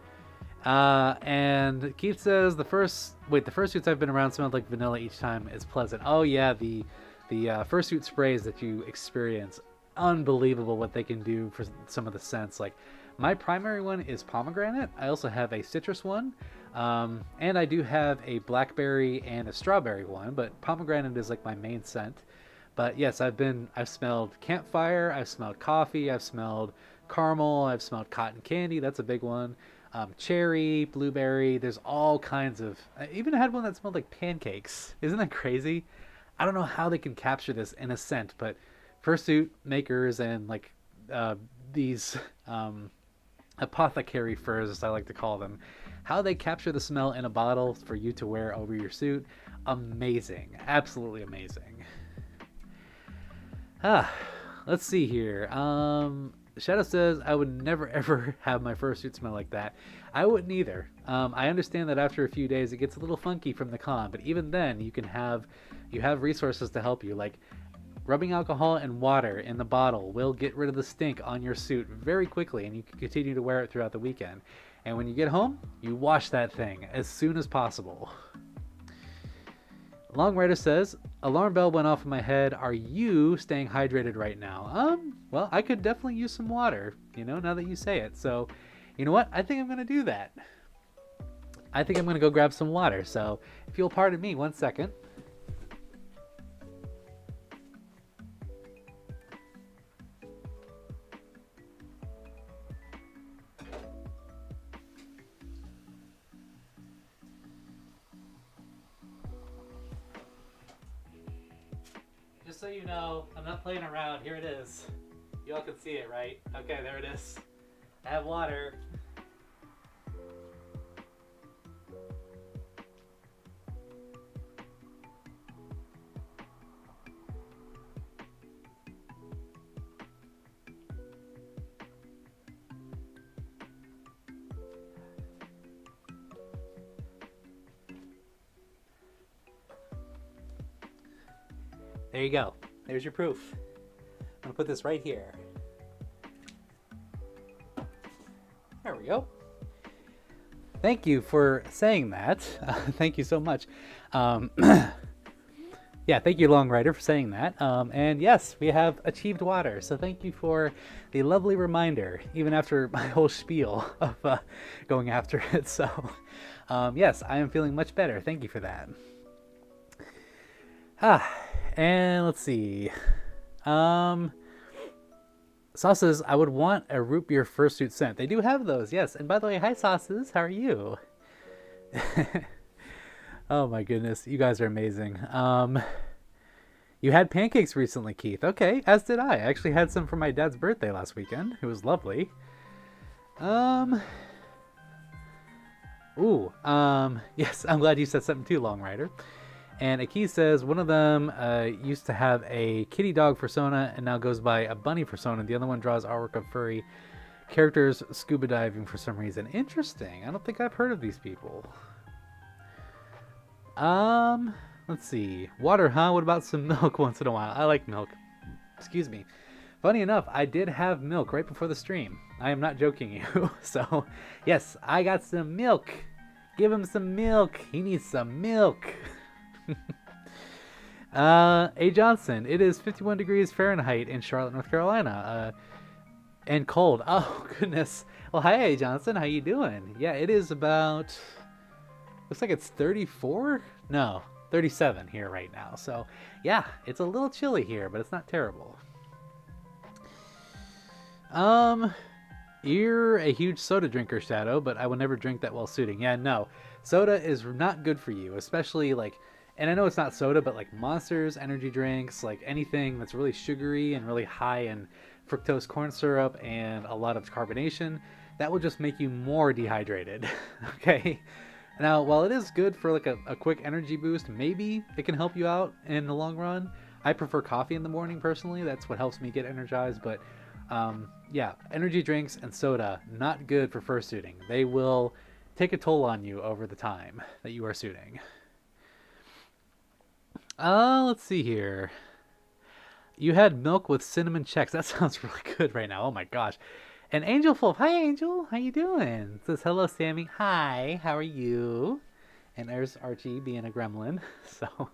And Keith says the fursuits I've been around smelled like vanilla each time. It's pleasant. Oh yeah, the fursuit sprays that you experience, unbelievable what they can do for some of the scents. Like, my primary one is pomegranate. I also have a citrus one, and I do have a blackberry and a strawberry one, but pomegranate is like my main scent. But yes, I've smelled campfire, I've smelled coffee, I've smelled caramel, I've smelled cotton candy. That's a big one. Cherry, blueberry, there's all kinds of... I even had one that smelled like pancakes. Isn't that crazy? I don't know how they can capture this in a scent, but fursuit makers and like these apothecary furs, as I like to call them, how they capture the smell in a bottle for you to wear over your suit, amazing. Absolutely amazing. Let's see here. Shadow says, I would never ever have my fursuit smell like that. I wouldn't either. I understand that after a few days it gets a little funky from the con, but even then you have resources to help you. Like, rubbing alcohol and water in the bottle will get rid of the stink on your suit very quickly, and you can continue to wear it throughout the weekend. And when you get home, you wash that thing as soon as possible. Long Rider says, alarm bell went off in my head. Are you staying hydrated right now? Well, I could definitely use some water, now that you say it. So, you know what? I think I'm going to do that. I think I'm going to go grab some water. So, if you'll pardon me 1 second. Just so you know, I'm not playing around. Here it is. You all can see it, right? Okay, there it is. I have water. There you go. There's your proof. I'm gonna put this right here. There we go. Thank you for saying that. Thank you so much. Yeah, thank you, Long Rider, for saying that. And yes, we have achieved water. So thank you for the lovely reminder, even after my whole spiel of going after it. So yes, I am feeling much better. Thank you for that. And let's see. Sauces, I would want a root beer fursuit scent. They do have those, yes. And by the way, hi Sauces, how are you? Oh my goodness, you guys are amazing. You had pancakes recently, Keith. Okay, as did I. I actually had some for my dad's birthday last weekend. It was lovely. Yes, I'm glad you said something too, Long Rider. And Aki says one of them used to have a kitty dog persona and now goes by a bunny persona. The other one draws artwork of furry characters scuba diving for some reason. Interesting. I don't think I've heard of these people. Let's see. Water, huh? What about some milk once in a while? I like milk. Excuse me. Funny enough, I did have milk right before the stream. I am not joking you. So, yes, I got some milk. Give him some milk. He needs some milk. A. Johnson, it is 51 degrees Fahrenheit in Charlotte, North Carolina. And cold. Oh, goodness. Well, hi, A. Johnson. How you doing? Yeah, it is about... Looks like it's 34? No, 37 here right now. So, yeah, it's a little chilly here, but it's not terrible. You're a huge soda drinker, Shadow, but I will never drink that while suiting. Yeah, no. Soda is not good for you, especially, like... And I know it's not soda, but like Monsters, energy drinks, like anything that's really sugary and really high in fructose corn syrup and a lot of carbonation, that will just make you more dehydrated. Okay? Now, while it is good for like a quick energy boost, maybe it can help you out in the long run. I prefer coffee in the morning personally. That's what helps me get energized. But yeah, energy drinks and soda, not good for fursuiting. They will take a toll on you over the time that you are suiting. Let's see here. You had milk with cinnamon checks. That sounds really good right now. Oh my gosh. And Angel Wolf. Hi, Angel. How you doing? It says, hello, Sammy. Hi, how are you? And there's Archie being a gremlin. So,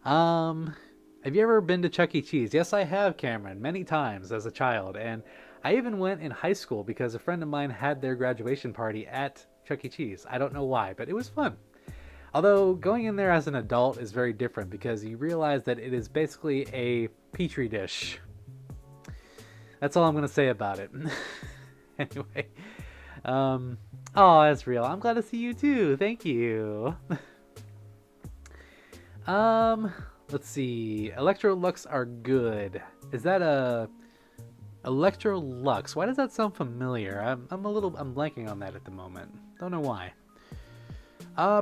have you ever been to Chuck E. Cheese? Yes, I have, Cameron, many times as a child. And I even went in high school because a friend of mine had their graduation party at Chuck E. Cheese. I don't know why, but it was fun. Although going in there as an adult is very different because you realize that it is basically a petri dish. That's all I'm going to say about it. Anyway. Oh, that's real. I'm glad to see you too. Thank you. Let's see. Electrolux are good. Is that a Electrolux? Why does that sound familiar? I'm blanking on that at the moment. Don't know why.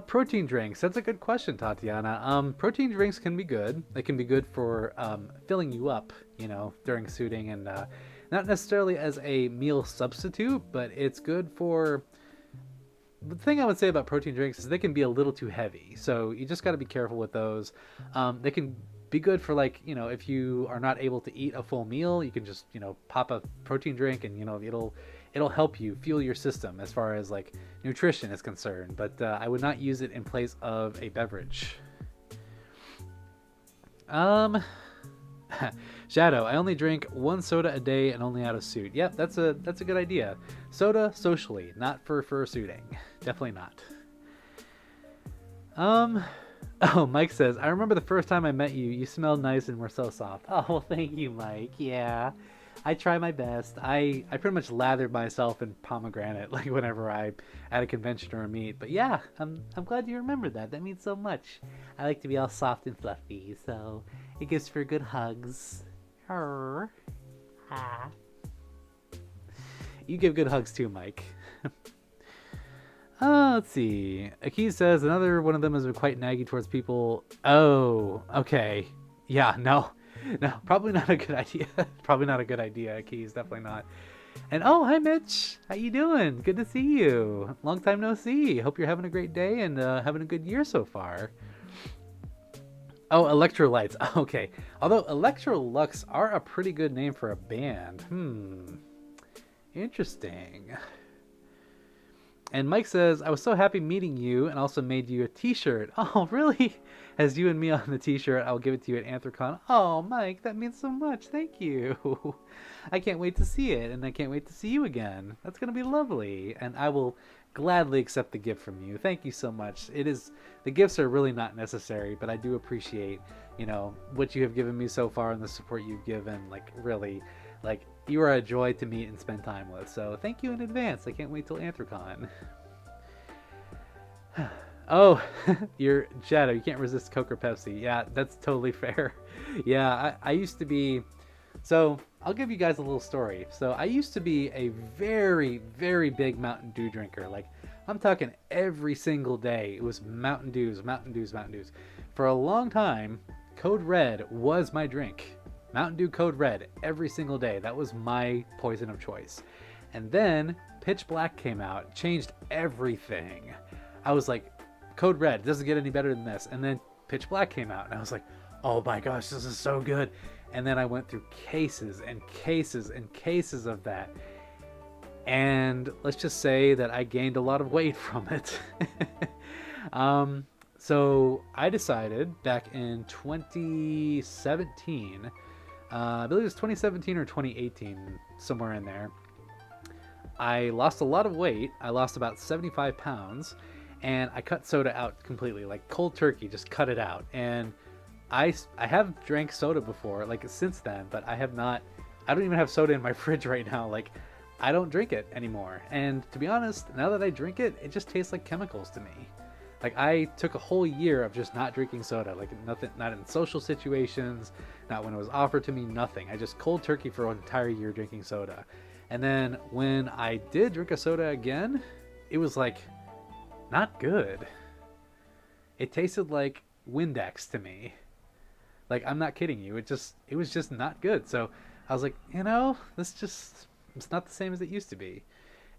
Protein drinks. That's a good question, Tatiana. Protein drinks can be good. They can be good for filling you up, you know, during suiting, and not necessarily as a meal substitute, but it's good for... The thing I would say about protein drinks is they can be a little too heavy, so you just got to be careful with those. They can be good for, like, you know, if you are not able to eat a full meal, you can just, you know, pop a protein drink and, you know, it'll help you fuel your system as far as like nutrition is concerned, but I would not use it in place of a beverage. Shadow, I only drink one soda a day and only out of suit. Yep, that's a good idea. Soda socially, not for fursuiting. Definitely not. Oh, Mike says, I remember the first time I met you. You smelled nice and were so soft. Oh, well, thank you, Mike. Yeah. I try my best. I pretty much lathered myself in pomegranate like whenever I at a convention or a meet. But yeah, I'm glad you remembered that. That means so much. I like to be all soft and fluffy, so it gives for good hugs. Her. Ha. You give good hugs too, Mike. Let's see. Aki says another one of them is quite naggy towards people. Oh, okay. Yeah, no, probably not a good idea. Probably not a good idea, Keys, definitely not. And oh, hi Mitch, how you doing? Good to see you. Long time no see. Hope you're having a great day and having a good year so far. Oh, Electrolytes. Okay. Although Electrolux are a pretty good name for a band. Interesting. And Mike says, I was so happy meeting you and also made you a t-shirt. Oh, really? As you and me on the t-shirt, I'll give it to you at Anthrocon. Oh, Mike, that means so much. Thank you. I can't wait to see it, and I can't wait to see you again. That's going to be lovely. And I will gladly accept the gift from you. Thank you so much. The gifts are really not necessary, but I do appreciate, what you have given me so far and the support you've given. Like, really, like, you are a joy to meet and spend time with. So thank you in advance. I can't wait till Anthrocon. Oh, you're Shadow. You can't resist Coke or Pepsi. Yeah, that's totally fair. Yeah, I used to be. So I'll give you guys a little story. So I used to be a very, very big Mountain Dew drinker. Like, I'm talking every single day. It was Mountain Dews, Mountain Dews, Mountain Dews. For a long time, Code Red was my drink. Mountain Dew Code Red every single day. That was my poison of choice. And then Pitch Black came out, changed everything. I was like, Code Red doesn't get any better than this. And then Pitch Black came out, and I was like, oh my gosh, this is so good. And then I went through cases and cases and cases of that. And let's just say that I gained a lot of weight from it. So I decided back in 2017, I believe it was 2017 or 2018, somewhere in there, I lost a lot of weight. I lost about 75 pounds, and I cut soda out completely, like cold turkey, just cut it out. And I have drank soda before, like since then, but I don't even have soda in my fridge right now. Like, I don't drink it anymore. And to be honest, now that I drink it, it just tastes like chemicals to me. Like, I took a whole year of just not drinking soda, like nothing, not in social situations, not when it was offered to me, nothing. I just cold turkey for an entire year drinking soda. And then when I did drink a soda again, it was like not good. It tasted like Windex to me. Like, I'm not kidding you. It was just not good. So I was like, it's not the same as it used to be.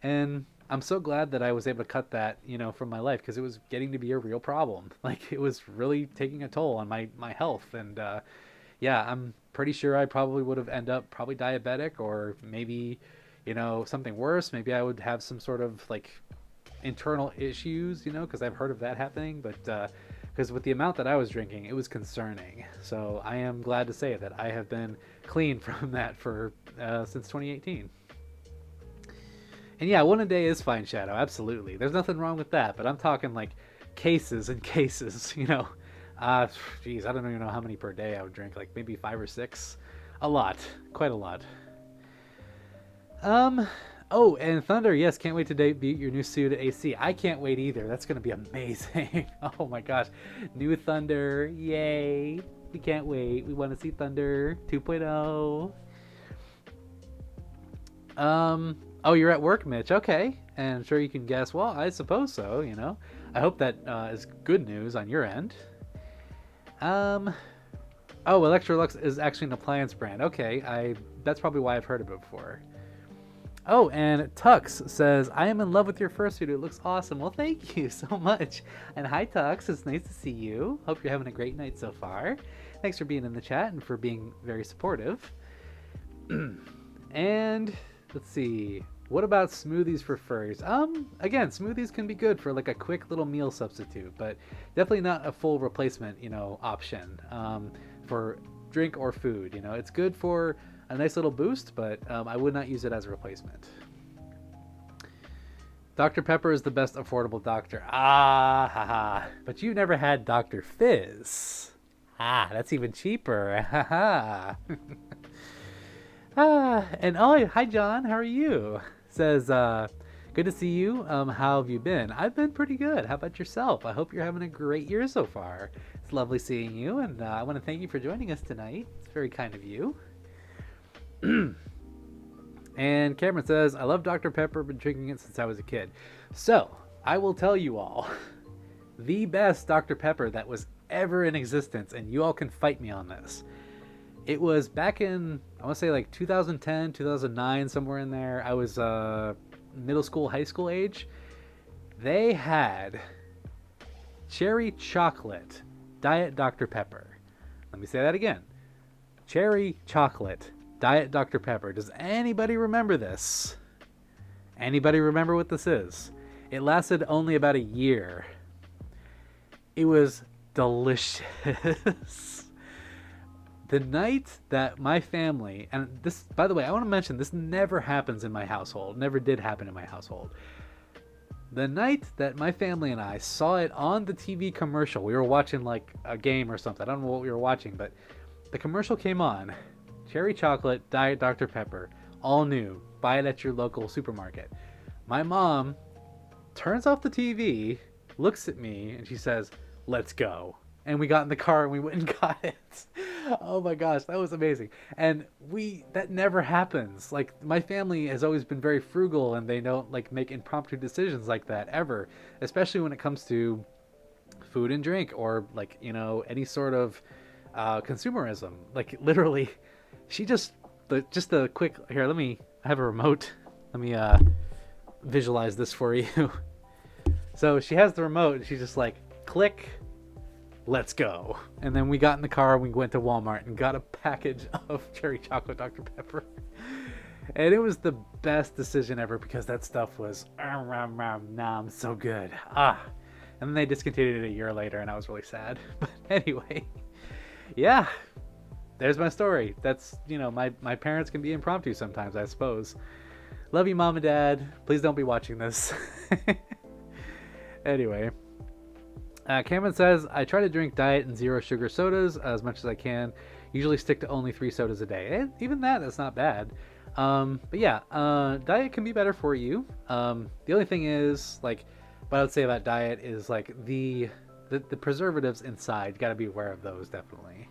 And I'm so glad that I was able to cut that, from my life, because it was getting to be a real problem. Like, it was really taking a toll on my health. And yeah, I'm pretty sure I probably would have ended up probably diabetic, or maybe, something worse. Maybe I would have some sort of like internal issues, because I've heard of that happening. But because with the amount that I was drinking, it was concerning. So I am glad to say that I have been clean from that for since 2018. And yeah, one a day is fine, Shadow. Absolutely. There's nothing wrong with that. But I'm talking like cases and cases, Geez, I don't even know how many per day I would drink. Like maybe 5 or 6. A lot. Quite a lot. Oh, and Thunder, yes, can't wait to debut your new suit at AC. I can't wait either. That's going to be amazing. Oh my gosh. New Thunder. Yay. We can't wait. We want to see Thunder 2.0. Oh, you're at work, Mitch. Okay. And I'm sure you can guess. Well, I suppose so, I hope that is good news on your end. Oh, Electrolux is actually an appliance brand. Okay, that's probably why I've heard of it before. Oh, and Tux says, I am in love with your fursuit. It looks awesome. Well, thank you so much. And hi, Tux. It's nice to see you. Hope you're having a great night so far. Thanks for being in the chat and for being very supportive. And let's see. What about smoothies for furries? Again, smoothies can be good for like a quick little meal substitute, but definitely not a full replacement, option for drink or food. It's good for a nice little boost, but I would not use it as a replacement. Dr. Pepper is the best affordable doctor. Ah, haha. But you've never had Dr. Fizz. Ah, that's even cheaper. Haha. And oh, hi John, how are you? Says, good to see you. How have you been? I've been pretty good. How about yourself? I hope you're having a great year so far. It's lovely seeing you, and I want to thank you for joining us tonight. It's very kind of you. And Cameron says, I love Dr. Pepper, been drinking it since I was a kid. So, I will tell you all, the best Dr. Pepper that was ever in existence, and you all can fight me on this. It was back in, I want to say like 2010, 2009, somewhere in there. I was middle school, high school age. They had cherry chocolate Diet Dr. Pepper. Let me say that again. Cherry chocolate, Diet Dr. Pepper. Does anybody remember this? Anybody remember what this is? It lasted only about a year. It was delicious. The night that my family, and this, by the way, I want to mention this never happens in my household. Never did happen in my household. The night that my family and I saw it on the TV commercial, we were watching like a game or something. I don't know what we were watching, but the commercial came on. Cherry chocolate, Diet Dr. Pepper, all new. Buy it at your local supermarket. My mom turns off the TV, looks at me, and she says, "Let's go." And we got in the car and we went and got it. Oh my gosh, that was amazing. And that never happens. Like, my family has always been very frugal, and they don't like make impromptu decisions like that ever, especially when it comes to food and drink, or like, you know, any sort of consumerism. Like, literally, she just a quick, here, I have a remote. Let me visualize this for you. So she has the remote and she's just like, click, let's go. And then we got in the car and we went to Walmart and got a package of cherry chocolate Dr. Pepper. And it was the best decision ever, because that stuff was nom, so good. And then they discontinued it a year later and I was really sad. But anyway, yeah, there's my story. That's, you know, my parents can be impromptu sometimes, I suppose. Love you, Mom and Dad. Please don't be watching this. Anyway. Cameron says, I try to drink diet and zero sugar sodas as much as I can. Usually stick to only 3 sodas a day. And even that's not bad. But yeah, diet can be better for you. The only thing is, like, what I would say about diet is, like, the preservatives inside. You got to be aware of those, definitely.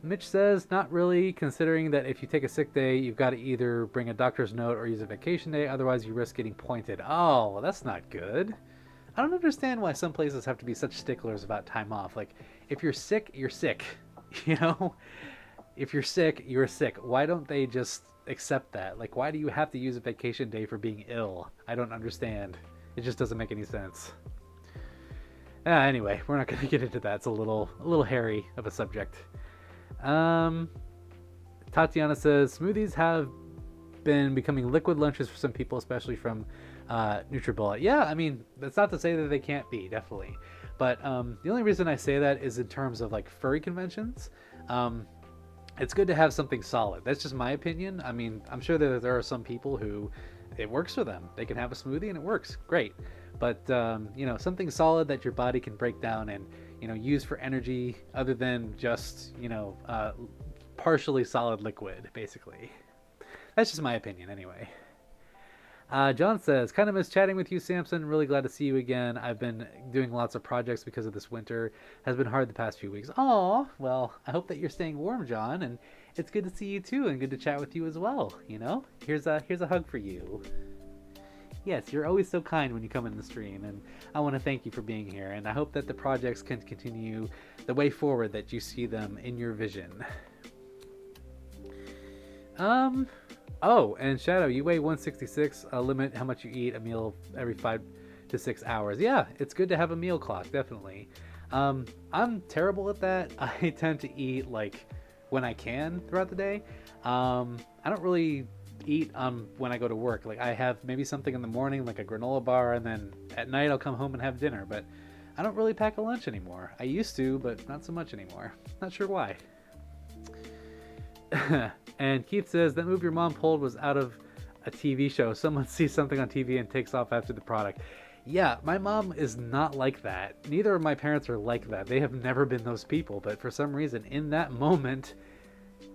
Mitch says, not really, considering that if you take a sick day, you've got to either bring a doctor's note or use a vacation day. Otherwise, you risk getting pointed. Oh, well, that's not good. I don't understand why some places have to be such sticklers about time off. Like, if you're sick, you're sick. You know? If you're sick, you're sick. Why don't they just accept that? Like, why do you have to use a vacation day for being ill? I don't understand. It just doesn't make any sense. Anyway, we're not going to get into that. It's a little hairy of a subject. Tatiana says, smoothies have been becoming liquid lunches for some people, especially from NutriBullet. Yeah, I mean, that's not to say that they can't be, definitely. But the only reason I say that is in terms of like furry conventions. It's good to have something solid. That's just my opinion. I mean, I'm sure that there are some people who it works for them. They can have a smoothie and it works great. But you know, something solid that your body can break down and, you know, use for energy other than just, you know, partially solid liquid, basically. That's just my opinion anyway. John says, kind of miss chatting with you, Samson. Really glad to see you again. I've been doing lots of projects because of this winter. Has been hard the past few weeks. Aw, well, I hope that you're staying warm, John, and it's good to see you too, and good to chat with you as well. You know, here's a hug for you. Yes, you're always so kind when you come in the stream, and I want to thank you for being here, and I hope that the projects can continue the way forward that you see them in your vision. Oh, and Shadow, you weigh 166. Limit how much you eat a meal every 5 to 6 hours. Yeah, it's good to have a meal clock, definitely. I'm terrible at that. I tend to eat like when I can throughout the day. I don't really eat when I go to work. Like, I have maybe something in the morning, like a granola bar, and then at night I'll come home and have dinner. But I don't really pack a lunch anymore. I used to, but not so much anymore. Not sure why. And Keith says, that move your mom pulled was out of a TV show. Someone sees something on TV and takes off after the product. Yeah, my mom is not like that. Neither of my parents are like that. They have never been those people. But for some reason, in that moment,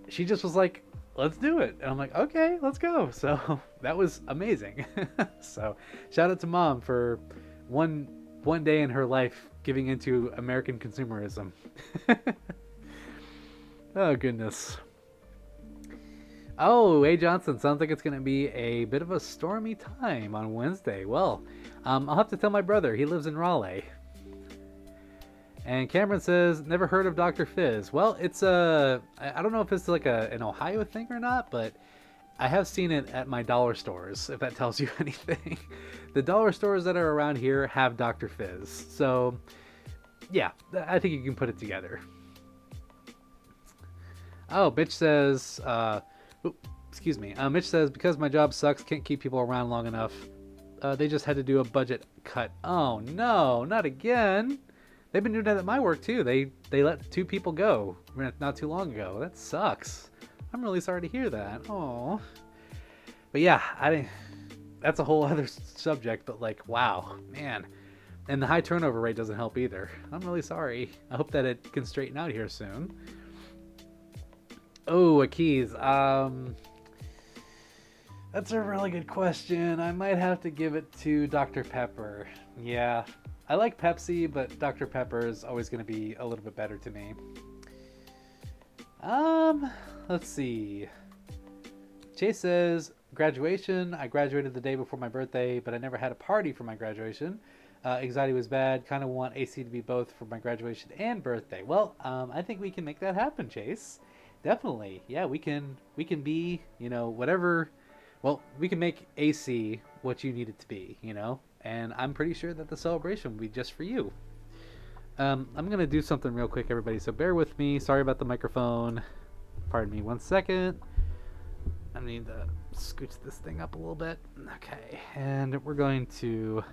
she just was like, let's do it. And I'm like, okay, let's go. So that was amazing. So shout out to Mom for one day in her life giving into American consumerism. Oh, goodness. Oh, A. Johnson, sounds like it's going to be a bit of a stormy time on Wednesday. Well, I'll have to tell my brother. He lives in Raleigh. And Cameron says, never heard of Dr. Fizz. Well, it's I don't know if it's like an Ohio thing or not, but I have seen it at my dollar stores, if that tells you anything. The dollar stores that are around here have Dr. Fizz. So yeah, I think you can put it together. Oh, Mitch says, excuse me. Mitch says, because my job sucks, can't keep people around long enough. They just had to do a budget cut. Oh no, not again. They've been doing that at my work too. They let 2 people go not too long ago. That sucks. I'm really sorry to hear that. Oh, but yeah, that's a whole other subject. But like, wow, man, and the high turnover rate doesn't help either. I'm really sorry. I hope that it can straighten out here soon. Oh, Akiz. That's a really good question. I might have to give it to Dr. Pepper. Yeah, I like Pepsi, but Dr. Pepper is always going to be a little bit better to me. Let's see. Chase says, graduation. I graduated the day before my birthday, but I never had a party for my graduation. Anxiety was bad. Kind of want AC to be both for my graduation and birthday. Well, I think we can make that happen, Chase. Definitely. Yeah, we can be, whatever. Well, we can make AC what you need it to be, and I'm pretty sure that the celebration will be just for you. I'm going to do something real quick, everybody, so bear with me. Sorry about the microphone. Pardon me 1 second. I need to scooch this thing up a little bit. Okay, and we're going to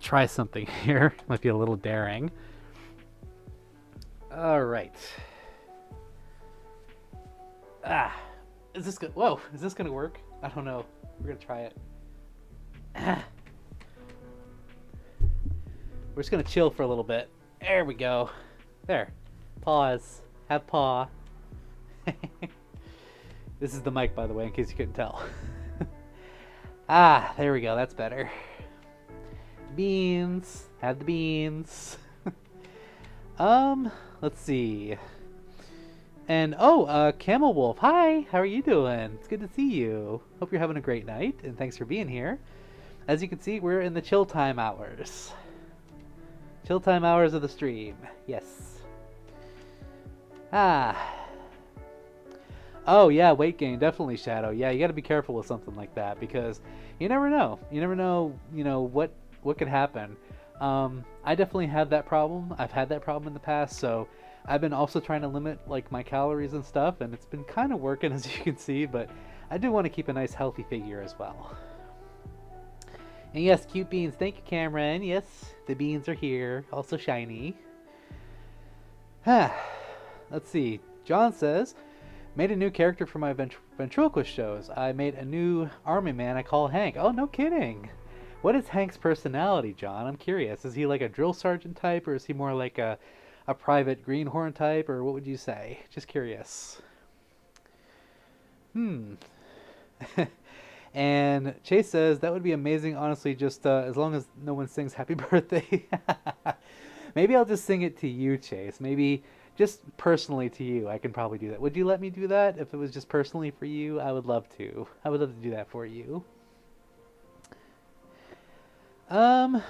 try something here. Might be a little daring. All right. Is this good? Whoa, is this going to work? I don't know. We're going to try it. We're just going to chill for a little bit. There we go. There. Pause. Have paw. This is the mic, by the way, in case you couldn't tell. There we go. That's better. Beans. Have the beans. Let's see. And Camel Wolf, hi, how are you doing? It's good to see you. Hope you're having a great night, and thanks for being here. As you can see, we're in the chill time hours. Chill time hours of the stream, yes. Oh yeah, weight gain, definitely, Shadow. Yeah, you gotta be careful with something like that, because you never know. You never know, what could happen. I definitely have that problem. I've had that problem in the past, so I've been also trying to limit like my calories and stuff, and it's been kind of working, as you can see, but I do want to keep a nice healthy figure as well. And yes, cute beans. Thank you, Cameron. Yes, the beans are here, also shiny. Let's see. John says, made a new character for my ventriloquist shows. I made a new army man I call Hank. Oh, no kidding. What is Hank's personality, John? I'm curious. Is he like a drill sergeant type, or is he more like a private greenhorn type, or what would you say? Just curious. And Chase says, that would be amazing, honestly, just as long as no one sings happy birthday. Maybe I'll just sing it to you, Chase. Maybe just personally to you. I can probably do that. Would you let me do that if it was just personally for you? I would love to. I would love to do that for you. Let's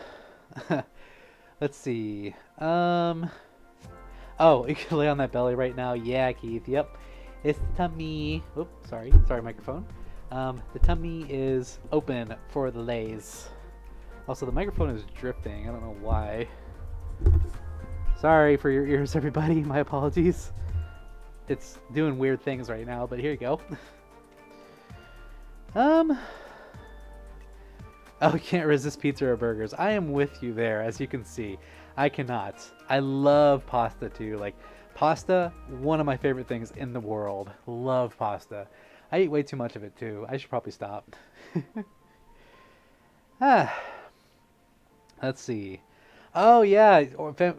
see. Oh, you can lay on that belly right now. Yeah, Keith. Yep. It's the tummy. Oops, sorry, microphone. The tummy is open for the lays. Also, the microphone is drifting. I don't know why. Sorry for your ears, everybody. My apologies. It's doing weird things right now, but here you go. Oh, can't resist pizza or burgers. I am with you there, as you can see. I cannot. I love pasta too. Like, pasta, one of my favorite things in the world. Love pasta. I eat way too much of it too. I should probably stop. Let's see. Oh yeah,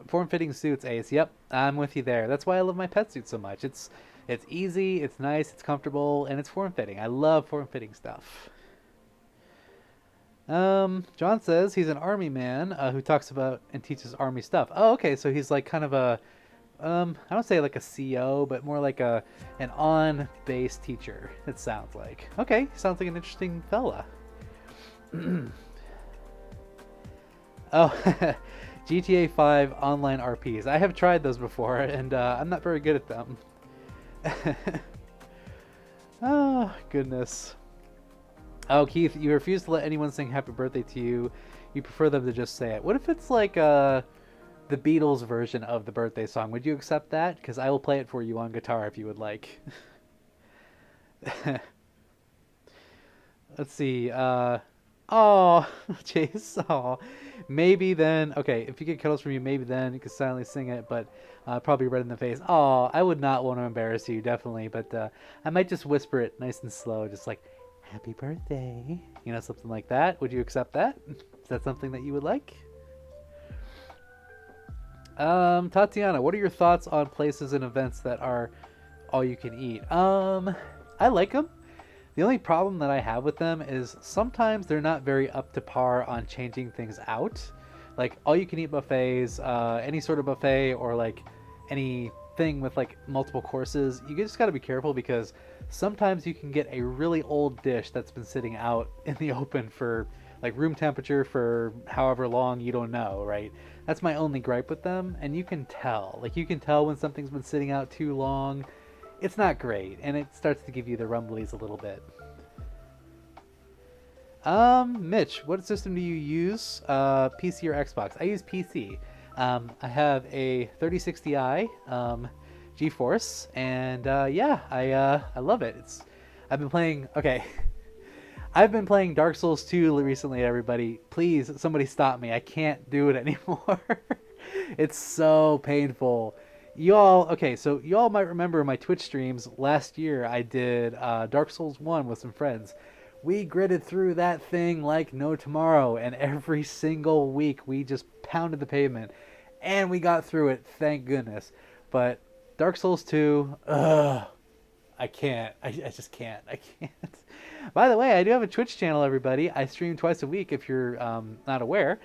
form-fitting suits, Ace. Yep, I'm with you there. That's why I love my pet suit so much. It's easy, it's nice, it's comfortable, and it's form-fitting. I love form-fitting stuff. John says he's an army man who talks about and teaches army stuff. Oh, okay, so he's like kind of a, I don't say like a CO, but more like an on-base teacher, it sounds like. Okay, sounds like an interesting fella. Oh, GTA 5 online RPs. I have tried those before, and I'm not very good at them. Oh, goodness. Oh, Keith, you refuse to let anyone sing happy birthday to you. You prefer them to just say it. What if it's like the Beatles version of the birthday song. Would you accept that? Because I will play it for you on guitar if you would like. Let's see. Oh, Chase. Oh, maybe then. Okay, if you get cuddles from you, maybe then you can silently sing it, but probably red in the face. Oh, I would not want to embarrass you, definitely, but I might just whisper it nice and slow, just like, happy birthday. You know, something like that. Would you accept that? Is that something that you would like? Tatiana, what are your thoughts on places and events that are all you can eat? I like them. The only problem that I have with them is sometimes they're not very up to par on changing things out. Like all you can eat buffets, any sort of buffet, or like anything with like multiple courses, you just got to be careful because sometimes you can get a really old dish that's been sitting out in the open for like room temperature for however long, you don't know, right? That's my only gripe with them, and you can tell. Like you can tell when something's been sitting out too long. It's not great, and it starts to give you the rumblies a little bit. Mitch, what system do you use? PC or Xbox? I use PC. I have a 3060i GeForce, and yeah, I love it. I've been playing. Okay, I've been playing Dark Souls 2 recently. Everybody, please, somebody stop me. I can't do it anymore. It's so painful. Okay, so y'all might remember my Twitch streams last year. I did Dark Souls 1 with some friends. We gritted through that thing like no tomorrow, and every single week we just pounded the pavement, and we got through it, thank goodness. But Dark Souls 2, I can't. I just can't. I can't. By the way, I do have a Twitch channel, everybody. I stream twice a week if you're not aware.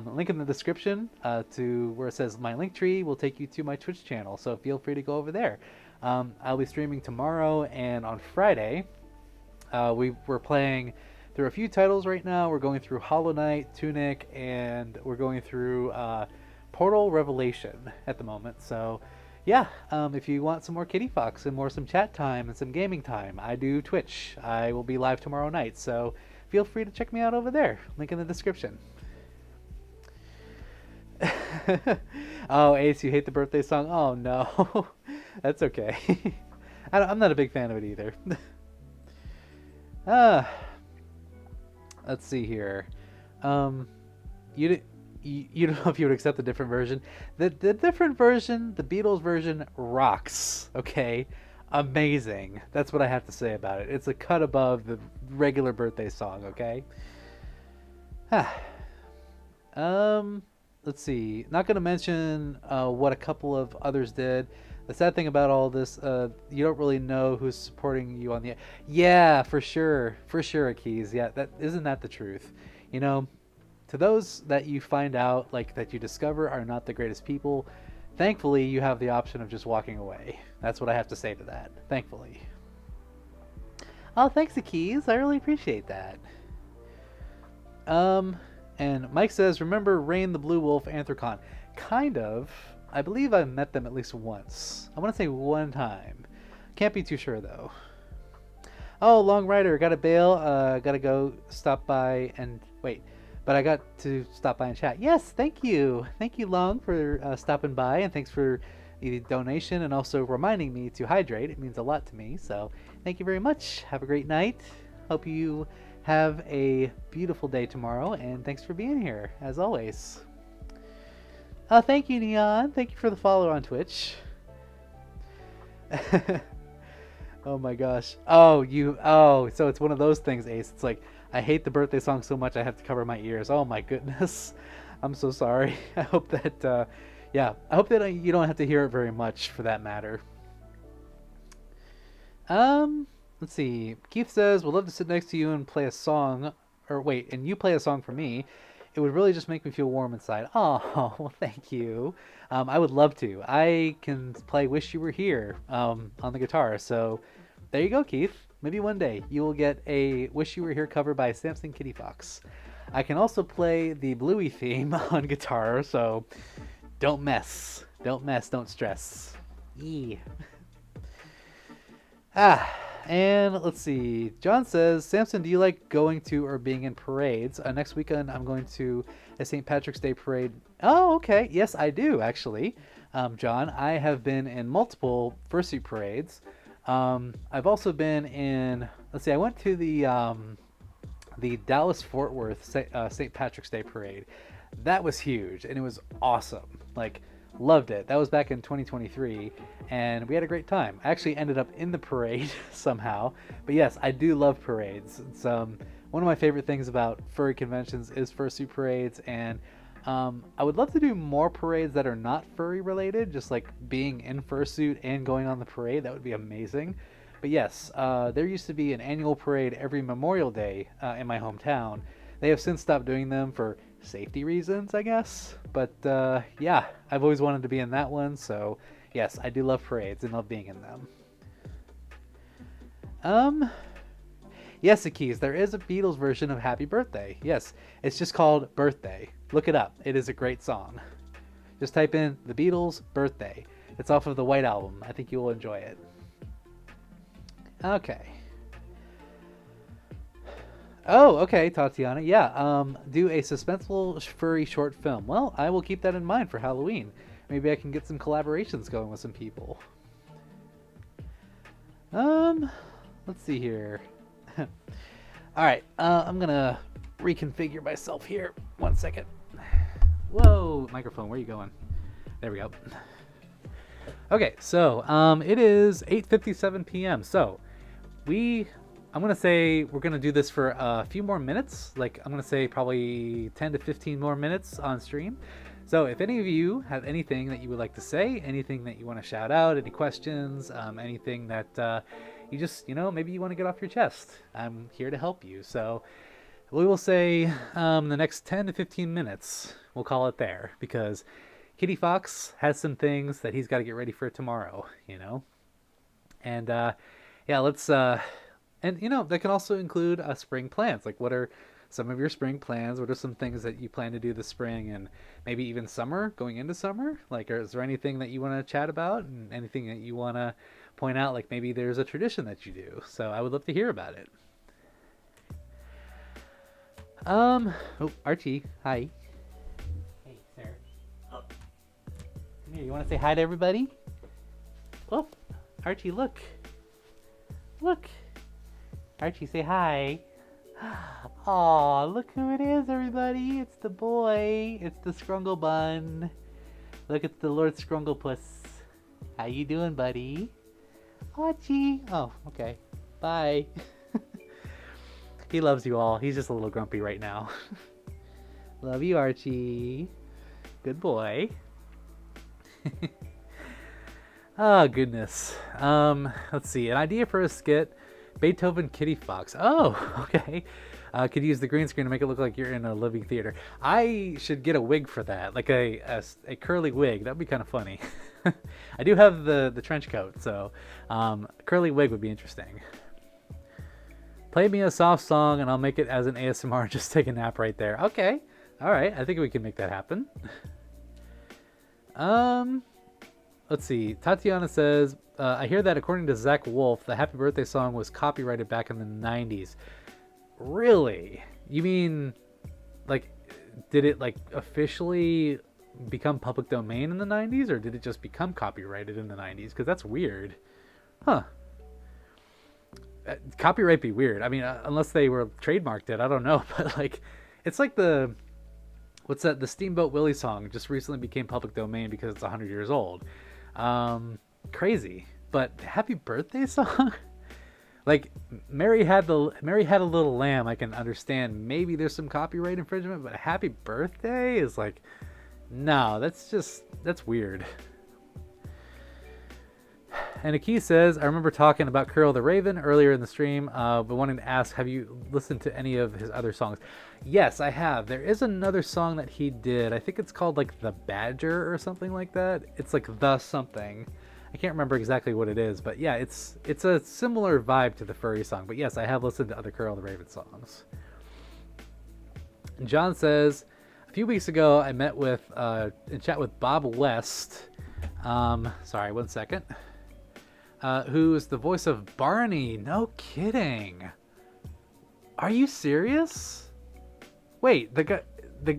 Link in the description to where it says my link tree will take you to my Twitch channel, so feel free to go over there. I'll be streaming tomorrow and on Friday. We're playing through a few titles right now. We're going through Hollow Knight, Tunic, and we're going through Portal Revelation at the moment. So yeah, if you want some more Kitty Fox and some chat time and some gaming time, I do Twitch. I will be live tomorrow night, so feel free to check me out over there. Link in the description. Oh, Ace, you hate the birthday song? Oh no, that's okay. I'm not a big fan of it either. Let's see here. You don't know if you would accept a different version. The different version, the Beatles version, rocks. Okay, amazing. That's what I have to say about it. It's a cut above the regular birthday song. Okay. Let's see. Not gonna mention what a couple of others did. The sad thing about all this, you don't really know who's supporting you on the. Yeah, for sure, Keys. Yeah, isn't that the truth? You know, to those that you find out, like that you discover are not the greatest people, thankfully you have the option of just walking away. That's what I have to say to that. Thankfully. Oh, thanks, Keys. I really appreciate that. And Mike says, remember Rain the Blue Wolf Anthrocon? Kind of. I believe I met them at least once. I want to say one time. Can't be too sure though. Oh, Long Rider, gotta bail. Gotta go stop by and wait. But I got to stop by and chat. Yes, thank you. Thank you, Long, for stopping by, and thanks for the donation and also reminding me to hydrate. It means a lot to me. So thank you very much. Have a great night. Hope you have a beautiful day tomorrow, and thanks for being here as always. Thank you, Neon. Thank you for the follow on Twitch. Oh my gosh. Oh, so it's one of those things, Ace. It's like, I hate the birthday song so much I have to cover my ears. Oh my goodness. I'm so sorry. I hope that, I hope that you don't have to hear it very much for that matter. Let's see. Keith says, would love to sit next to you and play a song, and you play a song for me. It would really just make me feel warm inside. Oh, well, thank you. I would love to. I can play Wish You Were Here on the guitar. So there you go, Keith. Maybe one day you will get a Wish You Were Here cover by Samson Kitty Fox. I can also play the Bluey theme on guitar. So don't mess. Don't mess. Don't stress. Eee. And let's see. John says, Samson, do you like going to or being in parades? Next weekend, I'm going to a St. Patrick's Day parade. Oh, okay. Yes, I do actually. John, I have been in multiple fursuit parades. I've also been in. Let's see. I went to the Dallas Fort Worth St. Patrick's Day parade. That was huge and it was awesome. Like, loved it. That was back in 2023 and we had a great time. I actually ended up in the parade somehow. But yes, I do love parades. It's one of my favorite things about furry conventions is fursuit parades, and I would love to do more parades that are not furry related, just like being in fursuit and going on the parade. That would be amazing. But yes, there used to be an annual parade every Memorial Day in my hometown. They have since stopped doing them for safety reasons, I guess. But yeah, I've always wanted to be in that one. So yes, I do love parades and love being in them. Yes, Akis, there is a Beatles version of Happy Birthday. Yes, it's just called Birthday. Look it up. It is a great song. Just type in the Beatles Birthday. It's off of the White Album. I think you will enjoy it. Okay. Oh, okay, Tatiana. Yeah, do a suspenseful furry short film. Well, I will keep that in mind for Halloween. Maybe I can get some collaborations going with some people. Let's see here. All right, I'm gonna reconfigure myself here. 1 second. Whoa, microphone, where are you going? There we go. Okay, so it is 8:57 p.m. So I'm gonna say we're gonna do this for a few more minutes. Like, I'm gonna say probably 10 to 15 more minutes on stream. So if any of you have anything that you would like to say, anything that you want to shout out, any questions, anything that you just, maybe you want to get off your chest, I'm here to help you. So we will say the next 10 to 15 minutes, we'll call it there, because Kitty Fox has some things that he's got to get ready for tomorrow, And yeah, let's, and that can also include spring plans. Like, what are some of your spring plans? What are some things that you plan to do this spring and maybe even summer, going into summer? Like, is there anything that you want to chat about and anything that you want to point out? Like, maybe there's a tradition that you do. So I would love to hear about it. Oh, Archie, hi. Hey, Sarah. Oh. Come here, you want to say hi to everybody? Oh, Archie, look. Look. Archie, say hi. Aw, look who it is, everybody. It's the boy. It's the Scrungle Bun. Look, it's the Lord Scrunglepuss. How you doing, buddy? Archie. Oh, okay. Bye. He loves you all. He's just a little grumpy right now. Love you, Archie. Good boy. Oh, goodness. Let's see. An idea for a skit. Beethoven Kitty Fox. Oh, okay. Could use the green screen to make it look like you're in a living theater. I should get a wig for that, like a curly wig. That would be kind of funny. I do have the trench coat, so curly wig would be interesting. Play me a soft song and I'll make it as an ASMR. Just take a nap right there. Okay. All right. I think we can make that happen. Let's see. Tatiana says, I hear that according to Zach Wolf, the Happy Birthday song was copyrighted back in the 90s. Really? You mean, like, did it, like, officially become public domain in the 90s? Or did it just become copyrighted in the 90s? Because that's weird. Huh. Copyright be weird. I mean, unless they were trademarked it, I don't know. But, like, it's like the... What's that? The Steamboat Willie song just recently became public domain because it's 100 years old. Crazy. But Happy Birthday song? Like, Mary Had a Little Lamb, I can understand. Maybe there's some copyright infringement, but Happy Birthday is like, no, that's weird. And Aki says, I remember talking about Curl the Raven earlier in the stream, but wanting to ask, have you listened to any of his other songs? Yes, I have. There is another song that he did. I think it's called like The Badger or something like that. It's like the something. I can't remember exactly what it is, but yeah, it's a similar vibe to the furry song. But yes, I have listened to other Curl the Raven songs. And John says, a few weeks ago, I met with and chat with Bob West. Sorry, 1 second. Who's the voice of Barney? No kidding. Are you serious? Wait, the guy,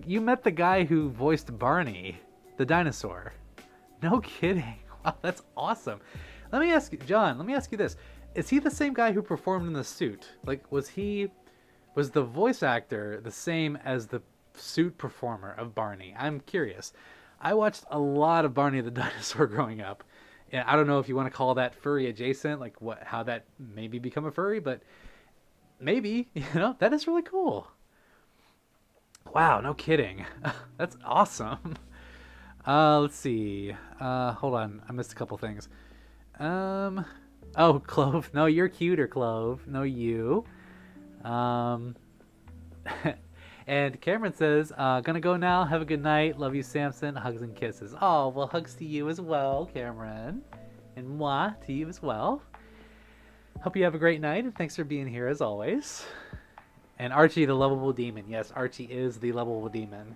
you met the guy who voiced Barney, the dinosaur. No kidding. Wow, that's awesome. Let me ask you, John, let me ask you this. Is he the same guy who performed in the suit? Like, was the voice actor the same as the suit performer of Barney? I'm curious. I watched a lot of Barney the Dinosaur growing up. Yeah, I don't know if you want to call that furry adjacent, like how that maybe become a furry, but maybe, that is really cool. Wow, no kidding. That's awesome. Let's see. Hold on. I missed a couple things. Oh, Clove. No, you're cuter, Clove. No, you. And Cameron says, gonna go now. Have a good night. Love you, Samson. Hugs and kisses. Oh, well, hugs to you as well, Cameron. And moi to you as well. Hope you have a great night, and thanks for being here as always. And Archie, the lovable demon. Yes, Archie is the lovable demon.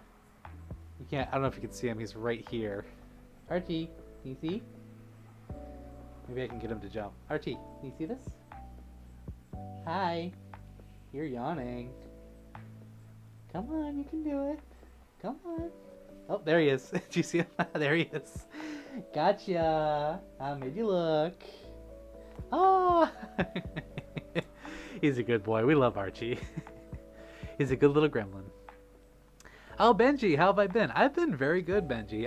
You can't, I don't know if you can see him. He's right here. Archie, can you see? Maybe I can get him to jump. Archie, can you see this? Hi. You're yawning. Come on, you can do it. Come on. Oh, there he is. Did you see him? There he is. Gotcha. I made you look. Oh. He's a good boy. We love Archie. He's a good little gremlin. Oh, Benji, how have I been? I've been very good, Benji.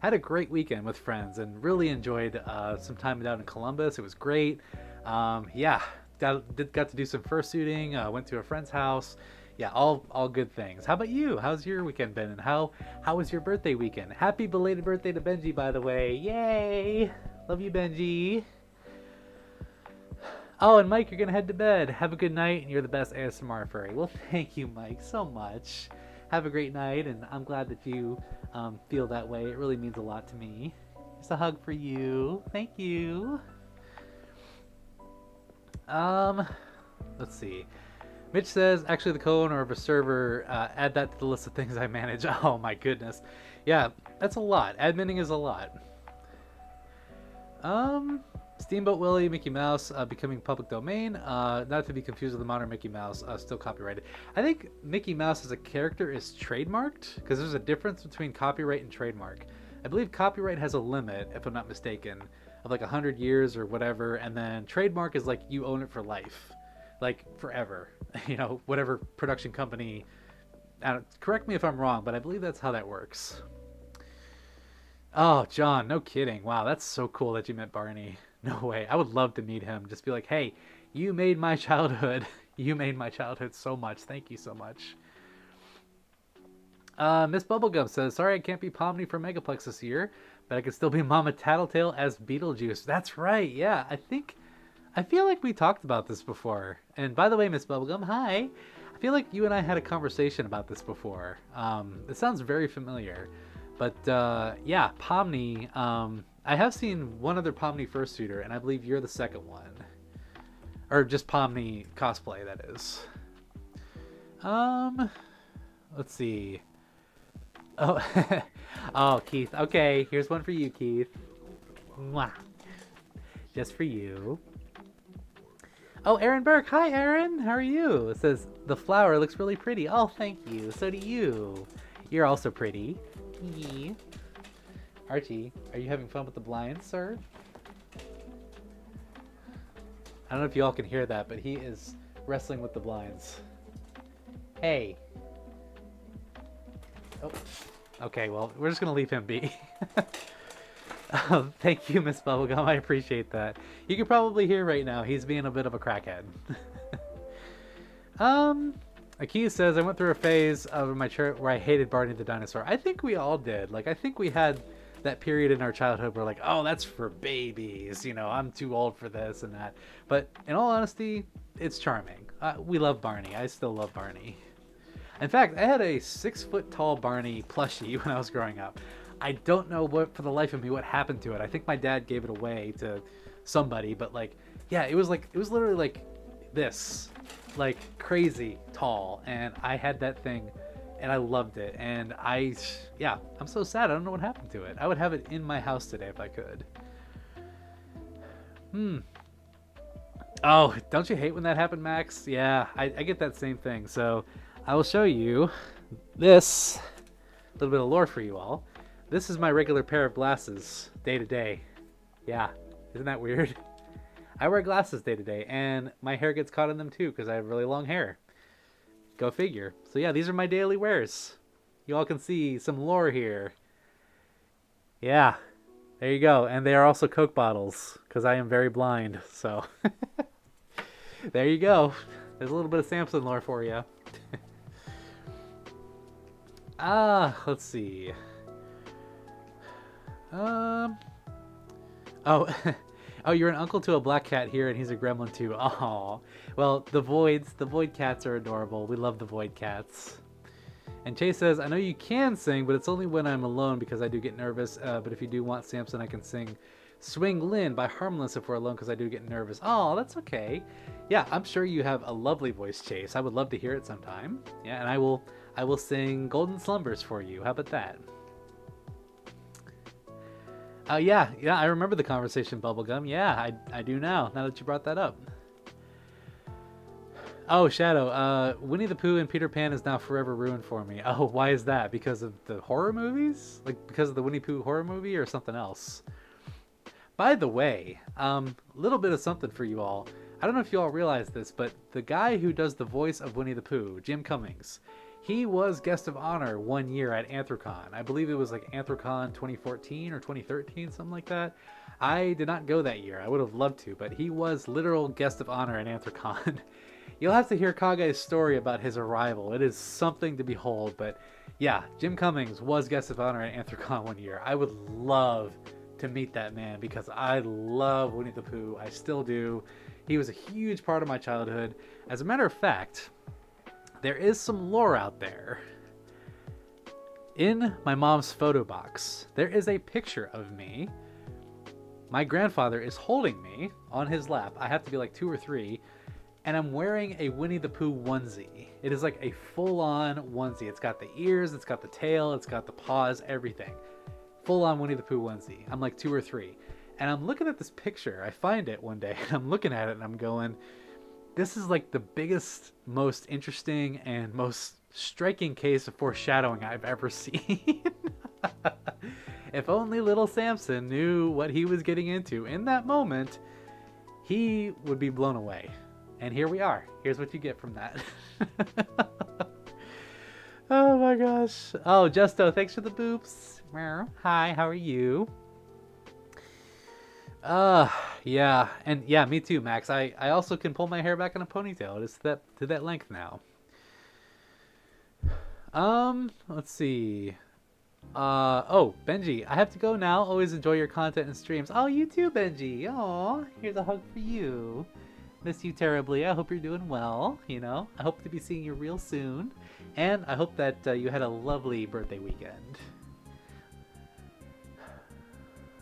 Had a great weekend with friends and really enjoyed some time down in Columbus. It was great. Yeah, got to do some fursuiting. Went to a friend's house. Yeah, all good things. How about you? How's your weekend been? And how was your birthday weekend? Happy belated birthday to Benji, by the way. Yay! Love you, Benji. Oh, and Mike, you're gonna head to bed. Have a good night, and you're the best ASMR furry. Well, thank you, Mike, so much. Have a great night, and I'm glad that you feel that way. It really means a lot to me. Just a hug for you. Thank you. Let's see. Mitch says, actually the co-owner of a server, add that to the list of things I manage. Oh my goodness. Yeah, that's a lot. Adminning is a lot. Steamboat Willie, Mickey Mouse, becoming public domain. Not to be confused with the modern Mickey Mouse, still copyrighted. I think Mickey Mouse as a character is trademarked, because there's a difference between copyright and trademark. I believe copyright has a limit, if I'm not mistaken, of like 100 years or whatever, and then trademark is like you own it for life. Like forever. Whatever production company, correct me if I'm wrong, but I believe that's how that works. Oh, John, no kidding. Wow, that's so cool that you met Barney. No way. I would love to meet him. Just be like, hey, you made my childhood. You made my childhood so much. Thank you so much. Miss Bubblegum says, sorry I can't be Pomni for Megaplex this year, but I can still be Mama Tattletale as Beetlejuice. That's right. Yeah, I feel like we talked about this before. And by the way, Miss Bubblegum, hi. I feel like you and I had a conversation about this before. It sounds very familiar. But yeah, Pomni, I have seen one other Pomni fursuiter, and I believe you're the second one. Or just Pomni cosplay, that is. Let's see. Oh, oh, Keith. Okay, here's one for you, Keith. Mwah. Just for you. Oh, Aaron Burke. Hi, Aaron. How are you? It says, the flower looks really pretty. Oh, thank you. So do you. You're also pretty. Yeah. Archie, are you having fun with the blinds, sir? I don't know if you all can hear that, but he is wrestling with the blinds. Hey. Oh. Okay, well, we're just going to leave him be. Thank you, Miss Bubblegum. I appreciate that. You can probably hear right now he's being a bit of a crackhead. Aki says, I went through a phase of my church where I hated Barney the Dinosaur. I think we all did. Like, I think we had that period in our childhood where like, oh, that's for babies. I'm too old for this and that. But in all honesty, it's charming. We love Barney. I still love Barney. In fact, I had a 6-foot tall Barney plushie when I was growing up. I don't know for the life of me what happened to it. I think my dad gave it away to somebody, but like, yeah, it was literally like this, like crazy tall, and I had that thing and I loved it. And I'm so sad. I don't know what happened to it. I would have it in my house today if I could. Oh, don't you hate when that happened, Max? Yeah, I get that same thing. So I will show you This, a little bit of lore for you all. This is my regular pair of glasses, day to day. Yeah, isn't that weird? I wear glasses day to day, and my hair gets caught in them too because I have really long hair. Go figure. So yeah, these are my daily wears. You all can see some lore here. Yeah, there you go. And they are also Coke bottles because I am very blind. So there you go. There's a little bit of Samson lore for you. Let's see. Oh, oh, you're an uncle to a black cat here, and he's a gremlin too. Oh, well, the void cats are adorable. We love the void cats. And Chase says, I know you can sing, but it's only when I'm alone because I do get nervous. But if you do want Samson, I can sing Swing Lin by Harmless if we're alone because I do get nervous. Oh, that's okay. Yeah, I'm sure you have a lovely voice, Chase. I would love to hear it sometime. Yeah, and I will sing Golden Slumbers for you. How about that? Yeah, I remember the conversation, Bubblegum. Yeah, I do now that you brought that up. Oh, Shadow, Winnie the Pooh and Peter Pan is now forever ruined for me. Oh, why is that? Because of the horror movies? Like, because of the Winnie Pooh horror movie or something else? By the way, little bit of something for you all. I don't know if you all realize this, but the guy who does the voice of Winnie the Pooh, Jim Cummings, he was guest of honor 1 year at Anthrocon. I believe it was like Anthrocon 2014 or 2013, something like that. I did not go that year. I would have loved to, but he was literal guest of honor at Anthrocon. You'll have to hear Kage's story about his arrival. It is something to behold, but yeah, Jim Cummings was guest of honor at Anthrocon 1 year. I would love to meet that man because I love Winnie the Pooh. I still do. He was a huge part of my childhood. As a matter of fact, there is some lore out there. In my mom's photo box, there is a picture of me. My grandfather is holding me on his lap. I have to be like 2 or 3. And I'm wearing a Winnie the Pooh onesie. It is like a full-on onesie. It's got the ears, it's got the tail, it's got the paws, everything. Full-on Winnie the Pooh onesie. I'm like 2 or 3. And I'm looking at this picture. I find it one day, and I'm looking at it, and I'm going, this is like the biggest, most interesting, and most striking case of foreshadowing I've ever seen. If only little Samson knew what he was getting into in that moment, he would be blown away. And here we are. Here's what you get from that. Oh my gosh. Oh, Justo, thanks for the boops. Hi, how are you? Yeah. And yeah, me too, Max. I also can pull my hair back in a ponytail. It's to that length now. Let's see. Oh, Benji, I have to go now. Always enjoy your content and streams. Oh, you too, Benji. Aw, here's a hug for you. Miss you terribly. I hope you're doing well. You know, I hope to be seeing you real soon. And I hope that you had a lovely birthday weekend.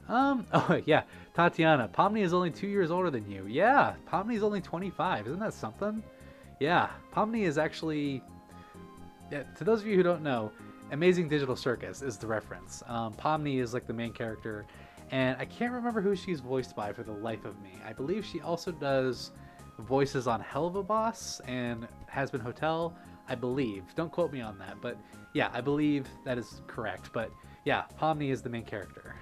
Oh yeah, Tatiana, Pomni is only 2 years older than you. Yeah, Pomni is only 25. Isn't that something? Yeah, Pomni is actually, yeah, to those of you who don't know, Amazing Digital Circus is the reference. Pomni is like the main character, and I can't remember who she's voiced by for the life of me. I believe she also does voices on Hell of a Boss and Has Been Hotel, I believe. Don't quote me on that, but yeah, I believe that is correct. But yeah, Pomni is the main character.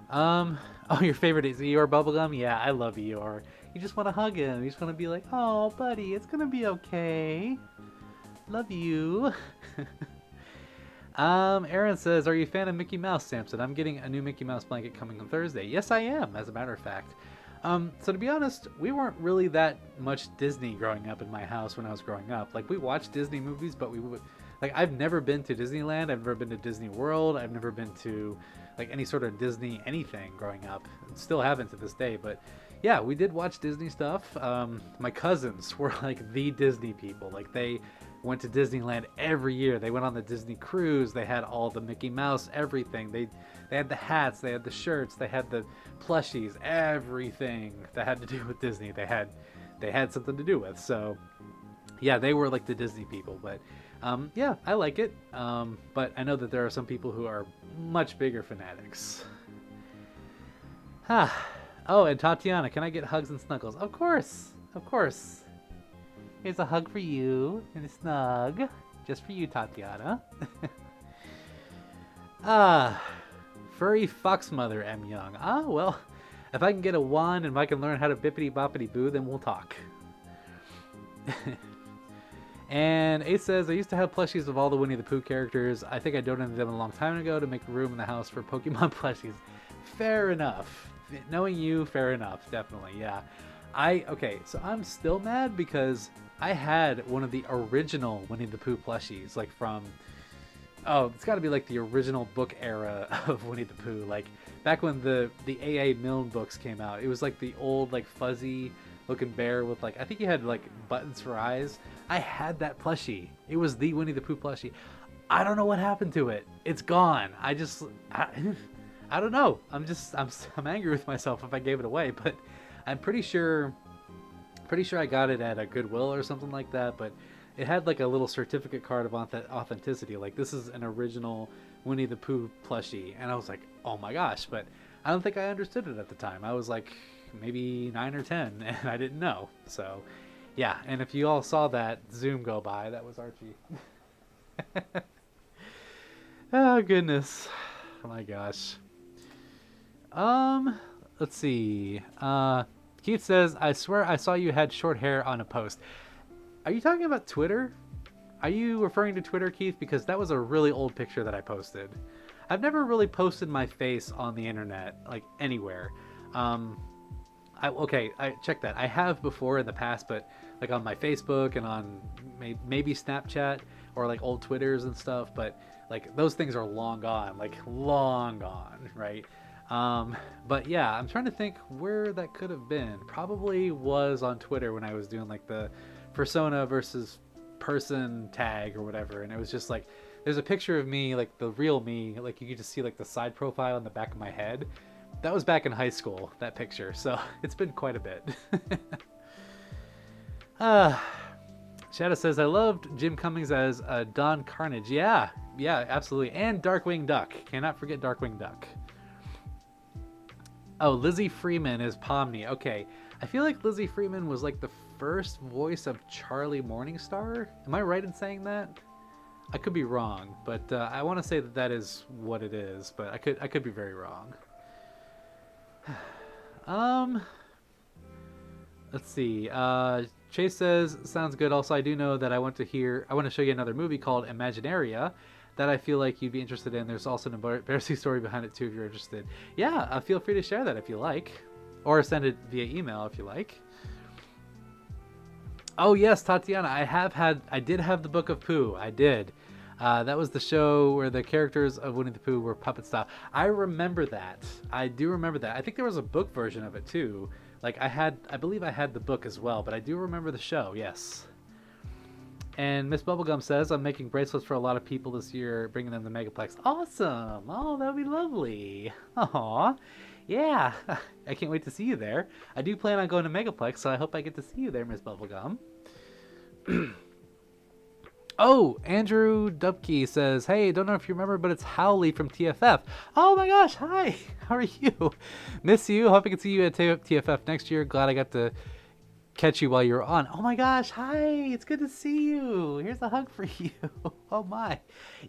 Oh, your favorite is Eeyore Bubblegum? Yeah, I love Eeyore. You just want to hug him. You just want to be like, oh, buddy, it's going to be okay. Love you. Aaron says, are you a fan of Mickey Mouse, Samson? I'm getting a new Mickey Mouse blanket coming on Thursday. Yes, I am, as a matter of fact. So to be honest, we weren't really that much Disney growing up in my house when I was growing up. Like, we watched Disney movies, but we would... Like, I've never been to Disneyland. I've never been to Disney World. I've never been to, like, any sort of Disney anything growing up. Still haven't to this day, but... Yeah, we did watch Disney stuff. My cousins were, like, the Disney people. Like, they went to Disneyland every year. They went on the Disney cruise. They had all the Mickey Mouse, everything. They had the hats. They had the shirts. They had the plushies. Everything that had to do with Disney, they had something to do with. So, yeah, they were, like, the Disney people. But, yeah, I like it. But I know that there are some people who are much bigger fanatics. Oh, and Tatiana, can I get hugs and snuggles? Of course. Of course. Here's a hug for you and a snug. Just for you, Tatiana. Ah, furry fox mother M. Young. Ah, well, if I can get a wand and if I can learn how to bippity boppity boo, then we'll talk. And Ace says, I used to have plushies of all the Winnie the Pooh characters. I think I donated them a long time ago to make room in the house for Pokemon plushies. Fair enough. Knowing you, fair enough. Definitely, yeah. Okay, so I'm still mad because I had one of the original Winnie the Pooh plushies, like from, oh, it's got to be like the original book era of Winnie the Pooh, like back when the A.A. Milne books came out. It was like the old, like fuzzy looking bear with like, I think he had like buttons for eyes. I had that plushie. It was the Winnie the Pooh plushie. I don't know what happened to it. It's gone. I don't know. I'm angry with myself if I gave it away, but I'm pretty sure I got it at a Goodwill or something like that, but it had like a little certificate card of authenticity. Like, this is an original Winnie the Pooh plushie. And I was like, oh my gosh, but I don't think I understood it at the time. I was like maybe 9 or 10 and I didn't know. So yeah, and if you all saw that Zoom go by, that was Archie. Oh goodness. Oh my gosh. Let's see. Keith says, I swear I saw you had short hair on a post. Are you talking about Twitter? Are you referring to Twitter, Keith? Because that was a really old picture that I posted. I've never really posted my face on the internet, like anywhere. I check that. I have before in the past, but like on my Facebook and on maybe Snapchat or like old Twitters and stuff. But like those things are long gone, right? But yeah, I'm trying to think where that could have been. Probably was on Twitter when I was doing like the persona versus person tag or whatever, and it was just like there's a picture of me, like the real me, like you could just see like the side profile in the back of my head. That was back in high school, that picture, so it's been quite a bit. Shadow says, I loved Jim Cummings as Don Carnage. Yeah, absolutely. And Darkwing Duck. Cannot forget Darkwing Duck. Oh, Lizzie Freeman is Pomni. Okay, I feel like Lizzie Freeman was like the first voice of Charlie Morningstar. Am I right in saying that? I could be wrong, but I want to say that that is what it is, but I could be very wrong. Let's see. Chase says, sounds good. Also, I do know that I want to show you another movie called Imaginaria that I feel like you'd be interested in. There's also an embarrassing story behind it too if you're interested. Yeah, feel free to share that if you like, or send it via email if you like. Oh yes, Tatiana, I did have the Book of Pooh. I did. That was the show where the characters of Winnie the Pooh were puppet style. I remember that. I do remember that. I think there was a book version of it too. Like I believe I had the book as well, but I do remember the show, yes. And Miss Bubblegum says, I'm making bracelets for a lot of people this year, bringing them to Megaplex. Awesome! Oh, that would be lovely. Aw. Yeah. I can't wait to see you there. I do plan on going to Megaplex, so I hope I get to see you there, Miss Bubblegum. Oh, Andrew Dubke says, hey, don't know if you remember, but it's Howley from TFF. Oh my gosh, hi. How are you? Miss you. Hope I can see you at TFF next year. Glad I got to catch you while you were on. Oh my gosh, hi. It's good to see you. Here's a hug for you. Oh my.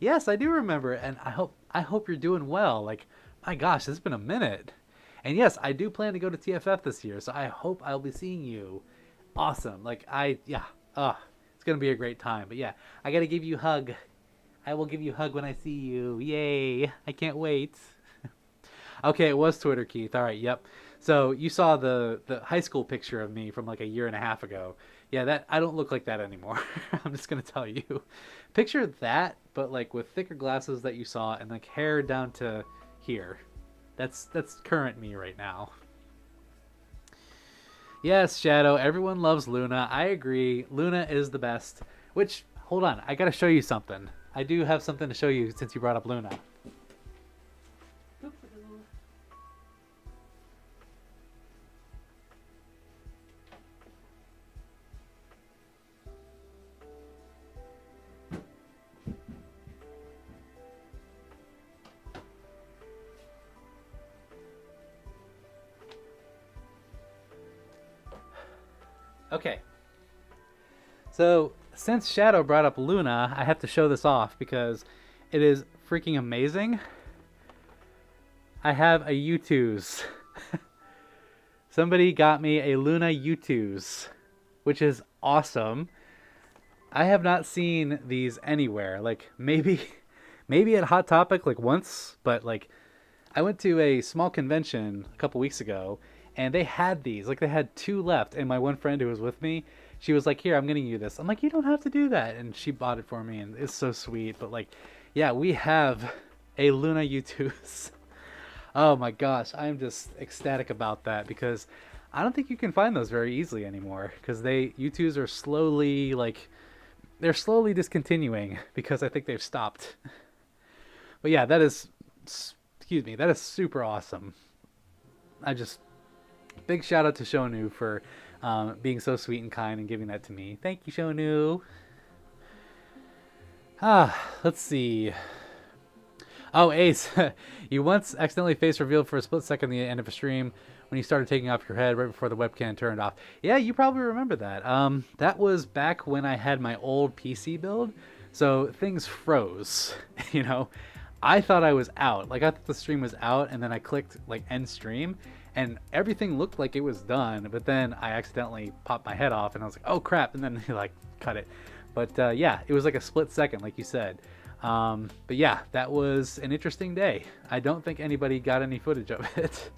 Yes, I do remember, and I hope you're doing well. Like, my gosh, it's been a minute. And yes, I do plan to go to TFF this year, so I hope I'll be seeing you. Awesome. Like, it's going to be a great time. But yeah, I got to give you a hug. I will give you a hug when I see you. Yay. I can't wait. Okay, it was Twitter, Keith. All right, yep. So you saw the high school picture of me from like a year and a half ago. Yeah, I don't look like that anymore. I'm just going to tell you. Picture that, but like with thicker glasses that you saw and like hair down to here. That's current me right now. Yes, Shadow, everyone loves Luna. I agree. Luna is the best. Which, hold on, I gotta show you something. I do have something to show you since you brought up Luna. Okay, So, since Shadow brought up Luna, I have to show this off because it is freaking amazing. I have a U2s. Somebody got me a Luna U2s, which is awesome. I have not seen these anywhere. Like, maybe at Hot Topic like once, but like I went to a small convention a couple weeks ago and they had these. Like, they had 2 left, and my one friend who was with me, she was like, "Here, I'm getting you this." I'm like, "You don't have to do that." And she bought it for me, and it's so sweet. But like, yeah, we have a Luna U2s. Oh my gosh, I'm just ecstatic about that because I don't think you can find those very easily anymore because U2s are slowly they're slowly discontinuing because I think they've stopped. But yeah, that is super awesome. Big shout out to Shonu for being so sweet and kind and giving that to me. Thank you, Shonu. Let's see. Oh, Ace, you once accidentally face revealed for a split second at the end of a stream when you started taking off your head right before the webcam turned off. Yeah, you probably remember that. That was back when I had my old PC build, so things froze. You know, I thought I was out. Like, I thought the stream was out, and then I clicked like end stream, and everything looked like it was done. But then I accidentally popped my head off, and I was like, "Oh crap!" And then like cut it. But yeah, it was like a split second, like you said. But yeah, that was an interesting day. I don't think anybody got any footage of it.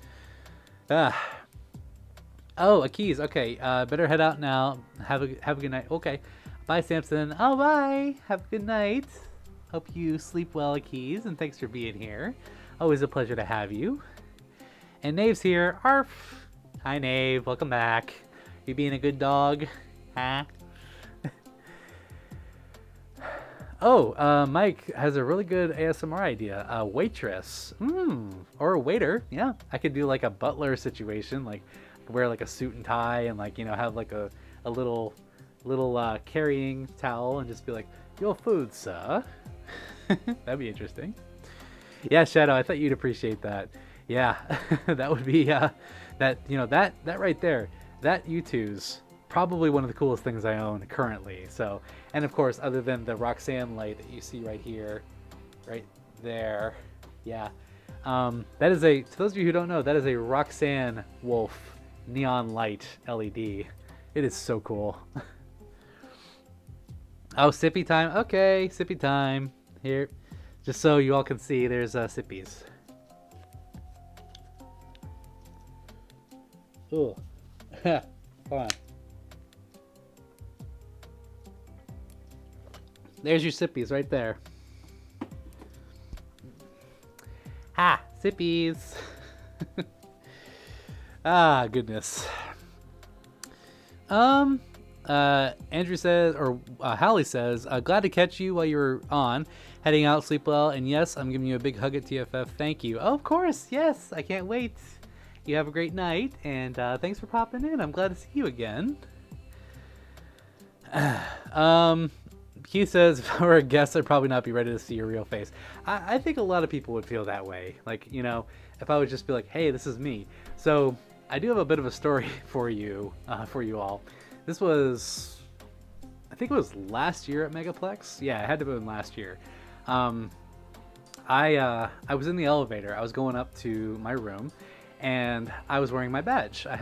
Oh, a keys. Okay, better head out now. Have a good night. Okay, bye, Samson. Oh, bye. Have a good night. Hope you sleep well, Keys, and thanks for being here. Always a pleasure to have you. And Nave's here. Arf. Hi, Nave. Welcome back. You being a good dog? Huh? Oh, Mike has a really good ASMR idea. A waitress. Or a waiter. Yeah, I could do like a butler situation. Like, wear like a suit and tie and like, you know, have like a little carrying towel and just be like, "Your food, sir." That'd be interesting. Yeah, Shadow, I thought you'd appreciate that. Yeah, that would be, that, you know, that right there, that U2's probably one of the coolest things I own currently. So, and of course, other than the Roxanne light that you see right here, right there, yeah, that is to those of you who don't know, that is a Roxanne Wolf neon light LED. It is so cool. Oh, sippy time. Okay, sippy time. Here, just so you all can see, there's sippies. Ooh. Hold on. There's your sippies right there. Ha! Sippies! Ah, goodness. Andrew says, or Hallie says, glad to catch you while you're on. Heading out, sleep well, and yes, I'm giving you a big hug at TFF. Thank you. Oh, of course, yes, I can't wait. You have a great night, and thanks for popping in. I'm glad to see you again. Keith says, if I were a guest, I'd probably not be ready to see your real face. I think a lot of people would feel that way. Like, you know, if I would just be like, hey, this is me. So I do have a bit of a story for you all. This was, I think it was last year at Megaplex. Yeah, it had to have been last year. I was in the elevator. I was going up to my room, and I was wearing my badge. I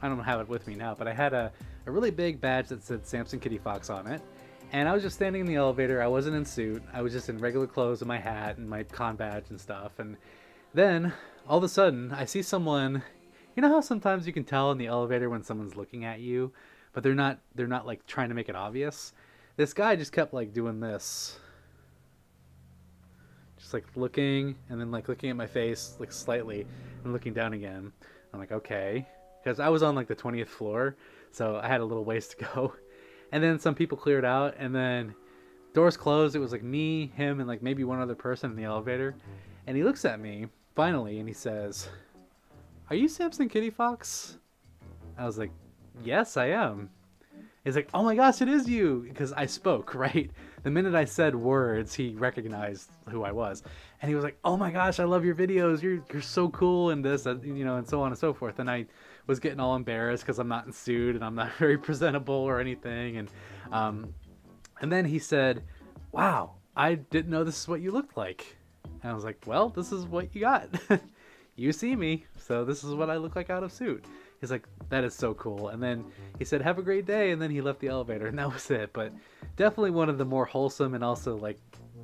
don't have it with me now, but I had a really big badge that said Samson Kitty Fox on it. And I was just standing in the elevator. I wasn't in suit. I was just in regular clothes and my hat and my con badge and stuff. And then all of a sudden I see someone. You know how sometimes you can tell in the elevator when someone's looking at you, but they're not like trying to make it obvious. This guy just kept like doing this. Just like looking and then like looking at my face like slightly and looking down again. I'm like, okay. Because I was on like the 20th floor, so I had a little ways to go. And then some people cleared out, and then doors closed. It was like me, him, and like maybe one other person in the elevator. And he looks at me finally and he says, "Are you Samson Kitty Fox?" I was like, "Yes, I am." He's like, "Oh my gosh, it is you!" Because I spoke, right? The minute I said words, he recognized who I was. And he was like, "Oh my gosh, I love your videos. You're so cool," and this, you know, and so on and so forth. And I was getting all embarrassed because I'm not in suit and I'm not very presentable or anything. And And then he said, wow, I didn't know this is what you looked like. And I was like, well, this is what you got. You see me, so this is what I look like out of suit. He's like, that is so cool. And then he said, have a great day. And then he left the elevator, and that was it. But definitely one of the more wholesome and also like,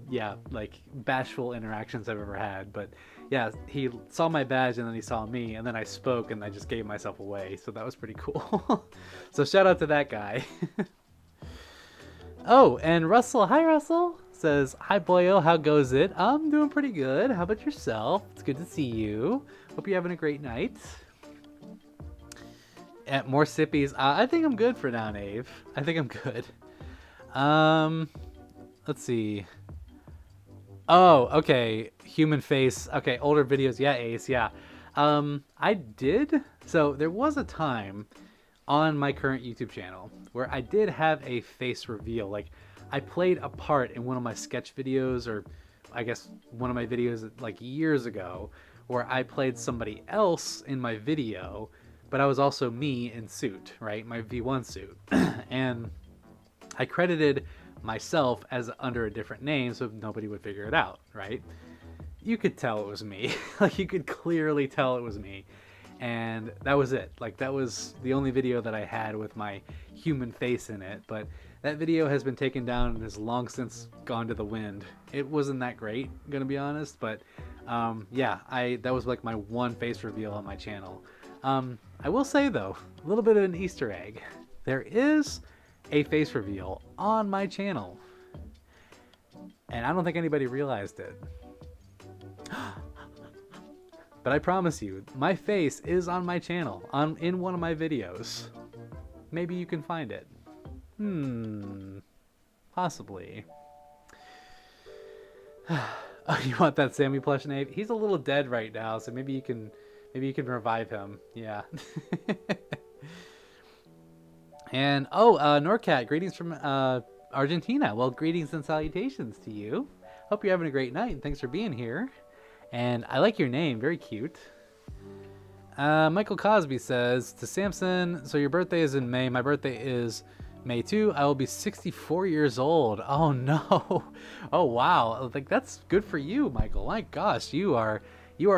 yeah, like bashful interactions I've ever had. But yeah, he saw my badge and then he saw me, and then I spoke and I just gave myself away. So that was pretty cool. So shout out to that guy. Oh, and Russell, hi Russell, says, hi boyo, how goes it? I'm doing pretty good. How about yourself? It's good to see you. Hope you're having a great night. At more sippies. I think I'm good for now, Nave. I think I'm good. Let's see. Oh, okay. Human face. Okay, older videos. Yeah, Ace. Yeah. I did. So there was a time on my current YouTube channel where I did have a face reveal. Like, I played a part in one of my sketch videos, or I guess one of my videos like years ago, where I played somebody else in my video, but I was also me in suit, right? My V1 suit. And I credited myself as under a different name so nobody would figure it out, right? You could tell it was me. Like, you could clearly tell it was me. And that was it. Like, that was the only video that I had with my human face in it. But that video has been taken down and has long since gone to the wind. It wasn't that great, gonna be honest. But yeah, that was like my one face reveal on my channel. I will say though, a little bit of an Easter egg. There is a face reveal on my channel, and I don't think anybody realized it. But I promise you, my face is on my channel, in one of my videos. Maybe you can find it. Possibly. Oh, you want that Sammy plush, Nate? He's a little dead right now, so maybe you can revive him. Yeah. And Norcat, greetings from Argentina. Well, greetings and salutations to you. Hope you're having a great night, and thanks for being here. And I like your name, very cute. Michael Cosby says to Samson, so your birthday is in May. My birthday is May 2. I will be 64 years old. Oh no. Oh wow. Like, that's good for you, Michael. My gosh, you are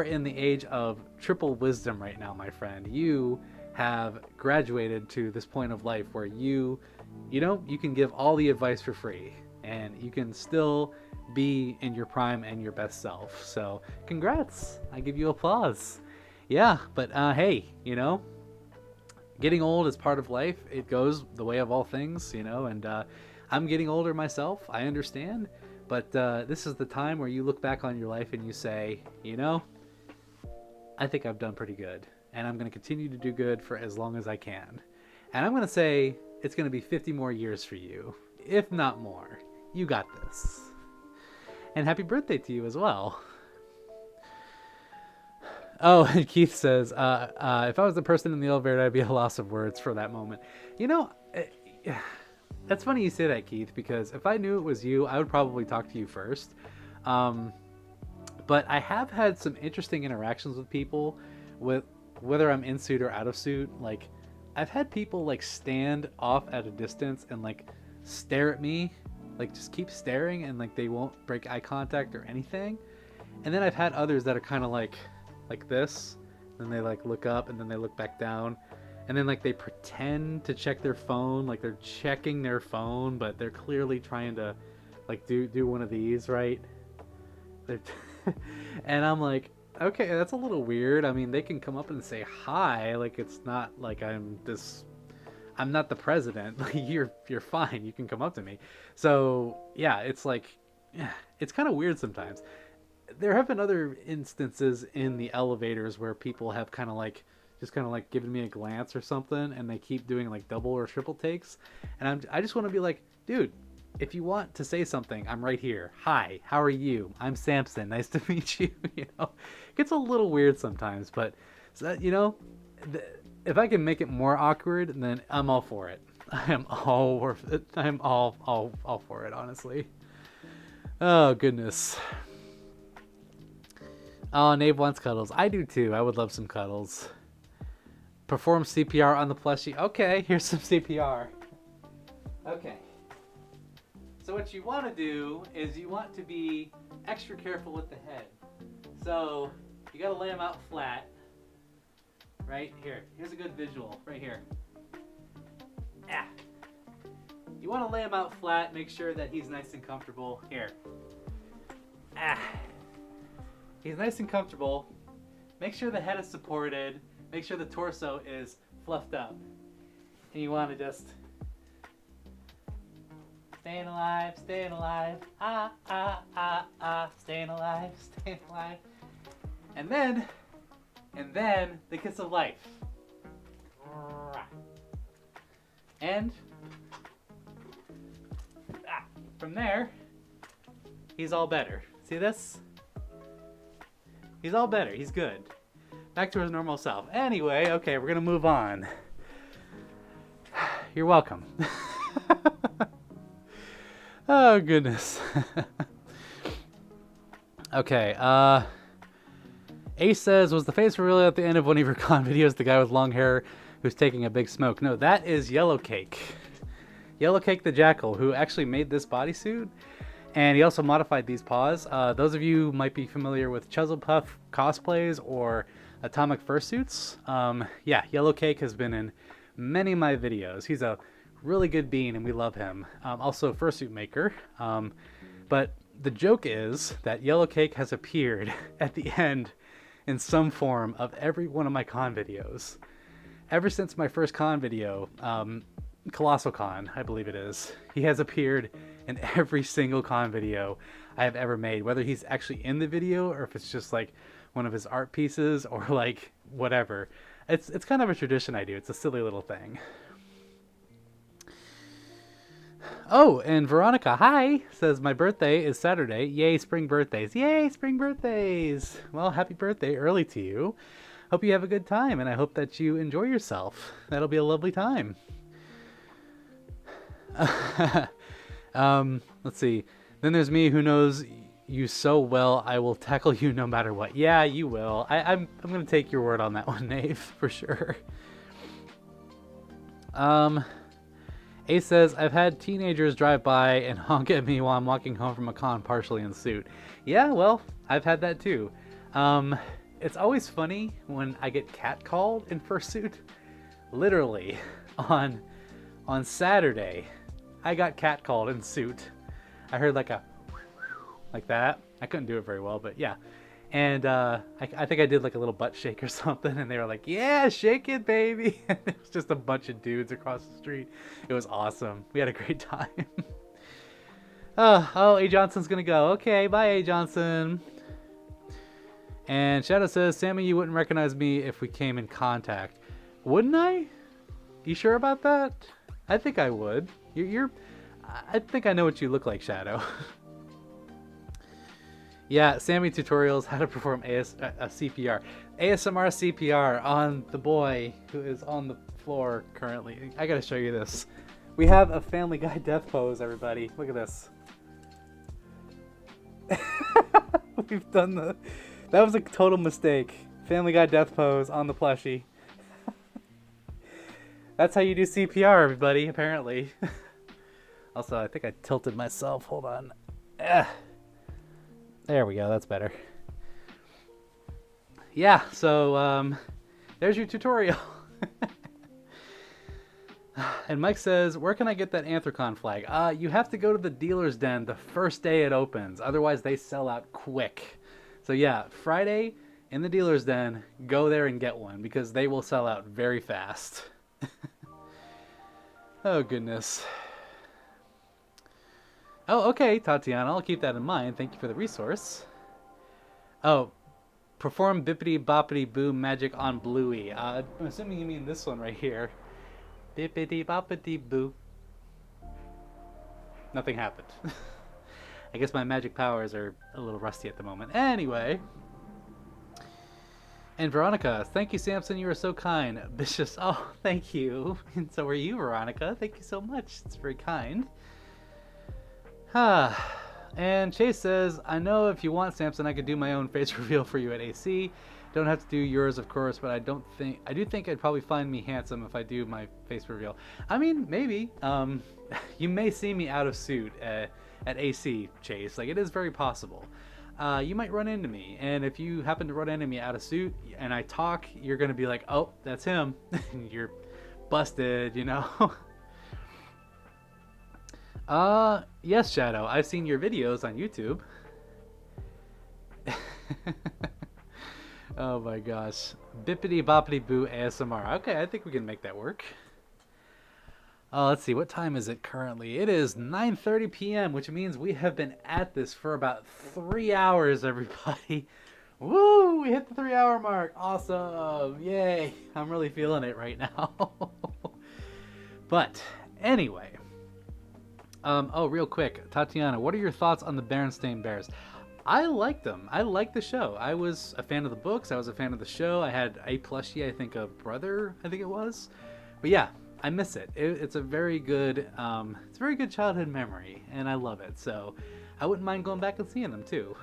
in the age of triple wisdom right now, my friend. You have graduated to this point of life where you can give all the advice for free, and you can still be in your prime and your best self. So congrats. I give you applause. Yeah, but hey, getting old is part of life. It goes the way of all things, and I'm getting older myself. I understand. But this is the time where you look back on your life and you say, I think I've done pretty good. And I'm going to continue to do good for as long as I can. And I'm going to say it's going to be 50 more years for you, if not more. You got this. And happy birthday to you as well. Oh, and Keith says, if I was the person in the elevator, I'd be a loss of words for that moment. That's funny you say that, Keith, because if I knew it was you, I would probably talk to you first. But I have had some interesting interactions with people, with whether I'm in suit or out of suit. Like, I've had people like stand off at a distance and like stare at me, like just keep staring, and like they won't break eye contact or anything. And then I've had others that are kind of like this, and they like look up and then they look back down, and then like they pretend to check their phone, like they're checking their phone, but they're clearly trying to like do one of these, right? And I'm like, okay, that's a little weird. I mean, they can come up and say hi, like it's not like I'm not the president. Like, you're fine, you can come up to me. So yeah, it's like, it's kind of weird sometimes. There have been other instances in the elevators where people have kind of like given me a glance or something, and they keep doing like double or triple takes, and I just want to be like, dude, if you want to say something, I'm right here. Hi, how are you? I'm Samson. Nice to meet you. It gets a little weird sometimes, but if I can make it more awkward, then I'm all for it. I am all worth it. I'm all for it, honestly. Oh goodness. Oh, Nave wants cuddles. I do too. I would love some cuddles. Perform CPR on the plushie. Okay, here's some CPR. Okay. So what you want to do is you want to be extra careful with the head. So you got to lay him out flat. Right here. Here's a good visual. Right here. Ah. You want to lay him out flat. Make sure that he's nice and comfortable. Here. Ah. He's nice and comfortable. Make sure the head is supported. Make sure the torso is fluffed up. And you want to just staying alive, ah, ah, ah, ah, staying alive. And then the kiss of life. And from there, he's all better. See this? He's all better. He's good. Back to his normal self. Anyway, okay, we're gonna move on. You're welcome. Oh goodness. Okay. Ace says, was the face reveal at the end of one of your con videos the guy with long hair who's taking a big smoke? No, that is Yellow Cake. Yellow Cake the Jackal, who actually made this bodysuit. And he also modified these paws. Those of you might be familiar with Chuzzlepuff cosplays or Atomic Fursuits. Yeah, Yellow Cake has been in many of my videos. He's a really good bean and we love him. Also a fursuit maker. But the joke is that Yellow Cake has appeared at the end in some form of every one of my con videos. Ever since my first con video, Colossal Con, I believe it is, he has appeared in every single con video I have ever made, whether he's actually in the video or if it's just like one of his art pieces or like whatever. It's kind of a tradition I do. It's a silly little thing. Oh, and Veronica, hi, says my birthday is Saturday. Yay, spring birthdays. Yay, spring birthdays. Well, happy birthday early to you. Hope you have a good time, and I hope that you enjoy yourself. That'll be a lovely time. Let's see. Then there's me who knows you so well, I will tackle you no matter what. Yeah, you will. I'm going to take your word on that one, Nave, for sure. Ace says, I've had teenagers drive by and honk at me while I'm walking home from a con partially in suit. Yeah, well, I've had that too. It's always funny when I get catcalled in fursuit. Literally, on Saturday, I got catcalled in suit. I heard like that. I couldn't do it very well, but yeah. And I think I did like a little butt shake or something, and they were like, yeah, shake it, baby. And it was just a bunch of dudes across the street. It was awesome. We had a great time. Oh, A. Johnson's gonna go. Okay, bye, A. Johnson. And Shadow says, Sammy, you wouldn't recognize me if we came in contact. Wouldn't I? You sure about that? I think I would. I think I know what you look like, Shadow. Yeah, Sammy tutorials how to perform CPR. ASMR CPR on the boy who is on the floor currently. I gotta show you this. We have a Family Guy death pose, everybody. Look at this. We've done that was a total mistake. Family Guy death pose on the plushie. That's how you do CPR, everybody, apparently. Also, I think I tilted myself. Hold on. There we go. That's better. Yeah, so there's your tutorial. And Mike says, where can I get that Anthrocon flag? You have to go to the dealer's den the first day it opens. Otherwise, they sell out quick. So yeah, Friday in the dealer's den, go there and get one because they will sell out very fast. Oh, goodness. Oh, okay, Tatiana. I'll keep that in mind. Thank you for the resource. Oh, perform bippity boppity boo magic on Bluey. I'm assuming you mean this one right here. Bippity boppity boo. Nothing happened. I guess my magic powers are a little rusty at the moment. Anyway. And Veronica, thank you, Samson. You are so kind. Vicious. Oh, thank you. And so are you, Veronica. Thank you so much. It's very kind. And Chase says, I know if you want, Samson, I could do my own face reveal for you at AC. Don't have to do yours, of course, but I do think I'd probably find me handsome if I do my face reveal. I mean, maybe. You may see me out of suit at AC, Chase. Like, it is very possible. You might run into me, and if you happen to run into me out of suit and I talk, you're gonna be like, oh, that's him. You're busted, you know. Yes, Shadow, I've seen your videos on YouTube. Oh my gosh. Bippity boppity boo ASMR. Okay, I think we can make that work. Let's see, what time is it currently? It is 9:30 p.m., which means we have been at this for about 3 hours, everybody. Woo! We hit the 3-hour mark. Awesome. Yay. I'm really feeling it right now. But anyway. Oh, real quick. Tatiana, what are your thoughts on the Berenstain Bears? I liked them. I liked the show. I was a fan of the books. I was a fan of the show. I had a plushie, I think, of Brother, I think it was. But yeah, I miss it. It's a very good childhood memory, and I love it. So I wouldn't mind going back and seeing them too.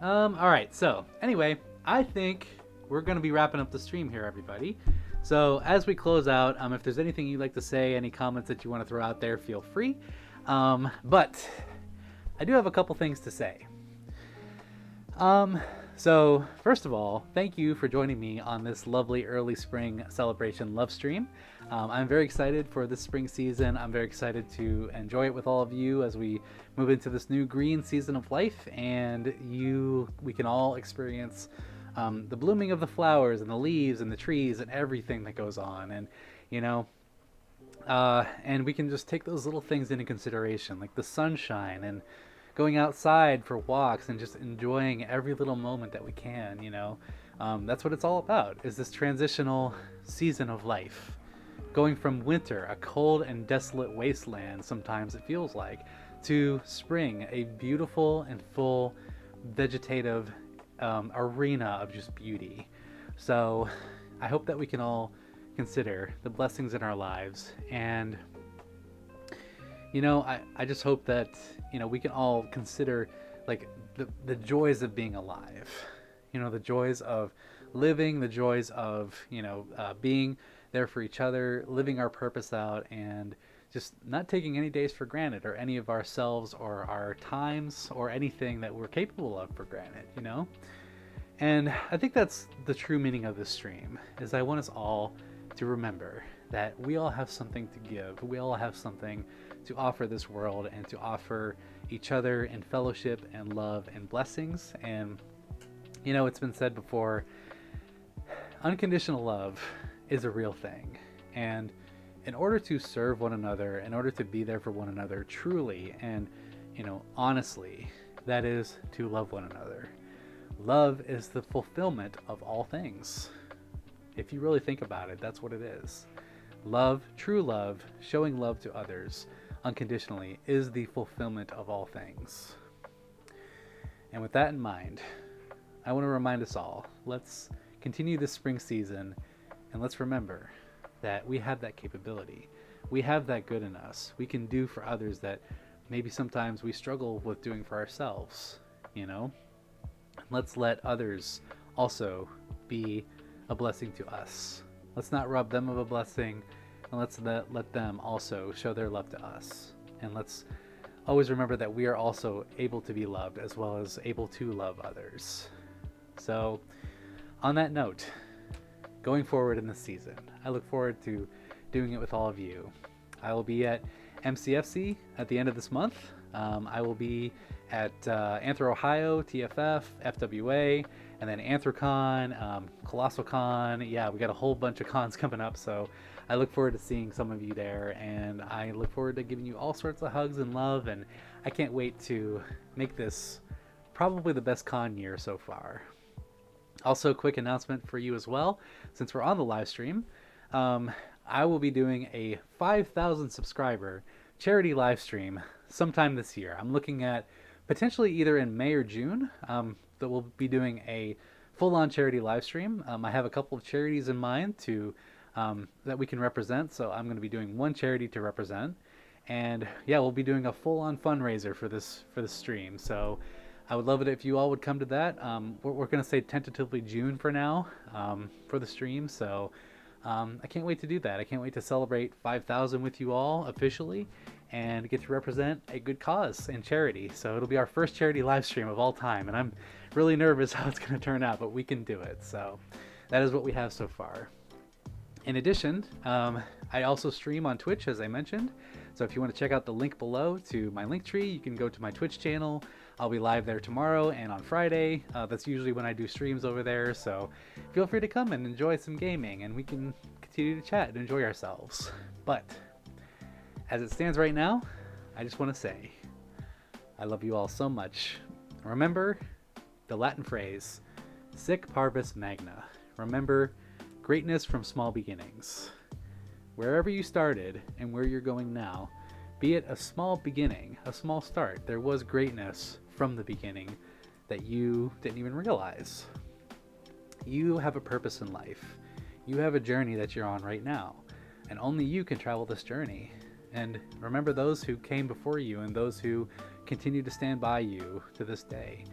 All right. So anyway, I think we're gonna be wrapping up the stream here, everybody. So as we close out, if there's anything you'd like to say, any comments that you want to throw out there, feel free. But I do have a couple things to say. So first of all, thank you for joining me on this lovely early spring celebration Lovestream. I'm very excited for this spring season. I'm very excited to enjoy it with all of you as we move into this new green season of life, and we can all experience the blooming of the flowers and the leaves and the trees and everything that goes on, and and we can just take those little things into consideration, like the sunshine and going outside for walks and just enjoying every little moment that we can. That's what it's all about, is this transitional season of life, going from winter, a cold and desolate wasteland sometimes it feels like, to spring, a beautiful and full vegetative arena of just beauty. So I hope that we can all consider the blessings in our lives, and I just hope that we can all consider like the joys of being alive, the joys of living, the joys of being there for each other, living our purpose out, and just not taking any days for granted, or any of ourselves or our times or anything that we're capable of for granted. And I think that's the true meaning of this stream, is I want us all to remember that we all have something to give. We all have something to offer this world, and to offer each other in fellowship and love and blessings. And it's been said before, unconditional love is a real thing, and in order to serve one another, in order to be there for one another truly and honestly, that is to love one another. Love is the fulfillment of all things. If you really think about it, that's what it is. Love, true love, showing love to others unconditionally, is the fulfillment of all things. And with that in mind, I want to remind us all, let's continue this spring season, and let's remember that we have that capability. We have that good in us. We can do for others that maybe sometimes we struggle with doing for ourselves. Let's let others also be a blessing to us. Let's not rob them of a blessing, and let's let them also show their love to us. And let's always remember that we are also able to be loved, as well as able to love others. So on that note, going forward in this season, I look forward to doing it with all of you. I will be at MCFC at the end of this month. I will be at Anthro Ohio, TFF, FWA, and then AnthroCon, Colossal Con. Yeah, we got a whole bunch of cons coming up, so I look forward to seeing some of you there, and I look forward to giving you all sorts of hugs and love, and I can't wait to make this probably the best con year so far. Also, a quick announcement for you as well, since we're on the live stream, I will be doing a 5,000 subscriber charity live stream sometime this year. I'm looking at potentially either in May or June that we'll be doing a full-on charity live stream. I have a couple of charities in mind that we can represent, so I'm going to be doing one charity to represent, And yeah, we'll be doing a full-on fundraiser for this stream. So I would love it if you all would come to that. We're gonna say tentatively June for now, for the stream. So I can't wait to do that. I can't wait to celebrate 5,000 with you all officially, and get to represent a good cause and charity. So it'll be our first charity live stream of all time, and I'm really nervous how it's going to turn out, but we can do it. So that is what we have so far. In addition, I also stream on Twitch, as I mentioned. So if you want to check out the link below to my link tree, you can go to my Twitch channel. I'll be live there tomorrow and on Friday. That's usually when I do streams over there. So feel free to come and enjoy some gaming, and we can continue to chat and enjoy ourselves. But as it stands right now, I just want to say I love you all so much. Remember the Latin phrase, Sic Parvis Magna. Remember, greatness from small beginnings. Wherever you started and where you're going now, be it a small beginning, a small start, there was greatness from the beginning that you didn't even realize. You have a purpose in life. You have a journey that you're on right now, and only you can travel this journey. And remember those who came before you and those who continue to stand by you to this day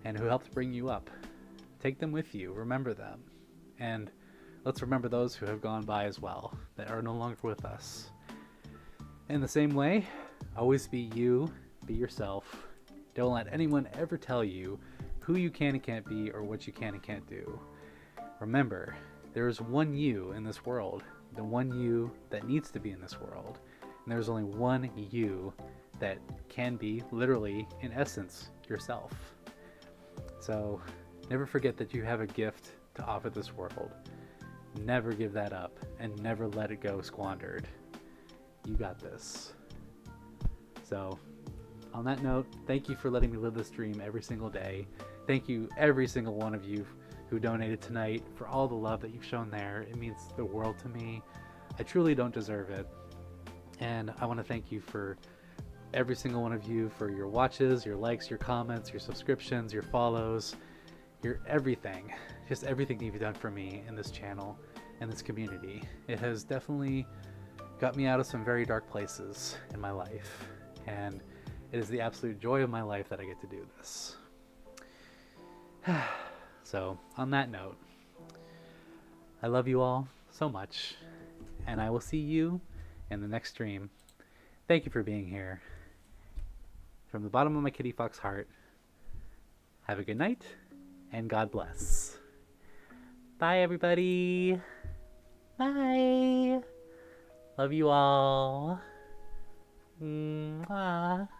and who helped bring you up. Take them with you, remember them. And let's remember those who have gone by as well, that are no longer with us. In the same way, always be you, be yourself. Don't let anyone ever tell you who you can and can't be or what you can and can't do. Remember, there is one you in this world, the one you that needs to be in this world. And there's only one you that can be, literally, in essence, yourself. So never forget that you have a gift to offer this world. Never give that up, and never let it go squandered. You got this. So on that note, thank you for letting me live this dream every single day. Thank you, every single one of you who donated tonight, for all the love that you've shown there. It means the world to me. I truly don't deserve it. And I want to thank you for every single one of you for your watches, your likes, your comments, your subscriptions, your follows, your everything. Just everything you've done for me in this channel and this community. It has definitely got me out of some very dark places in my life. And it is the absolute joy of my life that I get to do this. So, on that note, I love you all so much, and I will see you in the next stream. Thank you for being here. From the bottom of my kitty fox heart, have a good night, and God bless. Bye, everybody. Bye. Love you all. Mwah.